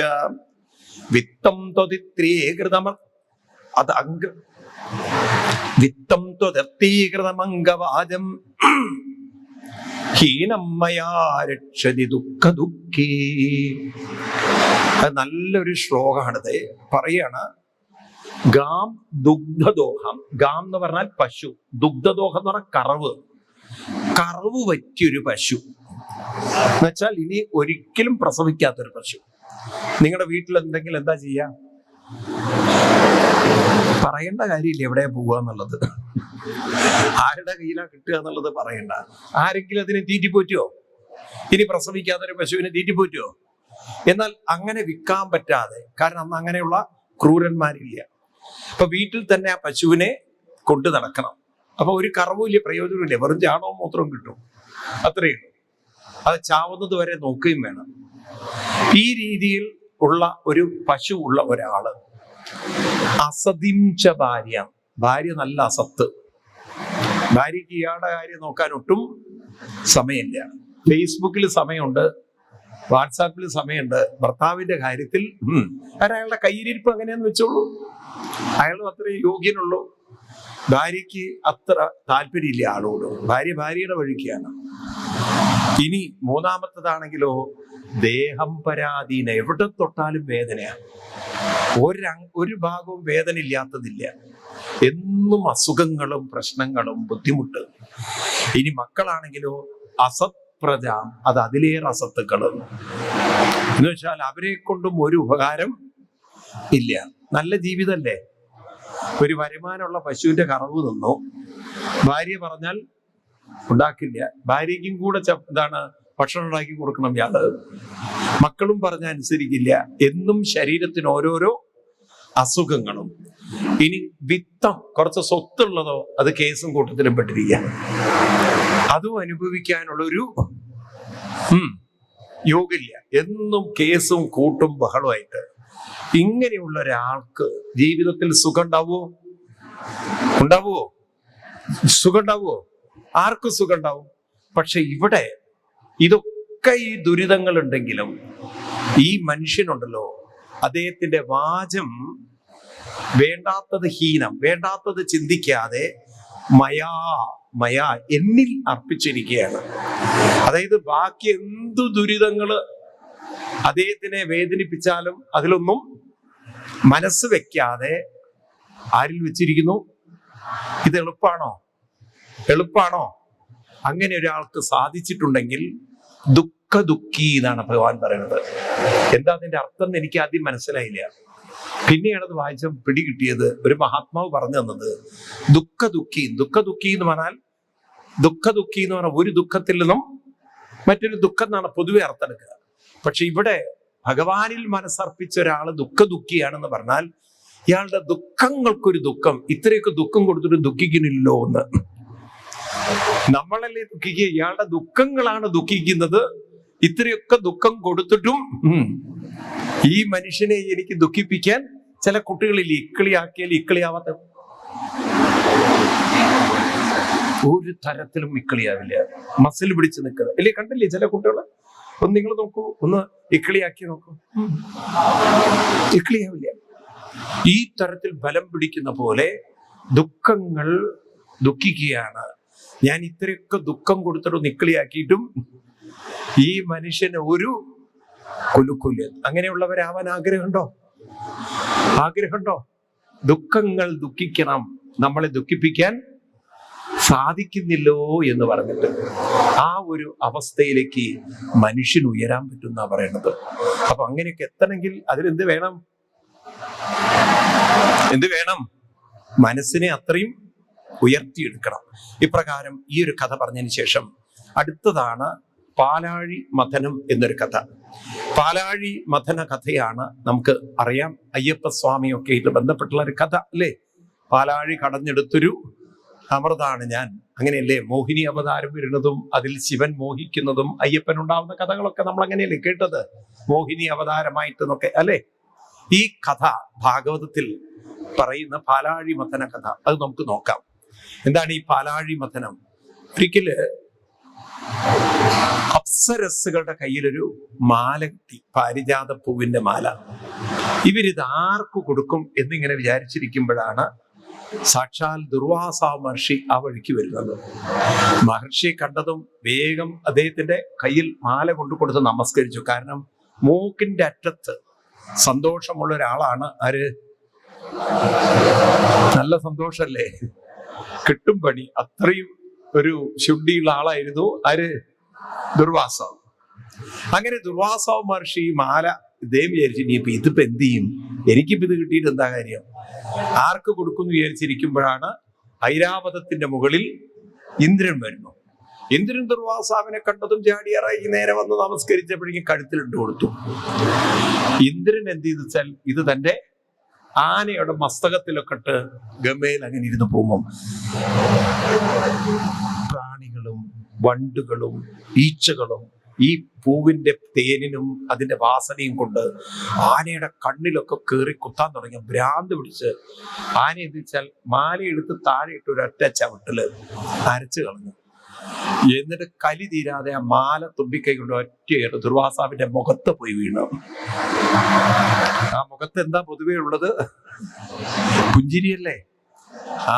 വിത്തം ത്വദിത്രീകൃതമ വിത്തം ത്വദർത്തീകൃതമംഗവാജം ഹീനം മയാ രക്ഷതി ദുഃഖ ദുഃഖീ. അത് നല്ലൊരു ശ്ലോകമാണിത്. പറയാണ് ഗാം ദുഗ്ധദോഹം. ഗാം എന്ന് പറഞ്ഞാൽ പശു, ദുഗ്ധദോഹം എന്ന് പറഞ്ഞാൽ കറവ്. കറവ് പറ്റിയൊരു പശു എന്നുവെച്ചാൽ ഇനി ഒരിക്കലും പ്രസവിക്കാത്തൊരു പശു നിങ്ങളുടെ വീട്ടിൽ എന്തെങ്കിലും എന്താ ചെയ്യാ? പറയേണ്ട കാര്യമില്ല എവിടെയാ പോവുക എന്നുള്ളത്, ആരുടെ കയ്യിലാ കിട്ടുക എന്നുള്ളത് പറയണ്ട. ആരെങ്കിലും അതിനെ തീറ്റിപ്പോറ്റുവോ? ഇനി പ്രസവിക്കാത്തൊരു പശുവിനെ തീറ്റിപ്പോറ്റുവോ? എന്നാൽ അങ്ങനെ വിൽക്കാൻ പറ്റാതെ, കാരണം അന്ന് അങ്ങനെയുള്ള ക്രൂരന്മാരില്ല. അപ്പൊ വീട്ടിൽ തന്നെ ആ പശുവിനെ കൊണ്ടു നടക്കണം. അപ്പൊ ഒരു കറവുമില്ല, പ്രയോജനമില്ല, വെറും ചാണകവും മൂത്രവും കിട്ടും, അത്രയേ ഉള്ളൂ. അത് ചാവുന്നത് വരെ നോക്കുകയും വേണം. ഈ രീതിയിൽ ഉള്ള ഒരു പശു ഉള്ള ഒരാള് അസതിംച ഭാര്യ നല്ല അസത്ത്. ഭാര്യയ്ക്ക് ഇയാളുടെ കാര്യം നോക്കാൻ ഒട്ടും സമയമില്ല. ഫേസ്ബുക്കിൽ സമയമുണ്ട്, വാട്സാപ്പിൽ സമയമുണ്ട്, ഭർത്താവിന്റെ കാര്യത്തിൽ അയാളുടെ കയ്യിലിരിപ്പ് അങ്ങനെയാന്ന് വെച്ചോളൂ. അയാളും അത്രയും യോഗ്യനുള്ളൂ. ഭാര്യയ്ക്ക് അത്ര താല്പര്യമില്ല ആളോട്, ഭാര്യയുടെ വഴിക്കാണ്. ഇനി മൂന്നാമത്തതാണെങ്കിലോ ദേഹം പരാധീന, എവിടെ തൊട്ടാലും വേദനയാണ്. ഒരു ഭാഗവും വേദന ഇല്ലാത്തതില്ല, എന്നും അസുഖങ്ങളും പ്രശ്നങ്ങളും ബുദ്ധിമുട്ട്. ഇനി മക്കളാണെങ്കിലോ അസത്പ്രജ, അത് അതിലേറെ അസത്തുക്കള് എന്ന് വെച്ചാൽ അവരെ കൊണ്ടും ഒരു ഉപകാരം ഇല്ല. നല്ല ജീവിതമല്ലേ? ഒരു വരുമാനമുള്ള പശുവിന്റെ കറവ് നിന്നു, ഭാര്യ പറഞ്ഞാൽ ഉണ്ടാക്കില്ല, ഭാര്യയ്ക്കും കൂടെ ഭക്ഷണം ഉണ്ടാക്കി കൊടുക്കണം ഇയാള്, മക്കളും പറഞ്ഞ അനുസരിക്കില്ല, എന്നും ശരീരത്തിന് ഓരോരോ അസുഖങ്ങളും. ഇനി വിത്തം കുറച്ച് സ്വത്തുള്ളതോ അത് കേസും കൂട്ടത്തിലും പെട്ടിരിക്കുക, അതും അനുഭവിക്കാനുള്ളൊരു യോഗില്ല, എന്നും കേസും കൂട്ടും ബഹളമായിട്ട്. ഇങ്ങനെയുള്ള ഒരാൾക്ക് ജീവിതത്തിൽ സുഖം ഉണ്ടാവുമോ? സുഖം ഉണ്ടാവുമോ? ആർക്കും സുഖം ഉണ്ടാവും. പക്ഷെ ഇവിടെ ഇതൊക്കെ ഈ ദുരിതങ്ങൾ ഉണ്ടെങ്കിലും ഈ മനുഷ്യനുണ്ടല്ലോ, അദ്ദേഹത്തിന്റെ വാചം വേണ്ടാത്തത് ഹീനം, വേണ്ടാത്തത് ചിന്തിക്കാതെ മയാ എന്നിൽ അർപ്പിച്ചിരിക്കുകയാണ്. അതായത് ബാക്കി എന്തു ദുരിതങ്ങള് അദ്ദേഹത്തിനെ വേദനിപ്പിച്ചാലും അതിലൊന്നും മനസ്സ് വെക്കാതെ ആരിൽ വെച്ചിരിക്കുന്നു? ഇത് എളുപ്പാണോ? അങ്ങനെ ഒരാൾക്ക് സാധിച്ചിട്ടുണ്ടെങ്കിൽ ദുഃഖി എന്നാണ് ഭഗവാൻ പറയുന്നത്. എന്താ അതിന്റെ അർത്ഥം എന്ന് എനിക്ക് ആദ്യം മനസ്സിലായില്ല. പിന്നെയാണ് അത് വായിച്ച പിടികിട്ടിയത്. ഒരു മഹാത്മാവ് പറഞ്ഞു തന്നത് ദുഃഖി എന്ന് പറഞ്ഞാൽ ഒരു ദുഃഖത്തിൽ നിന്നും മറ്റൊരു ദുഃഖം എന്നാണ് പൊതുവെ അർത്ഥമെടുക്കുക. പക്ഷെ ഇവിടെ ഭഗവാനിൽ മനസ്സർപ്പിച്ച ഒരാള് ദുഃഖിയാണെന്ന് പറഞ്ഞാൽ ഇയാളുടെ ദുഃഖങ്ങൾക്കൊരു ദുഃഖം, ഇത്രയൊക്കെ ദുഃഖം കൊടുത്തിട്ട് ദുഃഖിക്കുന്നില്ലല്ലോ എന്ന്. നമ്മളല്ലേ ദുഃഖിക്കുക? ഇയാളുടെ ദുഃഖങ്ങളാണ് ദുഃഖിക്കുന്നത്. ഇത്രയൊക്കെ ദുഃഖം കൊടുത്തിട്ടും ഈ മനുഷ്യനെ എനിക്ക് ദുഃഖിപ്പിക്കാൻ ചില കുട്ടികളിൽ ഇക്കിളിയാവാത്ത ഒരു തരത്തിലും ഇക്കിളിയാവില്ല, മസിൽ പിടിച്ച് നിൽക്കുന്നത് അല്ലേ? കണ്ടില്ലേ ചില കുട്ടികള്? ഒന്ന് നിങ്ങൾ നോക്കൂ, ഒന്ന് ഇക്കിളിയാക്കി നോക്കൂ, ഇക്കിളിയാവില്ല. ഈ തരത്തിൽ ബലം പിടിക്കുന്ന പോലെ ദുഃഖങ്ങൾ ദുഃഖിക്കുകയാണ്. ഞാൻ ഇത്രയൊക്കെ ദുഃഖം കൊടുത്തിട്ട് ഇക്കിളിയാക്കിയിട്ടും ഈ മനുഷ്യന് ഒരു കുലുക്കുല്ല. അങ്ങനെയുള്ളവരാവാൻ ആഗ്രഹമുണ്ടോ? ദുഃഖങ്ങൾ ദുഃഖിക്കണം, നമ്മളെ ദുഃഖിപ്പിക്കാൻ സാധിക്കുന്നില്ലോ എന്ന് പറഞ്ഞിട്ട് ആ ഒരു അവസ്ഥയിലേക്ക് മനുഷ്യൻ ഉയരാൻ പറ്റുന്ന പറയുന്നത്. അപ്പൊ അങ്ങനെയൊക്കെ എത്തണമെങ്കിൽ അതിലെന്ത് വേണം? മനസ്സിനെ അത്രയും ഉയർത്തിയെടുക്കണം. ഇപ്രകാരം ഈ ഒരു കഥ പറഞ്ഞതിന് ശേഷം അടുത്തതാണ് പാലാഴി മഥനം എന്നൊരു കഥ. പാലാഴി മഥന കഥയാണ് നമുക്ക് അറിയാം, അയ്യപ്പസ്വാമിയൊക്കെ ആയിട്ട് ബന്ധപ്പെട്ടുള്ള ഒരു കഥ അല്ലേ? പാലാഴി കടഞ്ഞെടുത്തൊരു അമൃതാണ് ഞാൻ, അങ്ങനെയല്ലേ മോഹിനി അവതാരം വരുന്നതും അതിൽ ശിവൻ മോഹിക്കുന്നതും അയ്യപ്പൻ ഉണ്ടാവുന്ന കഥകളൊക്കെ നമ്മൾ അങ്ങനെയല്ലേ കേട്ടത്, മോഹിനി അവതാരമായിട്ടെന്നൊക്കെ അല്ലേ? ഈ കഥ ഭാഗവതത്തിൽ പറയുന്ന പാലാഴി മഥന കഥ, അത് നമുക്ക് നോക്കാം. എന്താണ് ഈ പാലാഴി മഥനം? ഒരിക്കല് അപ്സരസ്സുകളുടെ കയ്യിലൊരു മാല കിട്ടി, പാരിജാത പൂവിന്റെ മാല. ഇവരിത് ആർക്കു കൊടുക്കും എന്നിങ്ങനെ വിചാരിച്ചിരിക്കുമ്പോഴാണ് സാക്ഷാൽ ദുർവാസ മഹർഷി ആ വഴിക്ക് വരുന്നത്. മഹർഷിയെ കണ്ടതും വേഗം അദ്ദേഹത്തിന്റെ കയ്യിൽ മാല കൊണ്ടു കൊടുത്ത് നമസ്കരിച്ചു. കാരണം മൂക്കിന്റെ അറ്റത്ത് സന്തോഷമുള്ള ഒരാളാണ് ആര്? നല്ല സന്തോഷല്ലേ, കിട്ടും പണി, അത്രയും ഒരു ശുദ്ധിയുള്ള ആളായിരുന്നു ആര്? ദുർവാസാവ്. അങ്ങനെ ദുർവാസാവ് മഹർഷി മാല ഇദ്ദേഹം വിചാരിച്ചു, ഇനിയിപ്പോ ഇതിപ്പോ എന്ത് ചെയ്യും, എനിക്കിപ്പോ ഇത് കിട്ടിയിട്ട് എന്താ കാര്യം, ആർക്ക് കൊടുക്കുമെന്ന് വിചാരിച്ചിരിക്കുമ്പോഴാണ് ഐരാവതത്തിന്റെ മുകളിൽ ഇന്ദ്രൻ വരുന്നു. ഇന്ദ്രൻ ദുർവാസാവിനെ കണ്ടതും ചാടിയറായി നേരെ വന്ന് നമസ്കരിച്ചപ്പോഴേക്കും കഴുത്തിലിട്ട് കൊടുത്തു. ഇന്ദ്രൻ എന്ത് ചെയ്തു വെച്ചാൽ ഇത് തന്റെ ആനയുടെ മസ്തകത്തിലൊക്കെ ഇട്ട് ഗമയിൽ അങ്ങനെ ഇരുന്ന് പോകുമ്പം പ്രാണികളും വണ്ടുകളും ഈച്ചകളും ഈ പൂവിന്റെ തേനിനും അതിന്റെ വാസനയും കൊണ്ട് ആനയുടെ കണ്ണിലൊക്കെ കയറി കുത്താൻ തുടങ്ങി. ഭ്രാന്ത് പിടിച്ച് ആന എന്ത് വെച്ചാൽ മാലയെടുത്ത് താഴെ ഇട്ട് ഒരൊറ്റ ചവിട്ടല് അരച്ചു കളഞ്ഞു. എന്നിട്ട് കലി തീരാതെ ആ മാല തുമ്പിക്കൈ കൊണ്ട് ഒറ്റയേറ് ദുർവാസാവിന്റെ മുഖത്ത് പോയി വീണു. ആ മുഖത്ത് എന്താ പൊതുവേ ഉള്ളത്? പുഞ്ചിരിയല്ലേ?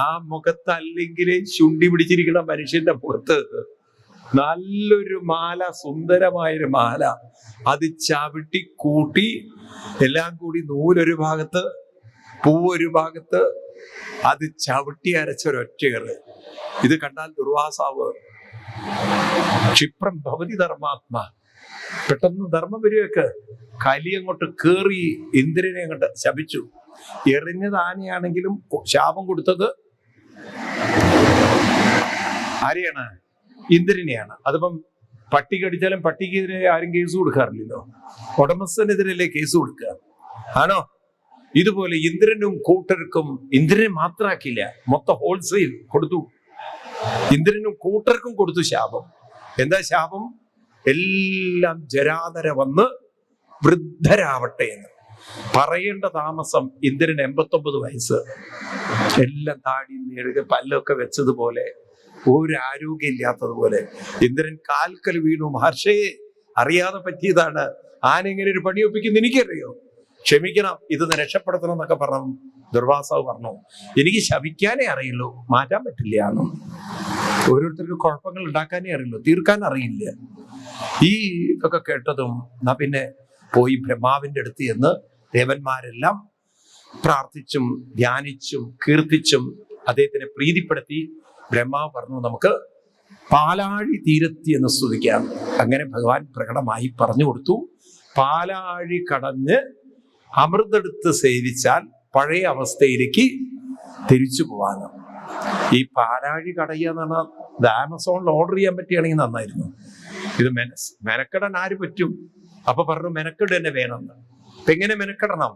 ആ മുഖത്ത് അല്ലെങ്കിൽ ചുണ്ടി പിടിച്ചിരിക്കുന്ന മനുഷ്യന്റെ മുഖത്ത് നല്ലൊരു മാല, സുന്ദരമായൊരു മാല, അത് ചവിട്ടി കൂട്ടി എല്ലാം കൂടി നൂലൊരു ഭാഗത്ത് പൂവൊരു ഭാഗത്ത് അത് ചവിട്ടി അരച്ചൊരൊറ്റയേറ്. ഇത് കണ്ടാൽ ദുർവാസാവ് ക്ഷിപ്രം ഭവതി ധർമാത്മ, പെട്ടെന്ന് ധർമ്മം വരികയൊക്കെ കലി അങ്ങോട്ട് കേറി ഇന്ദ്രനെ അങ്ങോട്ട് ശപിച്ചു. എറിഞ്ഞത് ആനയാണെങ്കിലും ശാപം കൊടുത്തത് ആരെയാണ്? ഇന്ദ്രനെയാണ്. അതിപ്പം പട്ടി കടിച്ചാലും പട്ടിക്കെതിരെ ആരും കേസ് കൊടുക്കാറില്ലല്ലോ, ഉടമസ്ഥനെതിരല്ലേ കേസ് കൊടുക്കുക, ആണോ? ഇതുപോലെ ഇന്ദ്രനും കൂട്ടർക്കും, ഇന്ദ്രനെ മാത്രമാക്കില്ല, മൊത്തം ഹോൾസെയിൽ കൊടുത്തു. ഇന്ദ്രനും കൂട്ടർക്കും കൊടുത്തു ശാപം. എന്താ ശാപം? എല്ലാം ജരാതര വന്ന് വൃദ്ധരാവട്ടെ എന്ന്. പറയേണ്ട താമസം ഇന്ദ്രന് 89 വയസ്സ്. എല്ലാം താടി നേടുക, പല്ലൊക്കെ വെച്ചതുപോലെ, ഒരു ആരോഗ്യം ഇല്ലാത്തതുപോലെ. ഇന്ദ്രൻ കാൽക്കൽ വീണു. മഹർഷിയെ, അറിയാതെ പറ്റിയതാണ്, ആന ഇങ്ങനെ ഒരു പണി ഒപ്പിക്കുന്ന എനിക്കറിയോ, ക്ഷമിക്കണം, ഇതൊന്ന് രക്ഷപ്പെടുത്തണം എന്നൊക്കെ പറഞ്ഞു. ദുർവാസാവ് പറഞ്ഞു, എനിക്ക് ശപിക്കാനേ അറിയുള്ളൂ, മാറ്റാൻ പറ്റില്ല ആണോ. ഓരോരുത്തർക്ക് കുഴപ്പങ്ങൾ ഉണ്ടാക്കാനേ അറിയുള്ളൂ, തീർക്കാൻ അറിയില്ല. ഈ ഇതൊക്കെ കേട്ടതും എന്നാ പിന്നെ പോയി ബ്രഹ്മാവിന്റെ അടുത്ത് എന്ന് ദേവന്മാരെല്ലാം പ്രാർത്ഥിച്ചും ധ്യാനിച്ചും കീർത്തിച്ചും അദ്ദേഹത്തിനെ പ്രീതിപ്പെടുത്തി. ബ്രഹ്മാവ് പറഞ്ഞു, നമുക്ക് പാലാഴി തീരത്തി എന്ന് സ്തുതിക്കാം. അങ്ങനെ ഭഗവാൻ പ്രകടമായി പറഞ്ഞു കൊടുത്തു. പാലാഴി കടഞ്ഞ് അമൃതെടുത്ത് സേവിച്ചാൽ പഴയ അവസ്ഥയിലേക്ക് തിരിച്ചു പോവാണ്. ഈ പാലാഴി കടയുക എന്ന് പറഞ്ഞാൽ ഇത് ആമസോണിൽ ഓർഡർ ചെയ്യാൻ പറ്റുകയാണെങ്കിൽ നന്നായിരുന്നു. ഇത് മെനക്കെടാൻ ആര് പറ്റും? അപ്പൊ പറഞ്ഞു മെനക്കെട് തന്നെ വേണമെന്ന്. അപ്പൊ എങ്ങനെ മെനക്കെടണം?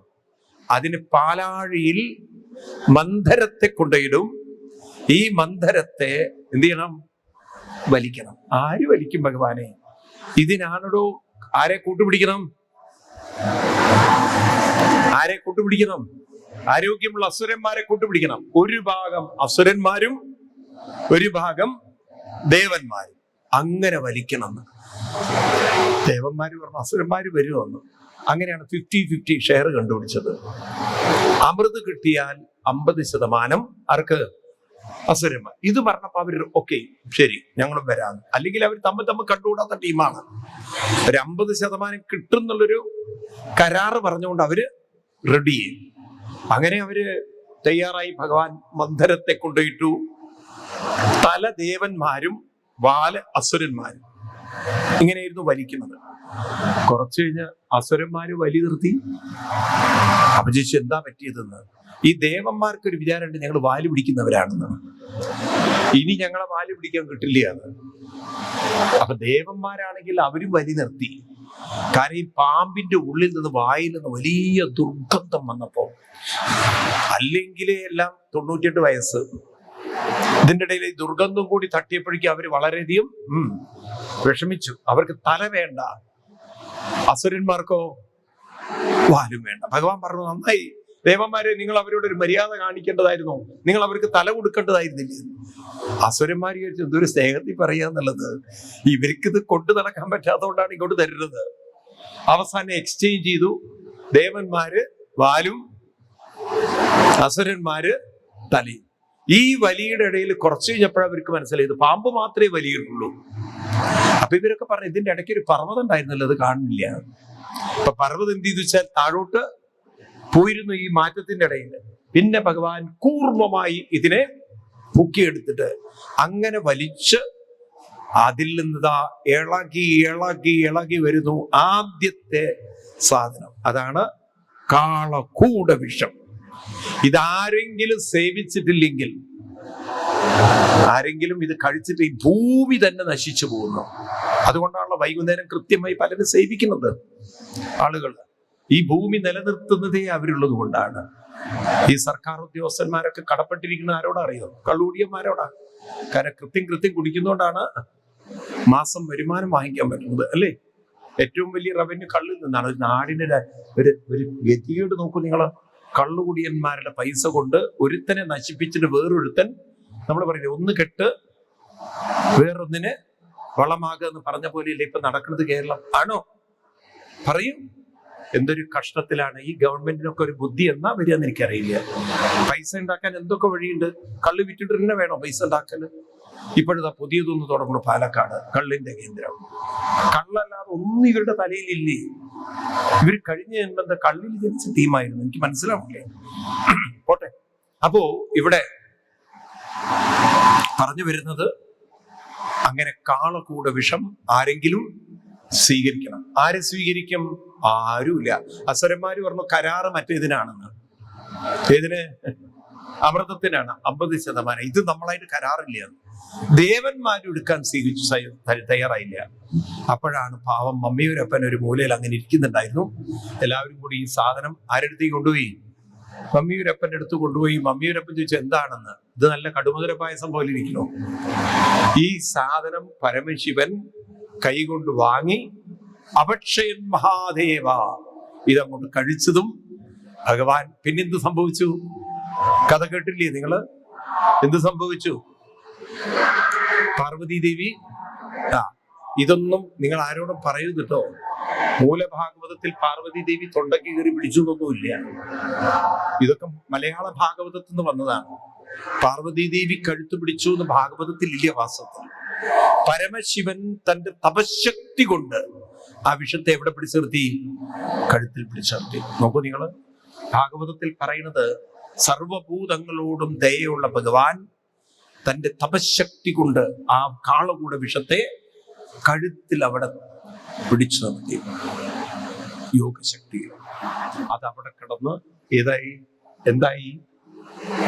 അതിന് പാലാഴിയിൽ മന്ധരത്തെ കൊണ്ടിടും. ഈ മന്ധരത്തെ എന്ത് ചെയ്യണം? വലിക്കണം. ആര് വലിക്കും ഭഗവാനെ? ഇതിനാണോ ആരെ കൂട്ടുപിടിക്കണം? ആരെ കൂട്ടുപിടിക്കണം? ആരോഗ്യമുള്ള അസുരന്മാരെ കൂട്ടുപിടിക്കണം. ഒരു ഭാഗം അസുരന്മാരും ഒരു ഭാഗം ദേവന്മാരും അങ്ങനെ വലിക്കണം. ദേവന്മാര് പറഞ്ഞു അസുരന്മാര് വരുമെന്ന്. അങ്ങനെയാണ് 50-50 ഷെയർ കണ്ടുപിടിച്ചത്. അമൃത് കിട്ടിയാൽ 50% ആർക്ക്? അസുരന്മാർ. ഇത് പറഞ്ഞപ്പോ അവര് ഓക്കെ ശരി ഞങ്ങളും വരാന്ന്. അല്ലെങ്കിൽ അവർ തമ്മിൽ കണ്ടുകൂടാത്ത ടീമാണ്. ഒരു 50% കിട്ടും എന്നുള്ളൊരു കരാറ് പറഞ്ഞുകൊണ്ട് അവര് റെഡി ചെയ്യും. അങ്ങനെ അവര് തയ്യാറായി. ഭഗവാൻ മന്ധരത്തെ കൊണ്ടുപോയിട്ടു. തല ദേവന്മാരും വാല് അസുരന്മാരും ഇങ്ങനെയായിരുന്നു വലിക്കുന്നത്. കുറച്ചു കഴിഞ്ഞ് അസുരന്മാര് വലി നിർത്തി. അപ്പൊ ചോദിച്ചു എന്താ പറ്റിയതെന്ന്. ഈ ദേവന്മാർക്കൊരു വിചാരമുണ്ട്, ഞങ്ങൾ വാല് പിടിക്കുന്നവരാണെന്ന്. ഇനി ഞങ്ങളെ വാല് പിടിക്കാൻ കിട്ടില്ല എന്ന്. അപ്പൊ ദേവന്മാരാണെങ്കിൽ അവരും വലി നിർത്തി. കാരണം ഈ പാമ്പിന്റെ ഉള്ളിൽ നിന്ന് വായിൽ നിന്ന് വലിയ ദുർഗന്ധം വന്നപ്പോ, അല്ലെങ്കിലേ എല്ലാം 98 വയസ്സ്, ഇതിന്റെ ഇടയിൽ ഈ ദുർഗന്ധം കൂടി തട്ടിയപ്പോഴേക്കും അവര് വളരെയധികം വിഷമിച്ചു. അവർക്ക് തല വേണ്ട, അസുരന്മാർക്കോ വാലും വേണ്ട. ഭഗവാൻ പറഞ്ഞു നന്നായി ദേവന്മാരെ, നിങ്ങൾ അവരോട് ഒരു മര്യാദ കാണിക്കേണ്ടതായിരുന്നു, നിങ്ങൾ അവർക്ക് തല കൊടുക്കേണ്ടതായിരുന്നില്ല. അസുരന്മാർ വിചാരിച്ചു എന്തൊരു സ്നേഹത്തിൽ പറയാന്നുള്ളത്, ഇവർക്കിത് കൊണ്ടു നടക്കാൻ പറ്റാത്തതുകൊണ്ടാണ് ഇങ്ങോട്ട് തരുന്നത്. അവസാനം എക്സ്ചേഞ്ച് ചെയ്തു. ദേവന്മാര് വാലും അസുരന്മാര് തലയും. ഈ വലിയുടെ ഇടയിൽ കുറച്ച് കഴിഞ്ഞപ്പോഴാണ് അവർക്ക് മനസ്സിലായത് പാമ്പ് മാത്രമേ വലിയുള്ളൂ. അപ്പൊ ഇവരൊക്കെ പറഞ്ഞു ഇതിന്റെ ഇടയ്ക്ക് ഒരു പർവ്വതം ഉണ്ടായിരുന്നല്ലോ, അത് കാണുന്നില്ല. അപ്പൊ പർവ്വതം എന്ത് ചെയ്തു വെച്ചാൽ താഴോട്ട് പോയിരുന്നു ഈ മാറ്റത്തിന്റെ ഇടയിൽ. പിന്നെ ഭഗവാൻ കൂർമ്മമായി ഇതിനെ പൊക്കിയെടുത്തിട്ട് അങ്ങനെ വലിച്ച് അതിൽ നിന്നിതാ ഇളകി ഇളകി ഇളകി വരുന്നു ആദ്യത്തെ സാധനം. അതാണ് കാളകൂട വിഷം. ഇതാരെങ്കിലും സേവിച്ചിട്ടില്ലെങ്കിൽ, ആരെങ്കിലും ഇത് കഴിച്ചിട്ട് ഈ ഭൂമി തന്നെ നശിച്ചു പോകുന്നു. അതുകൊണ്ടാണല്ലോ വൈകുന്നേരം കൃത്യമായി പലരും സേവിക്കുന്നത്. ആളുകൾ ഈ ഭൂമി നിലനിർത്തുന്നതേ അവരുള്ളത് കൊണ്ടാണ്. ഈ സർക്കാർ ഉദ്യോഗസ്ഥന്മാരൊക്കെ കടപ്പെട്ടിരിക്കുന്ന ആരോടാ അറിയോ? കള്ളുകൂടിയന്മാരോടാ. കാരണം കൃത്യം കുടിക്കുന്നതുകൊണ്ടാണ് മാസം വരുമാനം വാങ്ങിക്കാൻ പറ്റുന്നത്, അല്ലേ? ഏറ്റവും വലിയ റവന്യൂ കള്ളിൽ നിന്നാണ്. ഒരു നാടിന്റെ ഒരു ഗതികേട് നോക്കൂ നിങ്ങൾ. കള്ളുകുടിയന്മാരുടെ പൈസ കൊണ്ട് ഒരുത്തനെ നശിപ്പിച്ചിട്ട് വേറൊരുത്തൻ, നമ്മൾ പറയില്ലേ, ഒന്ന് കെട്ട് വേറൊന്നിന് വളമാകുക എന്ന് പറഞ്ഞ പോലെയല്ലേ ഇപ്പൊ നടക്കുന്നത് കേരളം? ആണോ? പറയൂ. എന്തൊരു കഷ്ടത്തിലാണ്. ഈ ഗവൺമെന്റിനൊക്കെ ഒരു ബുദ്ധി എന്നാ വരികയെന്ന് എനിക്കറിയില്ല. പൈസ ഉണ്ടാക്കാൻ എന്തൊക്കെ വഴിയുണ്ട്. കള്ള് വിറ്റിട്ട് തന്നെ വേണോ പൈസ ഉണ്ടാക്കല്? ഇപ്പോഴത്തെ പുതിയതൊന്ന് തുടങ്ങുന്നു, പാലക്കാട് കള്ളിന്റെ കേന്ദ്രം. കള്ളല്ലാതെ ഒന്നും ഇവരുടെ തലയിലില്ലേ? ഇവർ കഴിഞ്ഞ ജന്മത്തെ കള്ളിൽ ജനിച്ച ടീമായിരുന്നു. എനിക്ക് മനസ്സിലാവില്ലേ? പോട്ടെ. അപ്പോ ഇവിടെ പറഞ്ഞു വരുന്നത്, അങ്ങനെ കാളകൂട വിഷം ആരെങ്കിലും സ്വീകരിക്കണം. ആരെ സ്വീകരിക്കും? ആരുമില്ല. അസുരന്മാര് പറഞ്ഞു കരാറ് മറ്റേതിനാണെന്ന്. ഏതിന്? അമൃതത്തിനാണ് 50%. ഇത് നമ്മളായിട്ട് കരാറില്ല. ദേവന്മാരും എടുക്കാൻ തയ്യാറായില്ല. അപ്പോഴാണ് പാവം മമ്മിയൂരപ്പൻ ഒരു മൂലയിൽ അങ്ങനെ ഇരിക്കുന്നുണ്ടായിരുന്നു. എല്ലാവരും കൂടി ഈ സാധനം ആരെടുത്തേക്ക് കൊണ്ടുപോയി? മമ്മിയൂരപ്പൻ്റെ അടുത്ത് കൊണ്ടുപോയി. മമ്മിയൂരപ്പൻ ചോദിച്ചു എന്താണെന്ന്. ഇത് നല്ല കടുമധുര പായസം പോലെ ഇരിക്കണോ? ഈ സാധനം പരമശിവൻ കൈകൊണ്ട് വാങ്ങി, അപക്ഷയൻ മഹാദേവ, ഇതങ്ങോട്ട് കഴിച്ചതും ഭഗവാൻ പിന്നെന്ത് സംഭവിച്ചു? കഥ കേട്ടില്ലേ നിങ്ങള്? എന്ത് സംഭവിച്ചു? പാർവതി ദേവി, ഇതൊന്നും നിങ്ങൾ ആരോടും പറയരുത് കേട്ടോ. മൂലഭാഗവതത്തിൽ പാർവതി ദേവി തൊണ്ടയ്ക്ക് കയറി പിടിച്ചു എന്നൊന്നുമില്ല. ഇതൊക്കെ മലയാള ഭാഗവതത്തിൽ നിന്ന് വന്നതാണ്. പാർവതി ദേവി കഴുത്തു പിടിച്ചു എന്ന് ഭാഗവതത്തിൽ ഇല്ല. വാസ്തവത്തിൽ പരമശിവൻ തന്റെ തപശക്തി കൊണ്ട് ആ വിഷത്തെ എവിടെ പിടിച്ചു നിർത്തി? കഴുത്തിൽ പിടിച്ചു നിർത്തി. നോക്കൂ നിങ്ങള്, ഭാഗവതത്തിൽ പറയുന്നത്, സർവഭൂതങ്ങളോടും ദയയുള്ള ഭഗവാൻ തന്റെ തപശക്തി കൊണ്ട് ആ കാളകൂട വിഷത്തെ കഴുത്തിൽ അവിടെ പിടിച്ചു നിർത്തി. യോഗശക്തി. അതവിടെ കിടന്ന് എന്തായി?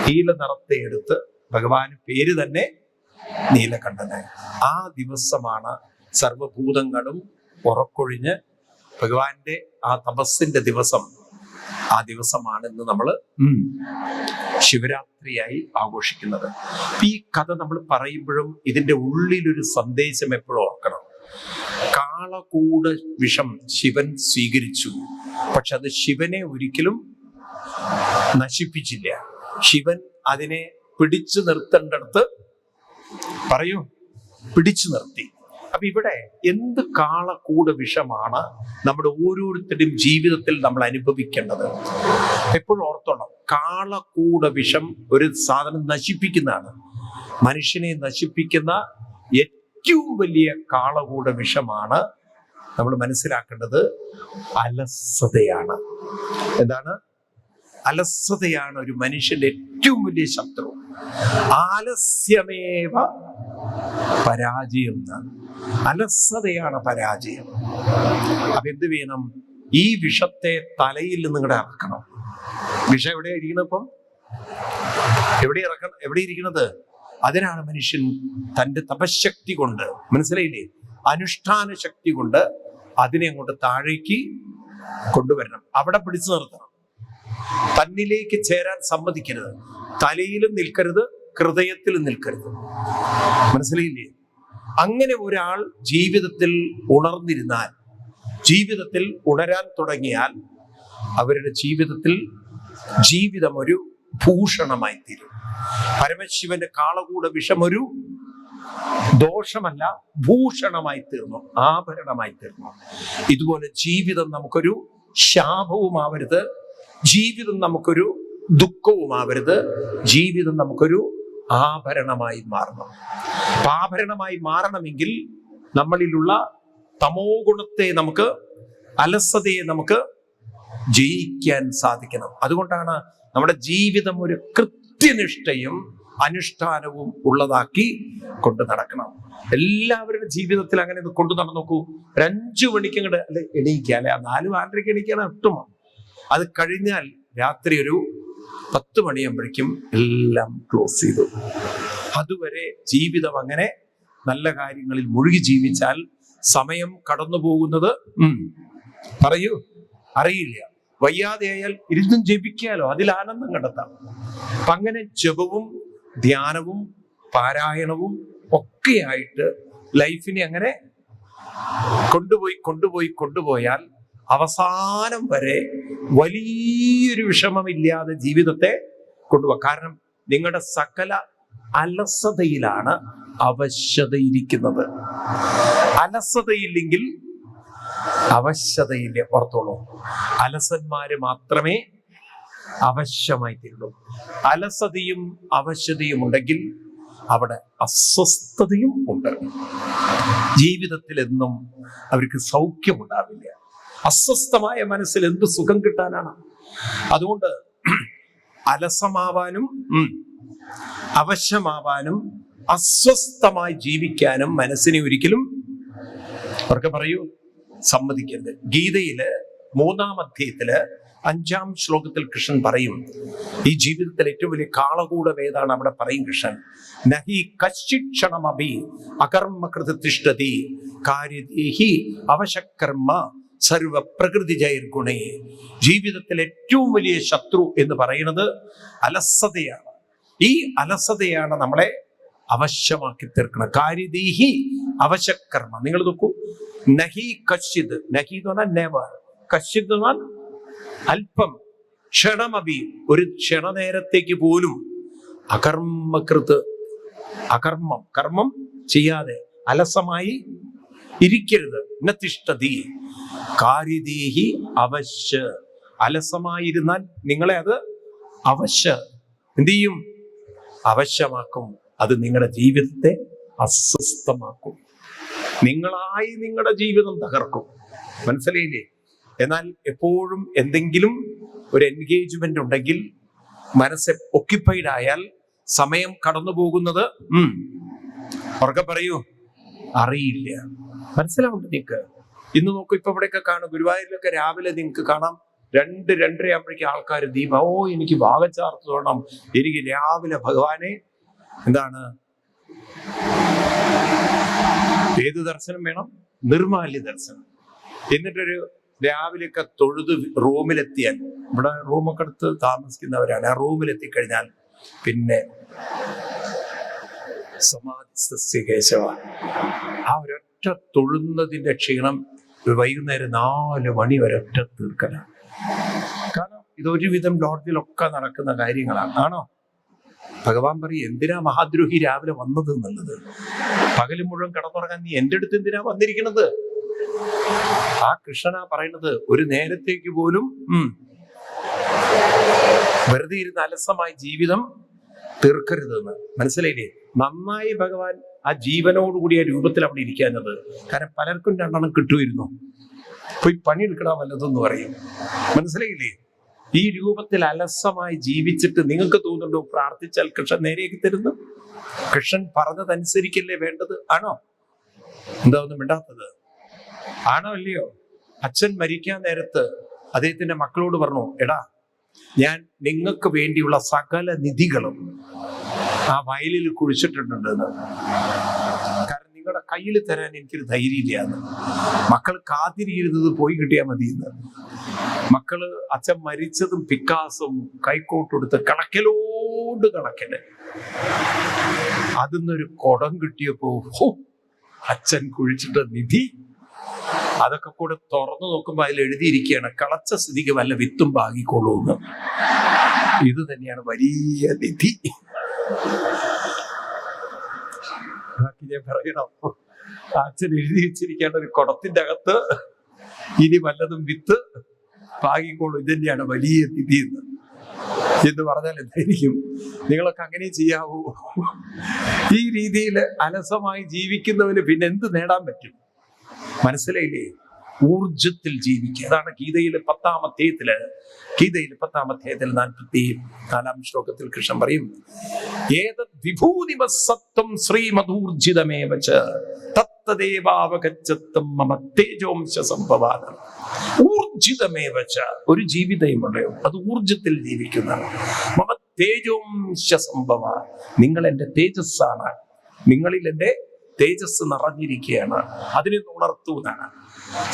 നീല നിറത്തെ എടുത്ത് ഭഗവാന് പേര് തന്നെ നീലകണ്ഠനായി. ആ ദിവസമാണ് സർവഭൂതങ്ങളും ഉറക്കൊഴിഞ്ഞ് ഭഗവാന്റെ ആ തപസ്സിന്റെ ദിവസം. ആ ദിവസമാണ് ഇന്ന് നമ്മൾ ശിവരാത്രിയായി ആഘോഷിക്കുന്നത്. ഈ കഥ നമ്മൾ പറയുമ്പോഴും ഇതിന്റെ ഉള്ളിലൊരു സന്ദേശം എപ്പോഴും ഓർക്കണം. കാളകൂട വിഷം ശിവൻ സ്വീകരിച്ചു, പക്ഷെ അത് ശിവനെ ഒരിക്കലും നശിപ്പിച്ചില്ല. ശിവൻ അതിനെ പിടിച്ചു നിർത്തേണ്ടടുത്ത് പിടിച്ചു നിർത്തി. അപ്പൊ ഇവിടെ എന്ത് കാളകൂട വിഷമാണ് നമ്മുടെ ഓരോരുത്തരുടെയും ജീവിതത്തിൽ നമ്മൾ അനുഭവിക്കേണ്ടത്? എപ്പോഴും ഓർത്തോണം, കാളകൂട വിഷം ഒരു സാധനം നശിപ്പിക്കുന്നതാണ്. മനുഷ്യനെ നശിപ്പിക്കുന്ന ഏറ്റവും വലിയ കാളകൂട വിഷമാണ് നമ്മൾ മനസ്സിലാക്കേണ്ടത് അലസതയാണ്. എന്താണ്? അലസതയാണ് ഒരു മനുഷ്യന്റെ ഏറ്റവും വലിയ ശത്രു. ആലസ്യമേവ പരാജയം. അലസതയാണ് പരാജയം. അപ്പൊ എന്ത് വേണം? ഈ വിഷത്തെ തലയിൽ നിങ്ങളുടെ ഇറക്കണം. വിഷം എവിടെയാ ഇരിക്കുന്നത്? ഇപ്പം എവിടെ ഇരിക്കുന്നത്? അതിനാണ് മനുഷ്യൻ തന്റെ തപശക്തി കൊണ്ട്, മനസ്സിലായില്ലേ, അനുഷ്ഠാന ശക്തി കൊണ്ട് അതിനെ അങ്ങോട്ട് താഴേക്ക് കൊണ്ടുവരണം. അവിടെ പിടിച്ചു നിർത്തണം. തന്നിലേക്ക് ചേരാൻ സമ്മതിക്കരുത്. തലയിലും നിൽക്കരുത്, ഹൃദയത്തിലും നിൽക്കരുത്. മനസ്സിലായില്ലേ? അങ്ങനെ ഒരാൾ ജീവിതത്തിൽ ഉണർന്നിരുന്നാൽ, ജീവിതത്തിൽ ഉണരാൻ തുടങ്ങിയാൽ, അവരുടെ ജീവിതം ഒരു ഭൂഷണമായി തീരും. പരമശിവന്റെ കാളകൂട വിഷം ഒരു ദോഷമല്ല, ഭൂഷണമായി തീർന്നു, ആഭരണമായി തീർന്നു. ഇതുപോലെ ജീവിതം നമുക്കൊരു ശാപവുമാവരുത്, ജീവിതം നമുക്കൊരു ദുഃഖവുമാവരുത്, ജീവിതം നമുക്കൊരു ആഭരണമായി മാറണം. ആഭരണമായി മാറണമെങ്കിൽ നമ്മളിലുള്ള തമോ ഗുണത്തെ, അലസതയെ നമുക്ക് ജയിക്കാൻ സാധിക്കണം. അതുകൊണ്ടാണ് നമ്മുടെ ജീവിതം ഒരു കൃത്യനിഷ്ഠയും അനുഷ്ഠാനവും ഉള്ളതാക്കി കൊണ്ട് നടക്കണം. എല്ലാവരുടെ ജീവിതത്തിൽ അങ്ങനെ കൊണ്ടു നടന്നു നോക്കൂ. ഒരു 5 മണിക്ക് അങ്ങോട്ട് അല്ലെ എണീക്കുക, അല്ലെ 4-4:30 എണീക്കാണ് ഉത്തമം. അത് കഴിഞ്ഞാൽ രാത്രി ഒരു 10 മണിയാകുമ്പോഴേക്കും എല്ലാം ക്ലോസ് ചെയ്തു. അതുവരെ ജീവിതം അങ്ങനെ നല്ല കാര്യങ്ങളിൽ മുഴുകി ജീവിച്ചാൽ സമയം കടന്നു പോകുന്നത് പറയൂ അറിയില്ല. വയ്യാതെയായാൽ ഇരുന്നും ജപിക്കാലോ, അതിൽ ആനന്ദം കണ്ടെത്താം. അപ്പൊ അങ്ങനെ ജപവും ധ്യാനവും പാരായണവും ഒക്കെയായിട്ട് ലൈഫിനെ അങ്ങനെ കൊണ്ടുപോയാൽ അവസാനം വരെ വലിയൊരു വിഷമമില്ലാതെ ജീവിതത്തെ കൊണ്ടുപോകാം. കാരണം നിങ്ങളുടെ സകല അലസതയിലാണ് അവശ്യതയിരിക്കുന്നത്. അലസതയില്ലെങ്കിൽ അവശ്യതയില്ല. ഓർത്തോളൂ, അലസന്മാര് മാത്രമേ അവശ്യമായി തീരുള്ളൂ. അലസതയും അവശ്യതയും ഉണ്ടെങ്കിൽ അവിടെ അസ്വസ്ഥതയും ഉണ്ട്. ജീവിതത്തിൽ എന്നും അവർക്ക് സൗഖ്യമുണ്ടാവില്ല. അസ്വസ്ഥമായ മനസ്സിൽ എന്ത് സുഖം കിട്ടാനാണ്? അതുകൊണ്ട് അലസമാവാനും അവശ്യമാവാനും അസ്വസ്ഥമായി ജീവിക്കാനും മനസ്സിനെ ഒരിക്കലും അവർക്ക് പറയൂ സമ്മതിക്കരുത്. ഗീതയില് 3-ാം അധ്യായത്തില് 5-ാം ശ്ലോകത്തിൽ കൃഷ്ണൻ പറയും, ഈ ജീവിതത്തിൽ ഏറ്റവും വലിയ കാളകൂടം ഏതാണ്? അവിടെ പറയും കൃഷ്ണൻ, നഹി കശ്ചിക്ഷണമഭി അകർമ്മകൃത തിഷ്ഠതി കാര്യദേഹി അവശകർമ്മ സർവ പ്രകൃതി ജൈർഗുണേ. ജീവിതത്തിൽ ഏറ്റവും വലിയ ശത്രു എന്ന് പറയുന്നത് അലസതയാണ്. ഈ അലസതയാണ് നമ്മളെ അവശ്യമാക്കി തീർക്കുന്നത്. കാര്യദേഹി അവശകർമ്മ. നിങ്ങൾ നോക്കൂ, നഹി കശ്ചിത്, നഹി എന്ന് പറഞ്ഞാൽ നെവർ, കശ്ചിത് എന്ന് പറഞ്ഞാൽ അല്പം, ക്ഷണമഭി ഒരു ക്ഷണനേരത്തേക്ക് പോലും, അകർമ്മകൃത് കർമ്മം ചെയ്യാതെ അലസമായി ഇരിക്കരുത്. നതിഷ്ഠതി കാര്യദേഹി അവശ്യ. അലസമായിരുന്നാൽ നിങ്ങളെ അത് എന്ത് ചെയ്യും? അവശ്യമാക്കും. അത് നിങ്ങളുടെ ജീവിതത്തെ അസ്വസ്ഥമാക്കും. നിങ്ങളുടെ ജീവിതം തകർക്കും. മനസ്സിലായില്ലേ? എന്നാൽ എപ്പോഴും എന്തെങ്കിലും ഒരു എൻഗേജ്മെന്റ് ഉണ്ടെങ്കിൽ, മനസ്സ് ഒക്യുപ്പൈഡ് ആയാൽ സമയം കടന്നു പോകുന്നത് ഉറക്കെ പറയൂ അറിയില്ല. മനസ്സിലാവുണ്ട് നിങ്ങൾക്ക്? ഇന്ന് നോക്കൂ, ഇപ്പൊ ഇവിടെയൊക്കെ കാണും, ഗുരുവായൂരിലൊക്കെ രാവിലെ നിങ്ങൾക്ക് കാണാം 2-2:30 ആകുമ്പോഴേക്കും ആൾക്കാർ ദീപം, എനിക്ക് വാഗച്ചാർത്ത് തൊടണം, എനിക്ക് രാവിലെ ഭഗവാനെ എന്താണ് ഏത് ദർശനം വേണം? നിർമാല്യ ദർശനം. എന്നിട്ടൊരു രാവിലെയൊക്കെ തൊഴുത് റൂമിലെത്തിയാൽ, ഇവിടെ റൂമൊക്കെ എടുത്ത് താമസിക്കുന്നവരാണ്, ആ റൂമിലെത്തിക്കഴിഞ്ഞാൽ പിന്നെ സമാധി കേശവ, ആ ഒരൊറ്റ തൊഴുന്നതിന്റെ ക്ഷീണം വൈകുന്നേരം 4 മണി വരെ ഒറ്റ തീർക്കലാണ്. കാരണം ഇതൊരുവിധം ലോഡ്ജിലൊക്കെ നടക്കുന്ന കാര്യങ്ങളാണ്. ആണോ? ഭഗവാൻ പറയും, എന്തിനാ മഹാദ്രോഹി രാവിലെ വന്നത് എന്നുള്ളത്? പകല് മുഴുവൻ കിടന്നുറങ്ങാൻ നീ എൻ്റെ അടുത്ത് എന്തിനാ വന്നിരിക്കണത്? ആ കൃഷ്ണനാ പറയുന്നത്, ഒരു നേരത്തേക്ക് പോലും വെറുതെ ഇരുന്ന് അലസമായി ജീവിതം തീർക്കരുതെന്ന്. മനസ്സിലായില്ലേ? നന്നായി ഭഗവാൻ ആ ജീവനോടുകൂടിയ രൂപത്തിൽ അവിടെ ഇരിക്കുന്നത്. കാരണം പലർക്കും 2 എണ്ണം കിട്ടുമായിരുന്നു, പോയി പണിയെടുക്കടാ വല്ലതെന്ന് പറയും. മനസ്സിലായില്ലേ? ഈ രൂപത്തിൽ അലസമായി ജീവിച്ചിട്ട് നിങ്ങൾക്ക് തോന്നുന്നുണ്ടോ പ്രാർത്ഥിച്ചാൽ കൃഷ്ണൻ നേരെയാക്കി തരുന്നു? കൃഷ്ണൻ പറഞ്ഞതനുസരിക്കല്ലേ വേണ്ടത്? ആണോ? എന്താ ഒന്നും മിണ്ടാത്തത്? ആണോ അല്ലയോ? അച്ഛൻ മരിക്കാൻ നേരത്ത് അദ്ദേഹത്തിന്റെ മക്കളോട് പറഞ്ഞു, എടാ, ഞാൻ നിങ്ങൾക്ക് വേണ്ടിയുള്ള സകല നിധികളും ആ വയലിൽ കുഴിച്ചിട്ടുണ്ടെന്ന്. കാരണം നിങ്ങളുടെ കയ്യിൽ തരാൻ എനിക്കൊരു ധൈര്യമില്ലാന്ന്. മക്കൾ കാത്തിരിക്കുന്നത് പോയി കിട്ടിയാൽ മതിയെന്ന്. മക്കള് അച്ഛൻ മരിച്ചതും പിക്കാസും കൈക്കോട്ടെടുത്ത് കണക്കലോണ്ട് കണക്കല്. അതിന്നൊരു കുടം കിട്ടിയപ്പോ അച്ഛൻ കുഴിച്ചിട്ട നിധി, അതൊക്കെ കൂടെ തുറന്നു നോക്കുമ്പോ അതിൽ എഴുതിയിരിക്കുകയാണ്, കളച്ച സ്ഥിതിക്ക് വല്ല വിത്തും പാകിക്കൊള്ളൂന്ന്. ഇത് തന്നെയാണ് വലിയ നിധി. ഞാൻ പറയണം, അച്ഛൻ എഴുതി വെച്ചിരിക്കേണ്ട ഒരു കുടത്തിന്റെ അകത്ത് ഇനി വല്ലതും വിത്ത് പാകിക്കോളൂ, ഇത് തന്നെയാണ് വലിയ നിധി എന്ന് പറഞ്ഞാൽ എന്തായിരിക്കും? നിങ്ങളൊക്കെ അങ്ങനെ ചെയ്യാവൂ? ഈ രീതിയിൽ അലസമായി ജീവിക്കുന്നവന് പിന്നെ എന്ത് നേടാൻ പറ്റും? മനസ്സിലായില്ലേ? ഊർജത്തിൽ ജീവിക്കുക. അതാണ് ഗീതയിലെ 10-ാം അധ്യായത്തില് 44-ാം ശ്ലോകത്തിൽ കൃഷ്ണൻ പറയും, ഏതദ് വിഭൂതിമസത്വം ശ്രീമദൂർജിതമേവ ച തത്തദേവാവഗച്ഛത്വം മമ തേജോംശ സംഭവാന. ഊർജിതമേവ ച, ഒരു ജീവിതമുള്ളയോ അത് ഊർജത്തിൽ ജീവിക്കുന്ന. മമ തേജോംശ സംഭവ, നിങ്ങൾ എൻ്റെ തേജസ്സാണ്, നിങ്ങളിൽ എൻ്റെ തേജസ് നിറഞ്ഞിരിക്കുകയാണ്, അതിനെ ഉണർത്തുന്നതാണ്.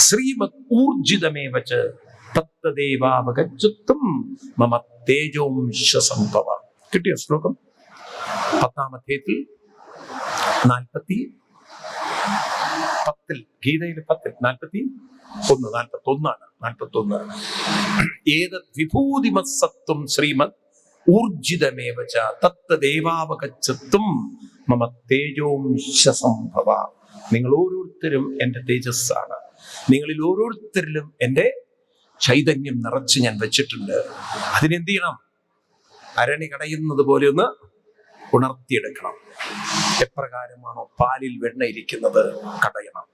ശ്രീമദ് ഊർജിതമേവ ച തത്തദേവാവഗച്ഛത്വം മമ തേജോംശ സംഭവ. കിട്ടിയ ശ്ലോകം 10-ാം അധ്യായത്തിൽ 41 ഗീതയിൽ 41 ഏതദ് വിഭൂതിമസത്വം ശ്രീമദ് ഊർജിതമേവ ച തത്തദേവാവഗച്ഛത്വം മമ തേജോംശ സംഭവ. നിങ്ങൾ ഓരോരുത്തരും എൻ്റെ തേജസ്സാണ്, നിങ്ങളിൽ ഓരോരുത്തരിലും എൻ്റെ ചൈതന്യം നിറച്ച് ഞാൻ വെച്ചിട്ടുണ്ട്. അതിനെന്ത് ചെയ്യണം? അരണി കടയുന്നത് പോലെ ഒന്ന് ഉണർത്തിയെടുക്കണം. എപ്രകാരമാണോ പാലിൽ വെണ്ണ ഇരിക്കുന്നത് കടയണം.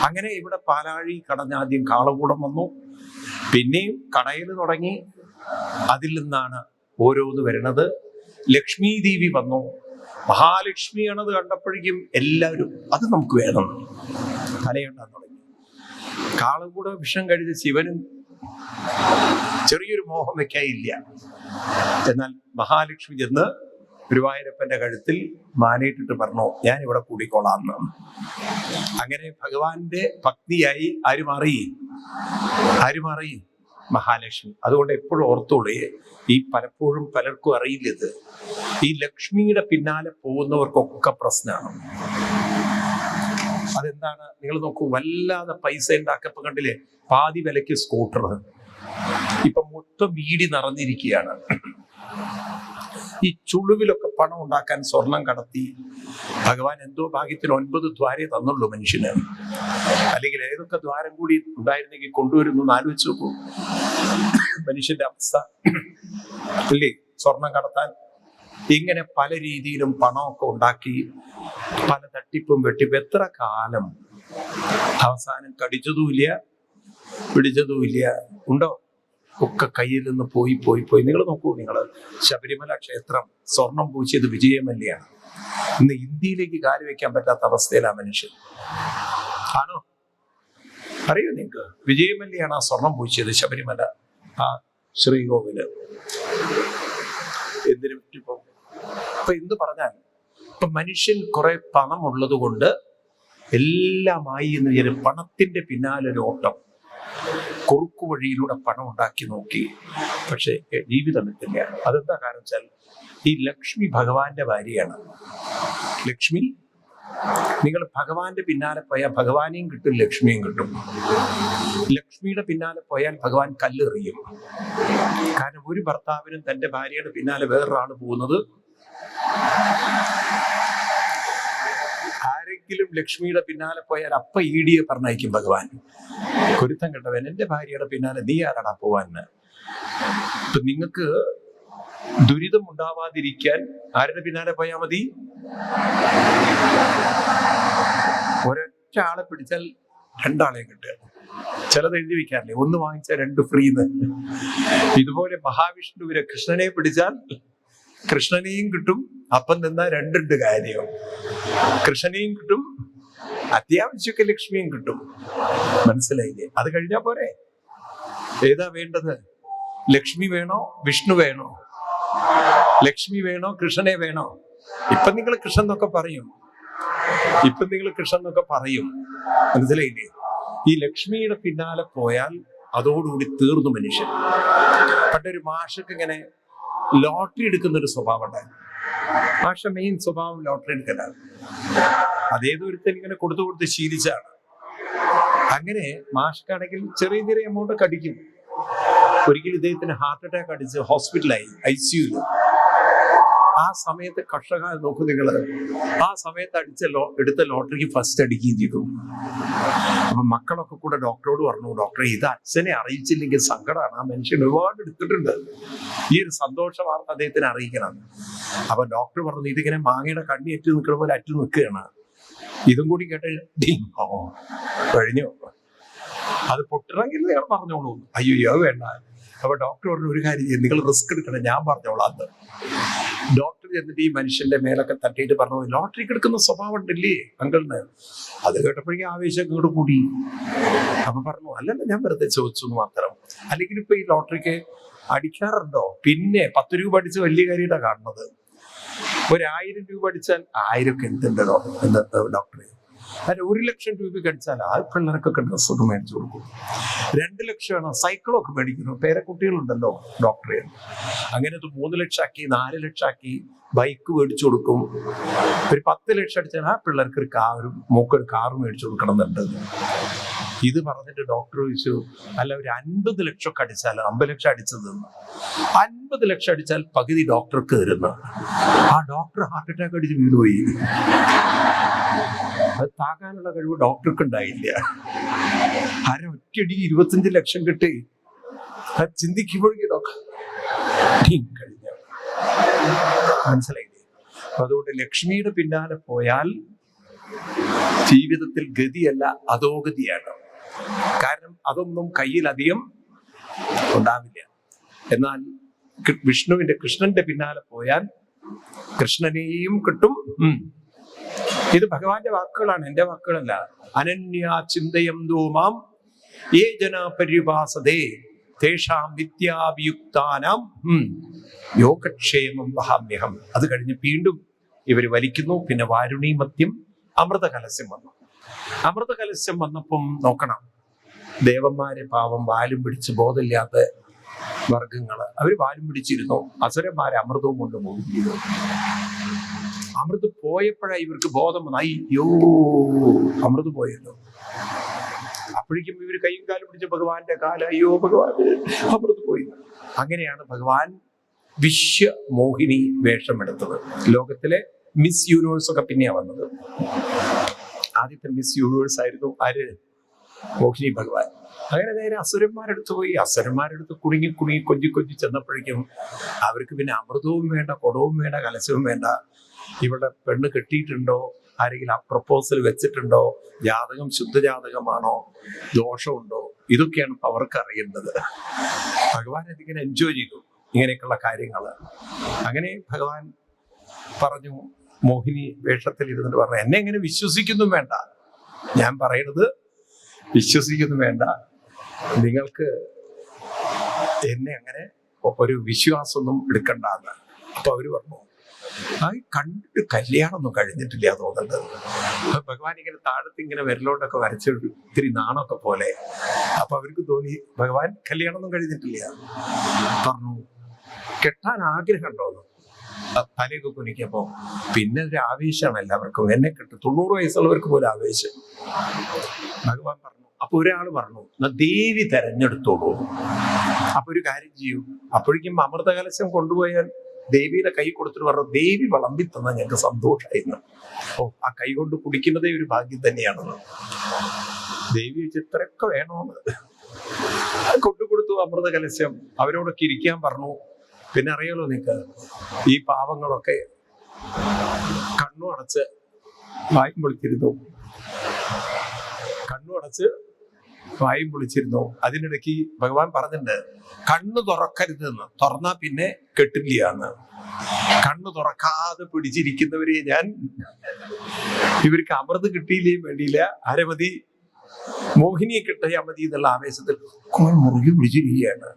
അങ്ങനെ ഇവിടെ പാലാഴി കടഞ്ഞാദ്യം കാളകൂടം വന്നു, പിന്നെയും കടയൽ തുടങ്ങി. അതിൽ നിന്നാണ് ഓരോന്ന് വരുന്നത്. ലക്ഷ്മി ദേവി വന്നു, മഹാലക്ഷ്മിയാണത് കണ്ടപ്പോഴേക്കും എല്ലാവരും അത് നമുക്ക് വേണം തലയുണ്ടാൻ തുടങ്ങി. കാളകൂട വിഷം കഴിച്ച ശിവനും ചെറിയൊരു മോഹം വെക്കാനില്ല. എന്നാൽ മഹാലക്ഷ്മി ചെന്ന് ഗുരുവായൂരപ്പന്റെ കഴുത്തിൽ മാലയിട്ടിട്ട് പറഞ്ഞു, ഞാൻ ഇവിടെ കൂടിക്കോളാം എന്ന്. അങ്ങനെ ഭഗവാന്റെ ഭക്തിയായി ആര് മാറി? മഹാലക്ഷ്മി. അതുകൊണ്ട് എപ്പോഴും ഓർത്തോളേ, ഈ പലപ്പോഴും പലർക്കും അറിയില്ലത്, ഈ ലക്ഷ്മിയുടെ പിന്നാലെ പോകുന്നവർക്കൊക്കെ പ്രശ്നമാണ്. അതെന്താണ്? നിങ്ങൾ നോക്കൂ, വല്ലാതെ പൈസ ഉണ്ടാക്കപ്പോ കണ്ടില്ലേ, പാതി വിലയ്ക്ക് സ്കൂട്ടർ, ഇപ്പൊ മൊത്തം വീടി നിറഞ്ഞിരിക്കുകയാണ്. ഈ ചുളുവിലൊക്കെ പണം ഉണ്ടാക്കാൻ സ്വർണം കടത്തി ഭഗവാൻ എന്തോ ഭാഗ്യത്തിന് 9 ദ്വാരേ തന്നുള്ളൂ മനുഷ്യന്. അല്ലെങ്കിൽ ഏതൊക്കെ ദ്വാരം കൂടി ഉണ്ടായിരുന്നെങ്കിൽ കൊണ്ടുവരുന്നു എന്ന് ആലോചിച്ച് നോക്കൂ മനുഷ്യന്റെ അവസ്ഥ അല്ലേ. സ്വർണം കടത്താൻ ഇങ്ങനെ പല രീതിയിലും പണമൊക്കെ ഉണ്ടാക്കി പല തട്ടിപ്പും വെട്ടിപ്പും എത്ര കാലം. അവസാനം കടിച്ചതുമില്ല പിടിച്ചതുമില്ല. ഉണ്ടോ? ഒക്കെ കയ്യിൽ നിന്ന് പോയി. നിങ്ങൾ നോക്കൂ, നിങ്ങൾ ശബരിമല ക്ഷേത്രം സ്വർണം പൂശിയത് വിജയമല്യാണ്. ഇന്ന് ഇന്ത്യയിലേക്ക് കാല് വെക്കാൻ പറ്റാത്ത അവസ്ഥയിലാണ് മനുഷ്യൻ. ആണോ? അറിയോ നിങ്ങൾക്ക്? വിജയമല്യാണ് ആ സ്വർണം പൂശിയത് ശബരിമല ആ ശ്രീകോവില്. എന്തിനു പറ്റിപ്പോ ഇപ്പൊ എന്ത് പറഞ്ഞാൽ, ഇപ്പൊ മനുഷ്യൻ കുറെ പണമുള്ളത് കൊണ്ട് എല്ലാമായി എന്ന് വിചാരിച്ചു പണത്തിന്റെ പിന്നാലെ ഒരു ഓട്ടം, കുറുക്കു വഴിയിലൂടെ പണം ഉണ്ടാക്കി നോക്കി. പക്ഷെ ജീവിതം എത്തില്ല. അതെന്താ കാരണം വെച്ചാൽ, ഈ ലക്ഷ്മി ഭഗവാന്റെ ഭാര്യയാണ്. ലക്ഷ്മി, നിങ്ങൾ ഭഗവാന്റെ പിന്നാലെ പോയാൽ ഭഗവാനെയും കിട്ടും ലക്ഷ്മിയും കിട്ടും. ലക്ഷ്മിയുടെ പിന്നാലെ പോയാൽ ഭഗവാൻ കല്ലെറിയും. കാരണം ഒരു ഭർത്താവിനും തന്റെ ഭാര്യയുടെ പിന്നാലെ വേറൊരാൾ പോകുന്നത്, ആരെങ്കിലും ലക്ഷ്മിയുടെ പിന്നാലെ പോയാൽ അപ്പ ഈടിയെ പറഞ്ഞയക്കും ഭഗവാൻ. കുരുത്തം കെട്ടവൻ, എന്റെ ഭാര്യയുടെ പിന്നാലെ നീ ആരാടാ പോവാന്ന്. ഇപ്പൊ നിങ്ങൾക്ക് ദുരിതം ഉണ്ടാവാതിരിക്കാൻ ആരുടെ പിന്നാലെ പോയാൽ മതി? ഒരൊറ്റ ആളെ പിടിച്ചാൽ 2 ആളെ കിട്ടുക. ചിലത് എഴുതി വെക്കാറില്ലേ, 1 വാങ്ങിച്ചാൽ 2 ഫ്രീന്ന്. ഇതുപോലെ മഹാവിഷ്ണുവിനെ കൃഷ്ണനെ പിടിച്ചാൽ കൃഷ്ണനെയും കിട്ടും, അപ്പം നിന്നാ 2 കാര്യം. കൃഷ്ണനെയും കിട്ടും, അത്യാവശ്യമൊക്കെ ലക്ഷ്മിയും കിട്ടും. മനസ്സിലായില്ലേ? അത് കഴിഞ്ഞാ പോരെ. ഏതാ വേണ്ടത്? ലക്ഷ്മി വേണോ വിഷ്ണു വേണോ? ലക്ഷ്മി വേണോ കൃഷ്ണനെ വേണോ? ഇപ്പൊ നിങ്ങൾ കൃഷ്ണൻ എന്നൊക്കെ പറയും. മനസ്സിലായില്ലേ? ഈ ലക്ഷ്മിയുടെ പിന്നാലെ പോയാൽ അതോടുകൂടി തീർന്നു മനുഷ്യൻ. പണ്ടൊരു മാഷക്ക് ഇങ്ങനെ ലോട്ടറി എടുക്കുന്നൊരു സ്വഭാവം ഉണ്ടായിരുന്നു. മാഷ മെയിൻ സ്വഭാവം ലോട്ടറി എടുക്കലാണ്. അതേതൊരുത്തൻ ഇങ്ങനെ കൊടുത്ത് ശീലിച്ചാണ്. അങ്ങനെ മാഷ്ക്കാണെങ്കിൽ ചെറിയ എമൗണ്ട് കടിക്കും. ഒരിക്കലും ഇദ്ദേഹത്തിന് ഹാർട്ട് അറ്റാക്ക് അടിച്ച് ഹോസ്പിറ്റലായി, ICU. ആ സമയത്ത് കർഷകർ നോക്കൂ നിങ്ങൾ, ആ സമയത്ത് എടുത്ത ലോട്ടറിക്ക് ഫസ്റ്റ് അടിക്കുകയും ചെയ്തു. അപ്പൊ മക്കളൊക്കെ കൂടെ ഡോക്ടറോട് പറഞ്ഞു, ഡോക്ടറെ ഇത് അച്ഛനെ അറിയിച്ചില്ലെങ്കിൽ സങ്കടമാണ്, ആ മനുഷ്യൻ ഒരുപാട് എടുത്തിട്ടുണ്ട്, ഈ ഒരു സന്തോഷ വാർത്ത അദ്ദേഹത്തിന് അറിയിക്കണം. അപ്പൊ ഡോക്ടർ പറഞ്ഞു, ഇതിങ്ങനെ മാങ്ങയുടെ കണ്ണി അറ്റു നിൽക്കുന്ന പോലെ അറ്റു നിൽക്കുകയാണ്. ഇതും കൂടി കേട്ട് കഴിഞ്ഞു. അത് പൊട്ടണമെങ്കിൽ നിങ്ങൾ പറഞ്ഞോളൂ. അയ്യോ വേണ്ട. അപ്പൊ ഡോക്ടർ പറഞ്ഞു, ഒരു കാര്യം ചെയ്യും, നിങ്ങൾ റിസ്ക് എടുക്കണം, ഞാൻ പറഞ്ഞോളാം. അന്ന് ഡോക്ടർ ചെന്നിട്ട് ഈ മനുഷ്യന്റെ മേലൊക്കെ തട്ടിയിട്ട് പറഞ്ഞു, ലോട്ടറി എടുക്കുന്ന സ്വഭാവം ഉണ്ടല്ലേ അങ്കിളിന്. അത് കേട്ടപ്പോഴേക്കും ആവേശം ഇങ്ങോട്ട് കൂടി. അപ്പൊ പറഞ്ഞു, അല്ലല്ല, ഞാൻ വെറുതെ ചോദിച്ചു എന്ന് മാത്രം. അല്ലെങ്കിൽ ഇപ്പൊ ഈ ലോട്ടറിക്ക് അടിക്കാറുണ്ടോ? പിന്നെ 10 രൂപ അടിച്ച് വലിയ കാര്യമായിട്ടാണ് കാണുന്നത്. 1000 രൂപ അടിച്ചാൽ 1000 എന്തുണ്ടോ ഡോക്ടറെ. അല്ല, 1 ലക്ഷം രൂപയ്ക്ക് അടിച്ചാൽ ആ പിള്ളേർക്കൊക്കെ ഡ്രസ്സൊക്കെ മേടിച്ചു കൊടുക്കും. 2 ലക്ഷമാണ് സൈക്കിളൊക്കെ മേടിക്കുന്നു. പേരക്കുട്ടികളുണ്ടല്ലോ ഡോക്ടറെ. അങ്ങനെ അത് 3 ലക്ഷമാക്കി 4 ലക്ഷമാക്കി ബൈക്ക് മേടിച്ചു കൊടുക്കും. ഒരു 10 ലക്ഷം അടിച്ചാൽ ആ പിള്ളേർക്ക് ഒരു മൂക്കൊരു കാറ് മേടിച്ചു കൊടുക്കണം എന്നുണ്ട്. ഇത് പറഞ്ഞിട്ട് ഡോക്ടർ ചോദിച്ചു, അല്ല, ഒരു 50 ലക്ഷമൊക്കെ അടിച്ചാൽ, 50 ലക്ഷം അടിച്ചത് 50 ലക്ഷം അടിച്ചാൽ പകുതി ഡോക്ടർക്ക് തരുന്നു. ആ ഡോക്ടർ ഹാർട്ട് അറ്റാക്ക് അടിച്ച് വീണുപോയി. അത് താങ്ങാനുള്ള കഴിവ് ഡോക്ടർക്ക് ഉണ്ടായില്ല. ഒറ്റയടി 25 ലക്ഷം കിട്ടി. അത് ചിന്തിക്കുമ്പോഴേക്കും ഡോക്ടർ കഴിഞ്ഞ മനസ്സിലായില്ലേ? അതുകൊണ്ട് ലക്ഷ്മിയുടെ പിന്നാലെ പോയാൽ ജീവിതത്തിൽ ഗതിയല്ല, അധോഗതിയാണ്. കാരണം അതൊന്നും കയ്യിലധികം ഉണ്ടാവില്ല. എന്നാൽ കൃഷ്ണന്റെ പിന്നാലെ പോയാൽ കൃഷ്ണനെയും കിട്ടും. ഇത് ഭഗവാന്റെ വാക്കുകളാണ്, എന്റെ വാക്കുകളല്ല. അനന്യ ചിന്തയന്തോ മാം യേ ജന പര്യുപാസതേ തേഷാം വിദ്യാഭിയുക്താനാം യോഗക്ഷേമം വഹാമ്യഹം. അത് കഴിഞ്ഞ് വീണ്ടും ഇവര് വലിക്കുന്നു. പിന്നെ വാരുണി മദ്യം, അമൃതകലസ്യം വന്നു. അമൃതകലസ്യം വന്നപ്പം നോക്കണം, ദേവന്മാരെ പാവം വാലും പിടിച്ച് ബോധമില്ലാത്ത വർഗങ്ങള് അവര് വാലും പിടിച്ചിരുന്നു. അസുരന്മാരെ അമൃതവും കൊണ്ട് പോകുന്നു. അമൃത് പോയപ്പോഴാണ് ഇവർക്ക് ബോധം വന്നു, അയ്യോ അമൃത് പോയല്ലോ. അപ്പോഴേക്കും ഇവര് കൈയും കാലും പിടിച്ച ഭഗവാന്റെ കാലം, അയ്യോ ഭഗവാൻ അമൃത് പോയി. അങ്ങനെയാണ് ഭഗവാൻ വിശ്വമോഹിനി വേഷമെടുത്തത്. ലോകത്തിലെ മിസ് യൂണിവേഴ്സ് ഒക്കെ പിന്നെയാ വന്നത്. ആദ്യത്തെ മിസ് യൂണിവേഴ്സ് ആയിരുന്നു ആര്? മോഹിനി ഭഗവാൻ. അങ്ങനെ നേരെ അസുരന്മാരെടുത്ത് പോയി. അസുരന്മാരെടുത്ത് കുടുങ്ങി കൊഞ്ചി ചെന്നപ്പോഴേക്കും അവർക്ക് പിന്നെ അമൃതവും വേണ്ട, കുടവും വേണ്ട, കലശവും വേണ്ട. ഇവിടെ പെണ്ണ് കെട്ടിയിട്ടുണ്ടോ, ആരെങ്കിലും ആ പ്രപ്പോസൽ വെച്ചിട്ടുണ്ടോ, ജാതകം ശുദ്ധജാതകമാണോ, ദോഷമുണ്ടോ, ഇതൊക്കെയാണ് ഇപ്പൊ അവർക്ക് അറിയേണ്ടത്. ഭഗവാൻ അതിങ്ങനെ എൻജോയ് ചെയ്തു ഇങ്ങനെയൊക്കെയുള്ള കാര്യങ്ങള്. അങ്ങനെ ഭഗവാൻ പറഞ്ഞു, മോഹിനി വേഷത്തിൽ ഇരുന്നിട്ട് പറഞ്ഞു, എന്നെ എങ്ങനെ വിശ്വസിക്കൊന്നും വേണ്ട, ഞാൻ പറയുന്നത് വിശ്വസിക്കൊന്നും വേണ്ട, നിങ്ങൾക്ക് എന്നെ അങ്ങനെ ഒരു വിശ്വാസമൊന്നും എടുക്കണ്ടെന്ന്. അപ്പൊ അവര് പറഞ്ഞു, കണ്ടിട്ട് കല്യാണമൊന്നും കഴിഞ്ഞിട്ടില്ല തോന്നുന്നത്. ഭഗവാൻ ഇങ്ങനെ താഴത്ത് ഇങ്ങനെ വിരലോണ്ടൊക്കെ വരച്ച ഇത്തിരി നാണൊക്കെ പോലെ. അപ്പൊ അവർക്ക് തോന്നി ഭഗവാൻ കല്യാണമൊന്നും കഴിഞ്ഞിട്ടില്ല. പറഞ്ഞു, കെട്ടാൻ ആഗ്രഹം ഉണ്ടോന്ന്. തലയൊക്കെ കുനിക്കപ്പോ പിന്നെ ഒരു ആവേശമാണ് എല്ലാവർക്കും. എന്നെ കെട്ടു, 90 വയസ്സുള്ളവർക്ക് പോലും ആവേശം. ഭഗവാൻ പറഞ്ഞു, അപ്പൊ ഒരാൾ പറഞ്ഞു, ദേവി തെരഞ്ഞെടുത്തോളൂ. അപ്പൊ ഒരു കാര്യം ചെയ്യൂ, അപ്പോഴേക്കും അമൃതകലശം കൊണ്ടുപോയാൽ ദേവിയുടെ കൈ കൊടുത്തിട്ട് പറഞ്ഞു, ദേവി വിളമ്പി തന്ന ഞങ്ങൾക്ക് സന്തോഷമായിരുന്നു. ആ കൈ കൊണ്ട് കുടിക്കുന്നതേ ഒരു ഭാഗ്യം തന്നെയാണെന്ന്. ദേവി വെച്ച് ഇത്രയൊക്കെ വേണോന്ന് കൊണ്ടുകൊടുത്തു അമൃതകലശം. അവരോടൊക്കെ ഇരിക്കാൻ പറഞ്ഞു. പിന്നെ അറിയാലോ നിങ്ങൾക്ക്, ഈ പാവങ്ങളൊക്കെ കണ്ണു അടച്ച് വായും പൊളിച്ചിരുന്നു. അതിനിടയ്ക്ക് ഭഗവാൻ പറഞ്ഞിട്ടുണ്ട്, കണ്ണു തുറക്കരുതെന്ന്. തുറന്നാ പിന്നെ കെട്ടില്ല എന്ന്. കണ്ണു തുറക്കാതെ പിടിച്ചിരിക്കുന്നവരെ ഇവർക്ക് അമൃത് കിട്ടിയില്ലേയും വേണ്ടിയില്ല, അരമതി മോഹിനിയെ കിട്ടിയാൽ മതി എന്നുള്ള ആവേശത്തിൽ മുറുകി പിടിച്ചിരിക്കുകയാണ്.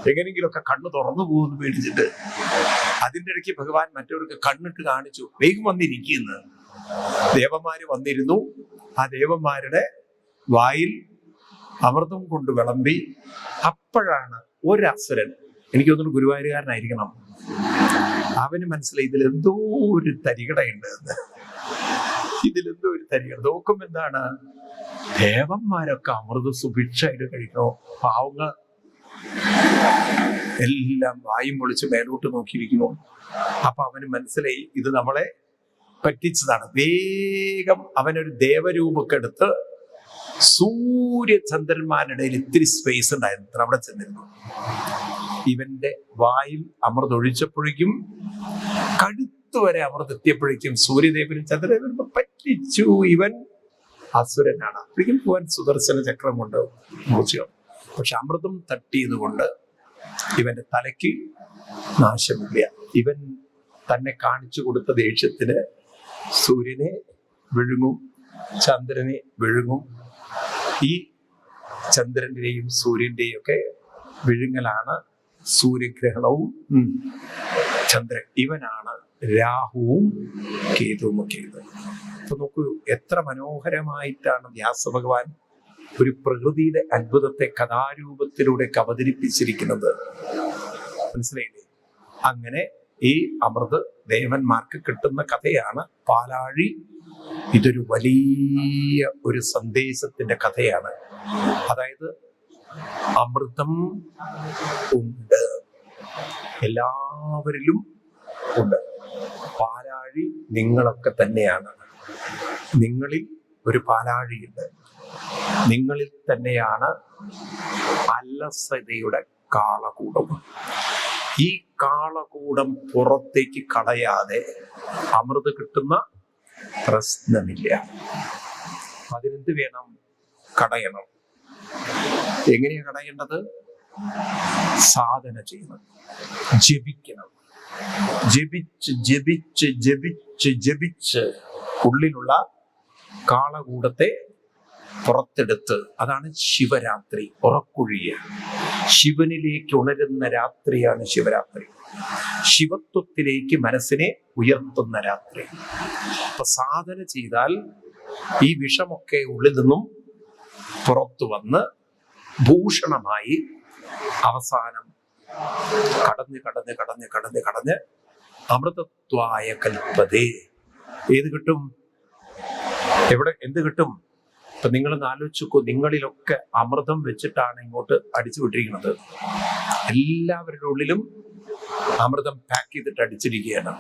എങ്ങനെയെങ്കിലുമൊക്കെ കണ്ണ് തുറന്നു പോകുന്നു പേടിച്ചിട്ട്. അതിൻ്റെ ഇടയ്ക്ക് ഭഗവാൻ മറ്റവർക്ക് കണ്ണിട്ട് കാണിച്ചു, വേഗം വന്നിരിക്കുന്നു. ദേവന്മാര് വന്നിരുന്നു. ആ ദേവന്മാരുടെ വായിൽ അമൃതം കൊണ്ട് വിളമ്പി. അപ്പോഴാണ് ഒരസുരൻ, എനിക്ക് തോന്നുന്നു ഗുരുവായൂരുകാരനായിരിക്കണം, അവന് മനസ്സിലായി ഇതിലെന്തോ ഒരു തരികടയുണ്ട് എന്ന്. ഇതിലെന്തോ ഒരു തരികട. നോക്കും എന്താണ്, ദേവന്മാരൊക്കെ അമൃത സുഭിക്ഷമായിട്ട് കഴിക്കണോ, പാവങ്ങൾ എല്ലാം വായും പൊളിച്ച് മേലോട്ട് നോക്കിയിരിക്കുന്നു. അപ്പൊ അവന് മനസ്സിലായി ഇത് നമ്മളെ പറ്റിച്ചതാണ്. വേഗം അവനൊരു ദേവരൂപമൊക്കെ എടുത്ത് സൂര്യചന്ദ്രന്മാരുടെ ഇത്തിരി സ്പേസ് ഉണ്ടായിരുന്നു, അവിടെ ചെന്നിരുന്നു. ഇവന്റെ വായിൽ അമൃത് ഒഴിച്ചപ്പോഴേക്കും കഴുത്തുവരെ അമൃത് എത്തിയപ്പോഴേക്കും സൂര്യദേവനും ചന്ദ്രദേവനും പറ്റിച്ചു. ഇവൻ അസുരനാണ്. ഒരിക്കലും പോവാൻ സുദർശന ചക്രം കൊണ്ട് മൂർച്ച. പക്ഷെ അമൃതം തട്ടിയതുകൊണ്ട് ഇവന്റെ തലയ്ക്ക് നാശമില്ല. ഇവൻ തന്നെ കാണിച്ചു കൊടുത്ത ദേഷ്യത്തിന് സൂര്യനെ വിഴുങ്ങും, ചന്ദ്രനെ വിഴുങ്ങും. ഈ ചന്ദ്രന്റെയും സൂര്യന്റെയും ഒക്കെ വിഴുങ്ങലാണ് സൂര്യഗ്രഹണവും ചന്ദ്രൻ. ഇവനാണ് രാഹുവും കേതുവും ഒക്കെ. അപ്പൊ നോക്കൂ, എത്ര മനോഹരമായിട്ടാണ് വ്യാസഭഗവാൻ ഒരു പ്രകൃതിയുടെ അത്ഭുതത്തെ കഥാരൂപത്തിലൂടെ അവതരിപ്പിച്ചിരിക്കുന്നത്. മനസ്സിലായില്ലേ? അങ്ങനെ ഈ അമൃത് ദേവന്മാർക്ക് കിട്ടുന്ന കഥയാണ് പാലാഴി. ഇതൊരു വലിയ ഒരു സന്ദേശത്തിന്റെ കഥയാണ്. അതായത് അമൃതം ഉണ്ട്, എല്ലാവരിലും ഉണ്ട്. പാലാഴി നിങ്ങളൊക്കെ തന്നെയാണ്. നിങ്ങളിൽ ഒരു പാലാഴിയുണ്ട്. നിങ്ങളിൽ തന്നെയാണ് അലസതയുടെ കാളകൂടം. ഈ കാളകൂടം പുറത്തേക്ക് കളയാതെ അമൃത് കിട്ടുന്ന പ്രശ്നമില്ല. അതിനെന്ത് വേണം? കടയണം. എങ്ങനെയാ കടയേണ്ടത്? സാധന ചെയ്യണം, ജപിക്കണം. ജപിച്ച് ജപിച്ച് ജപിച്ച് ജപിച്ച് ഉള്ളിലുള്ള കാളകൂടത്തെ പുറത്തെടുത്ത്, അതാണ് ശിവരാത്രി. ഉറക്കൊഴിയ ശിവനിലേക്ക് ഉണരുന്ന രാത്രിയാണ് ശിവരാത്രി. ശിവത്വത്തിലേക്ക് മനസ്സിനെ ഉയർത്തുന്ന രാത്രി. അപ്പൊ സാധന ചെയ്താൽ ഈ വിഷമൊക്കെ ഉള്ളിൽ നിന്നും പുറത്തു വന്ന് ഭൂഷണമായി അവസാനം കടഞ്ഞ് കടഞ്ഞ് കടഞ്ഞ് കടഞ്ഞ് കടഞ്ഞ് അമൃതത്വായ കൽപ്പതേ. ഏത് കിട്ടും? എവിടെ എന്ത് കിട്ടും? ഇപ്പൊ നിങ്ങളൊന്ന് ആലോചിക്കൂ. നിങ്ങളിലൊക്കെ അമൃതം വെച്ചിട്ടാണ് ഇങ്ങോട്ട് അടിച്ചു വിട്ടിരിക്കുന്നത്. എല്ലാവരുടെ ഉള്ളിലും അമൃതം പാക്ക് ചെയ്തിട്ട് അടിച്ചിരിക്കുകയാണ്.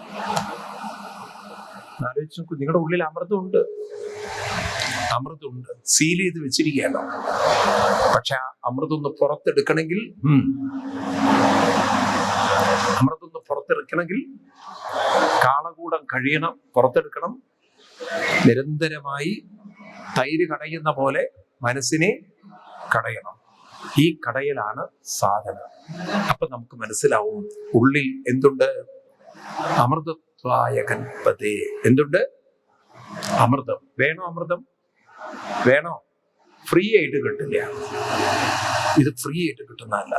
ആലോചിച്ച് നോക്കൂ, നിങ്ങളുടെ ഉള്ളിൽ അമൃതമുണ്ട്, അമൃതമുണ്ട്, സീൽ ചെയ്ത് വെച്ചിരിക്കുകയാണ്. പക്ഷെ ആ അമൃതം ഒന്ന് പുറത്തെടുക്കണമെങ്കിൽ കാളകൂടം കഴിയണം, പുറത്തെടുക്കണം. നിരന്തരമായി തൈര് കടയുന്ന പോലെ മനസ്സിനെ കടയണം. ഈ കടയലാണ് സാധന. അപ്പൊ നമുക്ക് മനസ്സിലാവും ഉള്ളിൽ എന്തുണ്ട്? അമൃതത്വായ കൽപ്പതേ. എന്തുണ്ട്? അമൃതം. വേണോ? അമൃതം വേണോ? ഫ്രീ ആയിട്ട് കിട്ടില്ല. ഇത് ഫ്രീ ആയിട്ട് കിട്ടുന്നതല്ല.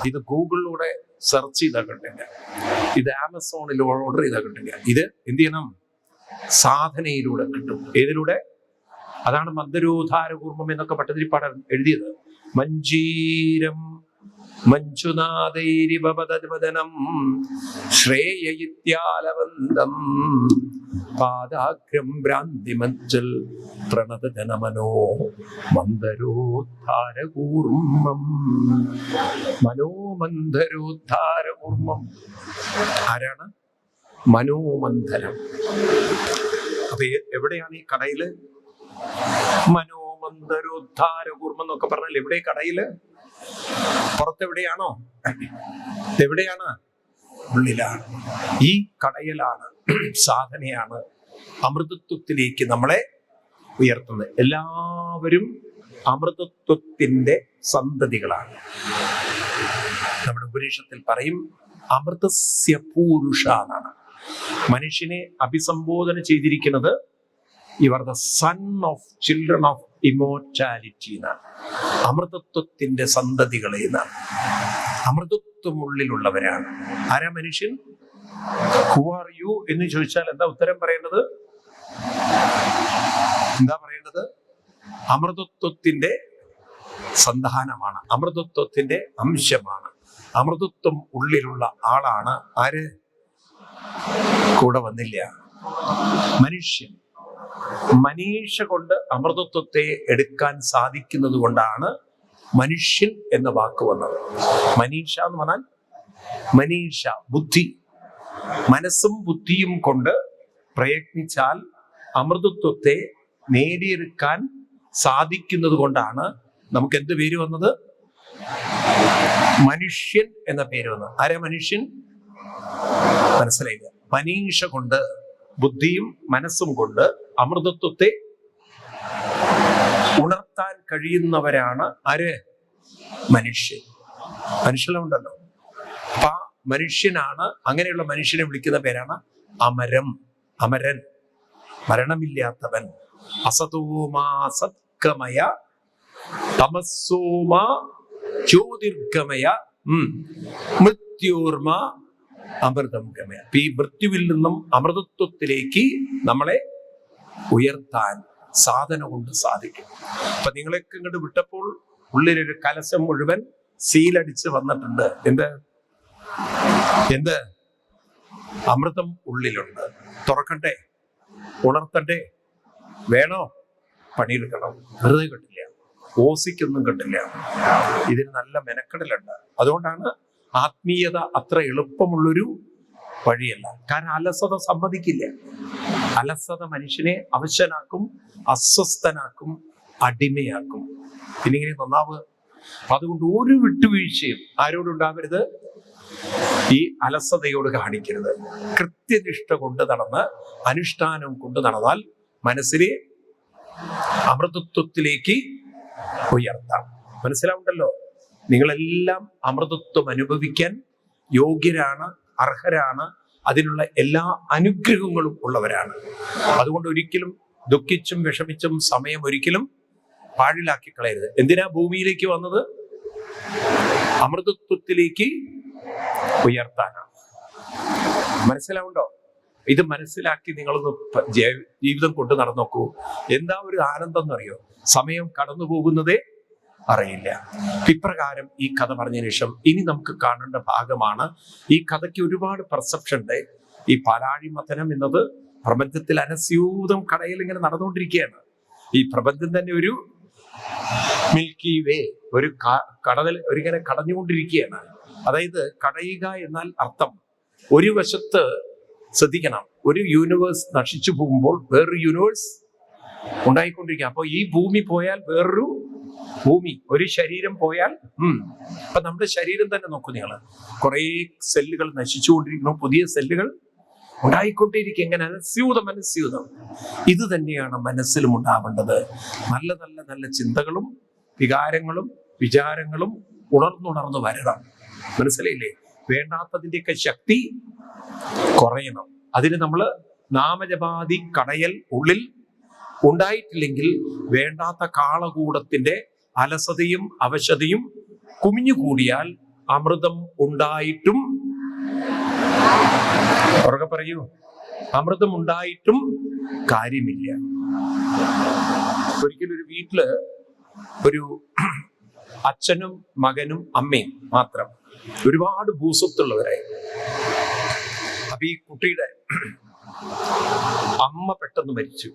ഇത് ഗൂഗിളിലൂടെ സെർച്ച് ചെയ്താൽ കിട്ടില്ല. ഇത് ആമസോണിൽ ഓർഡർ ചെയ്താൽ കിട്ടില്ല. ഇത് എന്ത് ചെയ്യണം? സാധനയിലൂടെ കിട്ടും. ഏതിലൂടെ? അതാണ് മന്ദരോധാരകൂർമ്മം എന്നൊക്കെ ഭട്ടതിരിപ്പാടൻ എഴുതിയത്. മഞ്ജീരം മഞ്ജുനാഥൈരിവദനം ശ്രേയയിത്യാലവന്തം പാദാഗ്രം ഭ്രാന്തിമജ്ജൽ പ്രണതജനമനോ മന്ദരോദ്ധാരകൂർമ്മം. മനോമന്ദരോദ്ധാരകൂർമ്മം. ആരാണ്? മനോമന്ഥരം. അപ്പൊ എവിടെയാണ് ഈ കടയില്? മനോമന്ദരോദ്ധാരകൂർമ്മം എന്നൊക്കെ പറഞ്ഞാൽ എവിടെ? കടയില്. പുറത്തെവിടെയാണോ? എവിടെയാണ്? ഉള്ളിലാണ്. ഈ കടയിലാണ്, സാധനയാണ് അമൃതത്വത്തിലേക്ക് നമ്മളെ ഉയർത്തുന്നത്. എല്ലാവരും അമൃതത്വത്തിന്റെ സന്തതികളാണ്. നമ്മുടെ ഉപനിഷത്തിൽ പറയും അമൃതസ്യ പൂരുഷ എന്നാണ്. മനുഷ്യനെ അഭിസംബോധന ചെയ്തിരിക്കുന്നത് ഇവർ the son of children of immortality എന്നാണ്. അമൃതത്വത്തിന്റെ സന്തതികളെ എന്നാണ്. അമൃതത്വം ഉള്ളിലുള്ളവരാണ്. ആരാ മനുഷ്യൻ? ഹു ആർ യു എന്ന് ചോദിച്ചാൽ എന്താ ഉത്തരം പറയേണ്ടത്? എന്താ പറയേണ്ടത്? അമൃതത്വത്തിന്റെ സന്താനമാണ്, അമൃതത്വത്തിന്റെ അംശമാണ്, അമൃതത്വം ഉള്ളിലുള്ള ആളാണ്. ആര്? കൂടെ വന്നില്ല. മനുഷ്യൻ. മനീഷ കൊണ്ട് അമൃതത്വത്തെ എടുക്കാൻ സാധിക്കുന്നത് കൊണ്ടാണ് മനുഷ്യൻ എന്ന വാക്ക് വന്നത്. മനീഷ എന്ന് പറഞ്ഞാൽ മനീഷ, ബുദ്ധി. മനസ്സും ബുദ്ധിയും കൊണ്ട് പ്രയത്നിച്ചാൽ അമൃതത്വത്തെ നേടിയെടുക്കാൻ സാധിക്കുന്നത് കൊണ്ടാണ് നമുക്ക് എന്ത് പേര് വന്നത്? മനുഷ്യൻ എന്ന പേര് വന്നത്. ആരാ മനുഷ്യൻ? മനസ്സിലായില്ല. മനീഷ കൊണ്ട്, ബുദ്ധിയും മനസ്സും കൊണ്ട് അമൃതത്വത്തെ ഉണർത്താൻ കഴിയുന്നവരാണ് ആര്? മനുഷ്യൻ. മനുഷ്യനുണ്ടല്ലോ. അപ്പൊ ആ മനുഷ്യനാണ്, അങ്ങനെയുള്ള മനുഷ്യനെ വിളിക്കുന്ന പേരാണ് അമരം. അമരൻ, മരണമില്ലാത്തവൻ. അസതോമാ സത്കമയ തമസോമാ ജ്യോതിർഗമയ മൃത്യോർമ അമൃതം ഗമയ. അപ്പൊ ഈ മൃത്യുവിൽ നിന്നും അമൃതത്വത്തിലേക്ക് നമ്മളെ ഉയർത്താൻ സാധന കൊണ്ട് സാധിക്കും. അപ്പൊ നിങ്ങളെയൊക്കെ ഇങ്ങോട്ട് വിട്ടപ്പോൾ ഉള്ളിലൊരു കലശം മുഴുവൻ സീലടിച്ച് വന്നിട്ടുണ്ട്. എന്ത് അമൃതം ഉള്ളിലുണ്ട്. തുറക്കട്ടെ, ഉണർത്തട്ടെ. വേണോ? പണിയെടുക്കണം. വെറുതെ കിട്ടില്ല, ഓസിക്കൊന്നും കിട്ടില്ല. ഇതിന് നല്ല മെനക്കെടലുണ്ട്. അതുകൊണ്ടാണ് ആത്മീയത അത്ര എളുപ്പമുള്ളൊരു വഴിയല്ല. കാരണം അലസത സമ്മതിക്കില്ല. അലസത മനുഷ്യനെ അവശനാക്കും, അസ്വസ്ഥനാക്കും, അടിമയാക്കും. പിന്നെ ഇങ്ങനെ നന്നാവുക. അപ്പൊ അതുകൊണ്ട് ഒരു വിട്ടുവീഴ്ചയും ആരോടുണ്ടാവരുത്? ഈ അലസതയോട് കാണിക്കരുത്. കൃത്യനിഷ്ഠ കൊണ്ട് നടന്ന് അനുഷ്ഠാനം കൊണ്ട് നടന്നാൽ മനസ്സിനെ അമൃതത്വത്തിലേക്ക് ഉയർത്താം. മനസ്സിലാവുണ്ടല്ലോ? നിങ്ങളെല്ലാം അമൃതത്വം അനുഭവിക്കാൻ യോഗ്യരാണ്, അർഹരാണ്. അതിനുള്ള എല്ലാ അനുഗ്രഹങ്ങളും ഉള്ളവരാണ്. അതുകൊണ്ട് ഒരിക്കലും ദുഃഖിച്ചും വിഷമിച്ചും സമയം ഒരിക്കലും പാഴിലാക്കി കളയരുത്. എന്തിനാ ഭൂമിയിലേക്ക് വന്നത്? അമൃതത്വത്തിലേക്ക് ഉയർത്താനാണ്. മനസ്സിലാവുണ്ടോ? ഇത് മനസ്സിലാക്കി നിങ്ങളൊന്ന് ജീവിതം കൊണ്ട് നടന്നു നോക്കൂ. എന്താ ഒരു ആനന്ദം എന്നറിയോ? സമയം കടന്നു പോകുന്നതേ അറിയില്ല. ഇപ്രകാരം ഈ കഥ പറഞ്ഞതിന് ശേഷം ഇനി നമുക്ക് കാണേണ്ട ഭാഗമാണ്. ഈ കഥയ്ക്ക് ഒരുപാട് പെർസെപ്ഷൻ ഉണ്ട്. ഈ പാലാഴി മഥനം എന്നത് പ്രപഞ്ചത്തിൽ അനസ്യൂതം കടയിൽ ഇങ്ങനെ നടന്നുകൊണ്ടിരിക്കുകയാണ്. ഈ പ്രപഞ്ചം തന്നെ ഒരു മിൽക്കി വേ, ഒരു കടൽ ഒരിങ്ങനെ കടഞ്ഞുകൊണ്ടിരിക്കുകയാണ്. അതായത് കടയുക എന്നാൽ അർത്ഥം, ഒരു വശത്ത് ശ്രദ്ധിക്കണം, ഒരു യൂണിവേഴ്സ് നശിച്ചു പോകുമ്പോൾ വേറൊരു യൂണിവേഴ്സ് ഉണ്ടായിക്കൊണ്ടിരിക്കുക. അപ്പൊ ഈ ഭൂമി പോയാൽ വേറൊരു ഭൂമി, ഒരു ശരീരം പോയാൽ അപ്പൊ നമ്മുടെ ശരീരം തന്നെ നോക്കൂ നിങ്ങള്. കുറെ സെല്ലുകൾ നശിച്ചുകൊണ്ടിരിക്കുന്നു, പുതിയ സെല്ലുകൾ ഉണ്ടായിക്കൊണ്ടിരിക്കുക. എങ്ങനെ? അനസ്യൂതം. ഇത് തന്നെയാണ് മനസ്സിലും ഉണ്ടാവേണ്ടത്. നല്ല നല്ല നല്ല ചിന്തകളും വികാരങ്ങളും വിചാരങ്ങളും ഉണർന്നുണർന്നു വരണം. മനസ്സിലായില്ലേ? വേണ്ടാത്തതിൻ്റെയൊക്കെ ശക്തി കുറയണം. അതിന് നമ്മൾ നാമജപാതി കടയൽ ഉള്ളിൽ ഉണ്ടായിട്ടില്ലെങ്കിൽ വേണ്ടാത്ത കാളകൂടത്തിന്റെ അലസതയും അവശതയും കുമിഞ്ഞുകൂടിയാൽ അമൃതം ഉണ്ടായിട്ടും, ഉറക്കെ പറയൂ, അമൃതം ഉണ്ടായിട്ടും കാര്യമില്ല. ഒരിക്കലും ഒരു വീട്ടില് ഒരു അച്ഛനും മകനും അമ്മയും മാത്രം, ഒരുപാട് ഭൂസ്വത്തുള്ളവരായി. അപ്പൊ ഈ കുട്ടിയുടെ അമ്മ പെട്ടെന്ന് മരിച്ചു.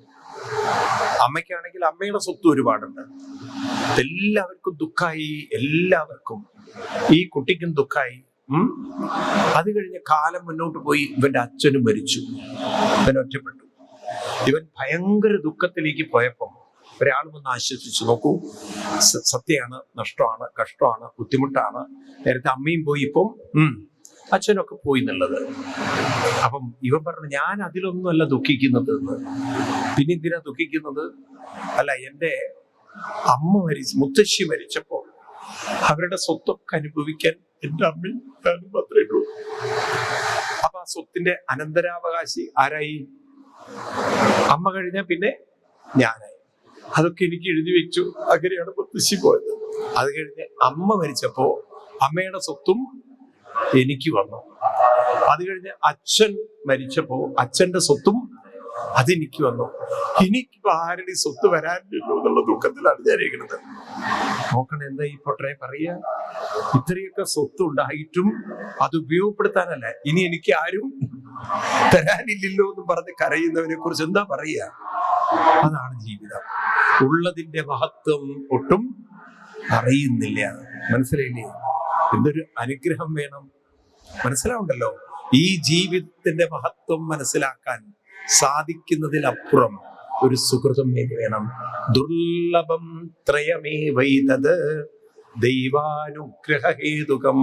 അമ്മയ്ക്കാണെങ്കിൽ അമ്മയുടെ സ്വത്ത് ഒരുപാടുണ്ട്. എല്ലാവർക്കും ദുഃഖമായി, എല്ലാവർക്കും. ഈ കുട്ടിക്കും ദുഃഖമായി. അത് കഴിഞ്ഞ് കാലം മുന്നോട്ട് പോയി, ഇവന്റെ അച്ഛനും മരിച്ചു. ഇവൻ ഒറ്റപ്പെട്ടു. ഇവൻ ഭയങ്കര ദുഃഖത്തിലേക്ക് പോയപ്പം ഒരാൾ വന്ന് ആശ്വസിച്ചു. നോക്കൂ, സത്യമാണ്, നഷ്ടമാണ്, കഷ്ടമാണ്, ബുദ്ധിമുട്ടാണ്. നേരത്തെ അമ്മയും പോയി, ഇപ്പം അച്ഛനൊക്കെ പോയി എന്നുള്ളത്. അപ്പം ഇവൻ പറഞ്ഞു, ഞാൻ അതിലൊന്നുമല്ല ദുഃഖിക്കുന്നത് എന്ന്. പിന്നെ എന്തിനാ ദുഃഖിക്കുന്നത്? അല്ല, എൻ്റെ അമ്മ മുത്തശ്ശി മരിച്ചപ്പോൾ അവരുടെ സ്വത്തൊക്കെ അനുഭവിക്കാൻ എൻ്റെ അമ്മയും ഞാനും മാത്രമേ ഉള്ളൂ. അപ്പൊ ആ സ്വത്തിന്റെ അനന്തരാവകാശി ആരായി? അമ്മ കഴിഞ്ഞാൽ പിന്നെ ഞാനായി. അതൊക്കെ എനിക്ക് എഴുതി വെച്ചു. അങ്ങനെയാണ് മുത്തശ്ശി പോയത്. അത് കഴിഞ്ഞ് അമ്മ മരിച്ചപ്പോ അമ്മയുടെ സ്വത്തും എനിക്ക് വന്നു. അത് കഴിഞ്ഞ് അച്ഛൻ മരിച്ചപ്പോ അച്ഛന്റെ സ്വത്തും അതെനിക്ക് വന്നു. എനിക്കിപ്പോ ആരുടെ സ്വത്ത് വരാനില്ലല്ലോ എന്നുള്ള ദുഃഖത്തിലാണ് ഞാൻ ഇരിക്കുന്നത്. നോക്കണം, എന്താ ഈ പൊട്ടറെ പറയാ? ഇത്രയൊക്കെ സ്വത്ത് ഉണ്ടായിട്ടും അത് ഉപയോഗപ്പെടുത്താനല്ല, ഇനി എനിക്ക് ആരും തരാനില്ലല്ലോ എന്ന് പറഞ്ഞ് കരയുന്നവനെ കുറിച്ച് എന്താ പറയുക? അതാണ് ജീവിതം. ഉള്ളതിന്റെ മഹത്വം ഒട്ടും അറിയുന്നില്ല. മനസ്സിലായില്ലേ? എന്തൊരു അനുഗ്രഹം വേണം. മനസ്സിലാവുണ്ടല്ലോ? ഈ ജീവിതത്തിന്റെ മഹത്വം മനസ്സിലാക്കാൻ സാധിക്കുന്നതിലപ്പുറം ഒരു സുഹൃതം വേണം. ദുർലഭം ത്രയമേവൈതത് ദൈവാനുഗ്രഹഹേതുകം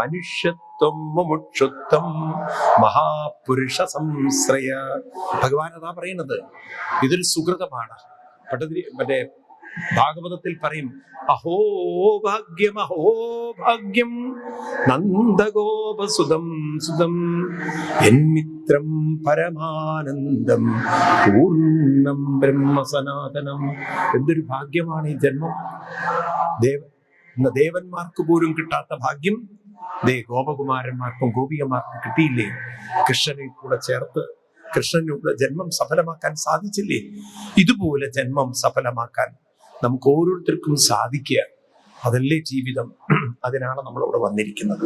മനുഷ്യത്വം മുമുക്ഷുത്വം മഹാപുരുഷ സംശ്രയ. ഭഗവാൻ അതാ പറയുന്നത്. ഇതൊരു സുഹൃതമാണ്. മറ്റേ ഭാഗവതത്തിൽ പറയും, അഹോ ഭാഗ്യം അഹോ ഭാഗ്യം നന്ദഗോപസുതം സുതം എന്മിത്രം പരമാനന്ദം പൂർണ്ണം ബ്രഹ്മസനാതനം. എന്തൊരു ഭാഗ്യമാണ് ഈ ജന്മം. ദേവന്മാർക്ക് പോലും കിട്ടാത്ത ഭാഗ്യം ഗോപകുമാരന്മാർക്കും ഗോപികമാർക്കും കിട്ടിയില്ലേ? കൃഷ്ണനെ കൂടെ ചേർത്ത് കൃഷ്ണനിലൂടെ ജന്മം സഫലമാക്കാൻ സാധിച്ചില്ലേ? ഇതുപോലെ ജന്മം സഫലമാക്കാൻ നമുക്ക് ഓരോരുത്തർക്കും സാധിക്കുക. അതല്ലേ ജീവിതം. അതിനാണ് നമ്മളിവിടെ വന്നിരിക്കുന്നത്.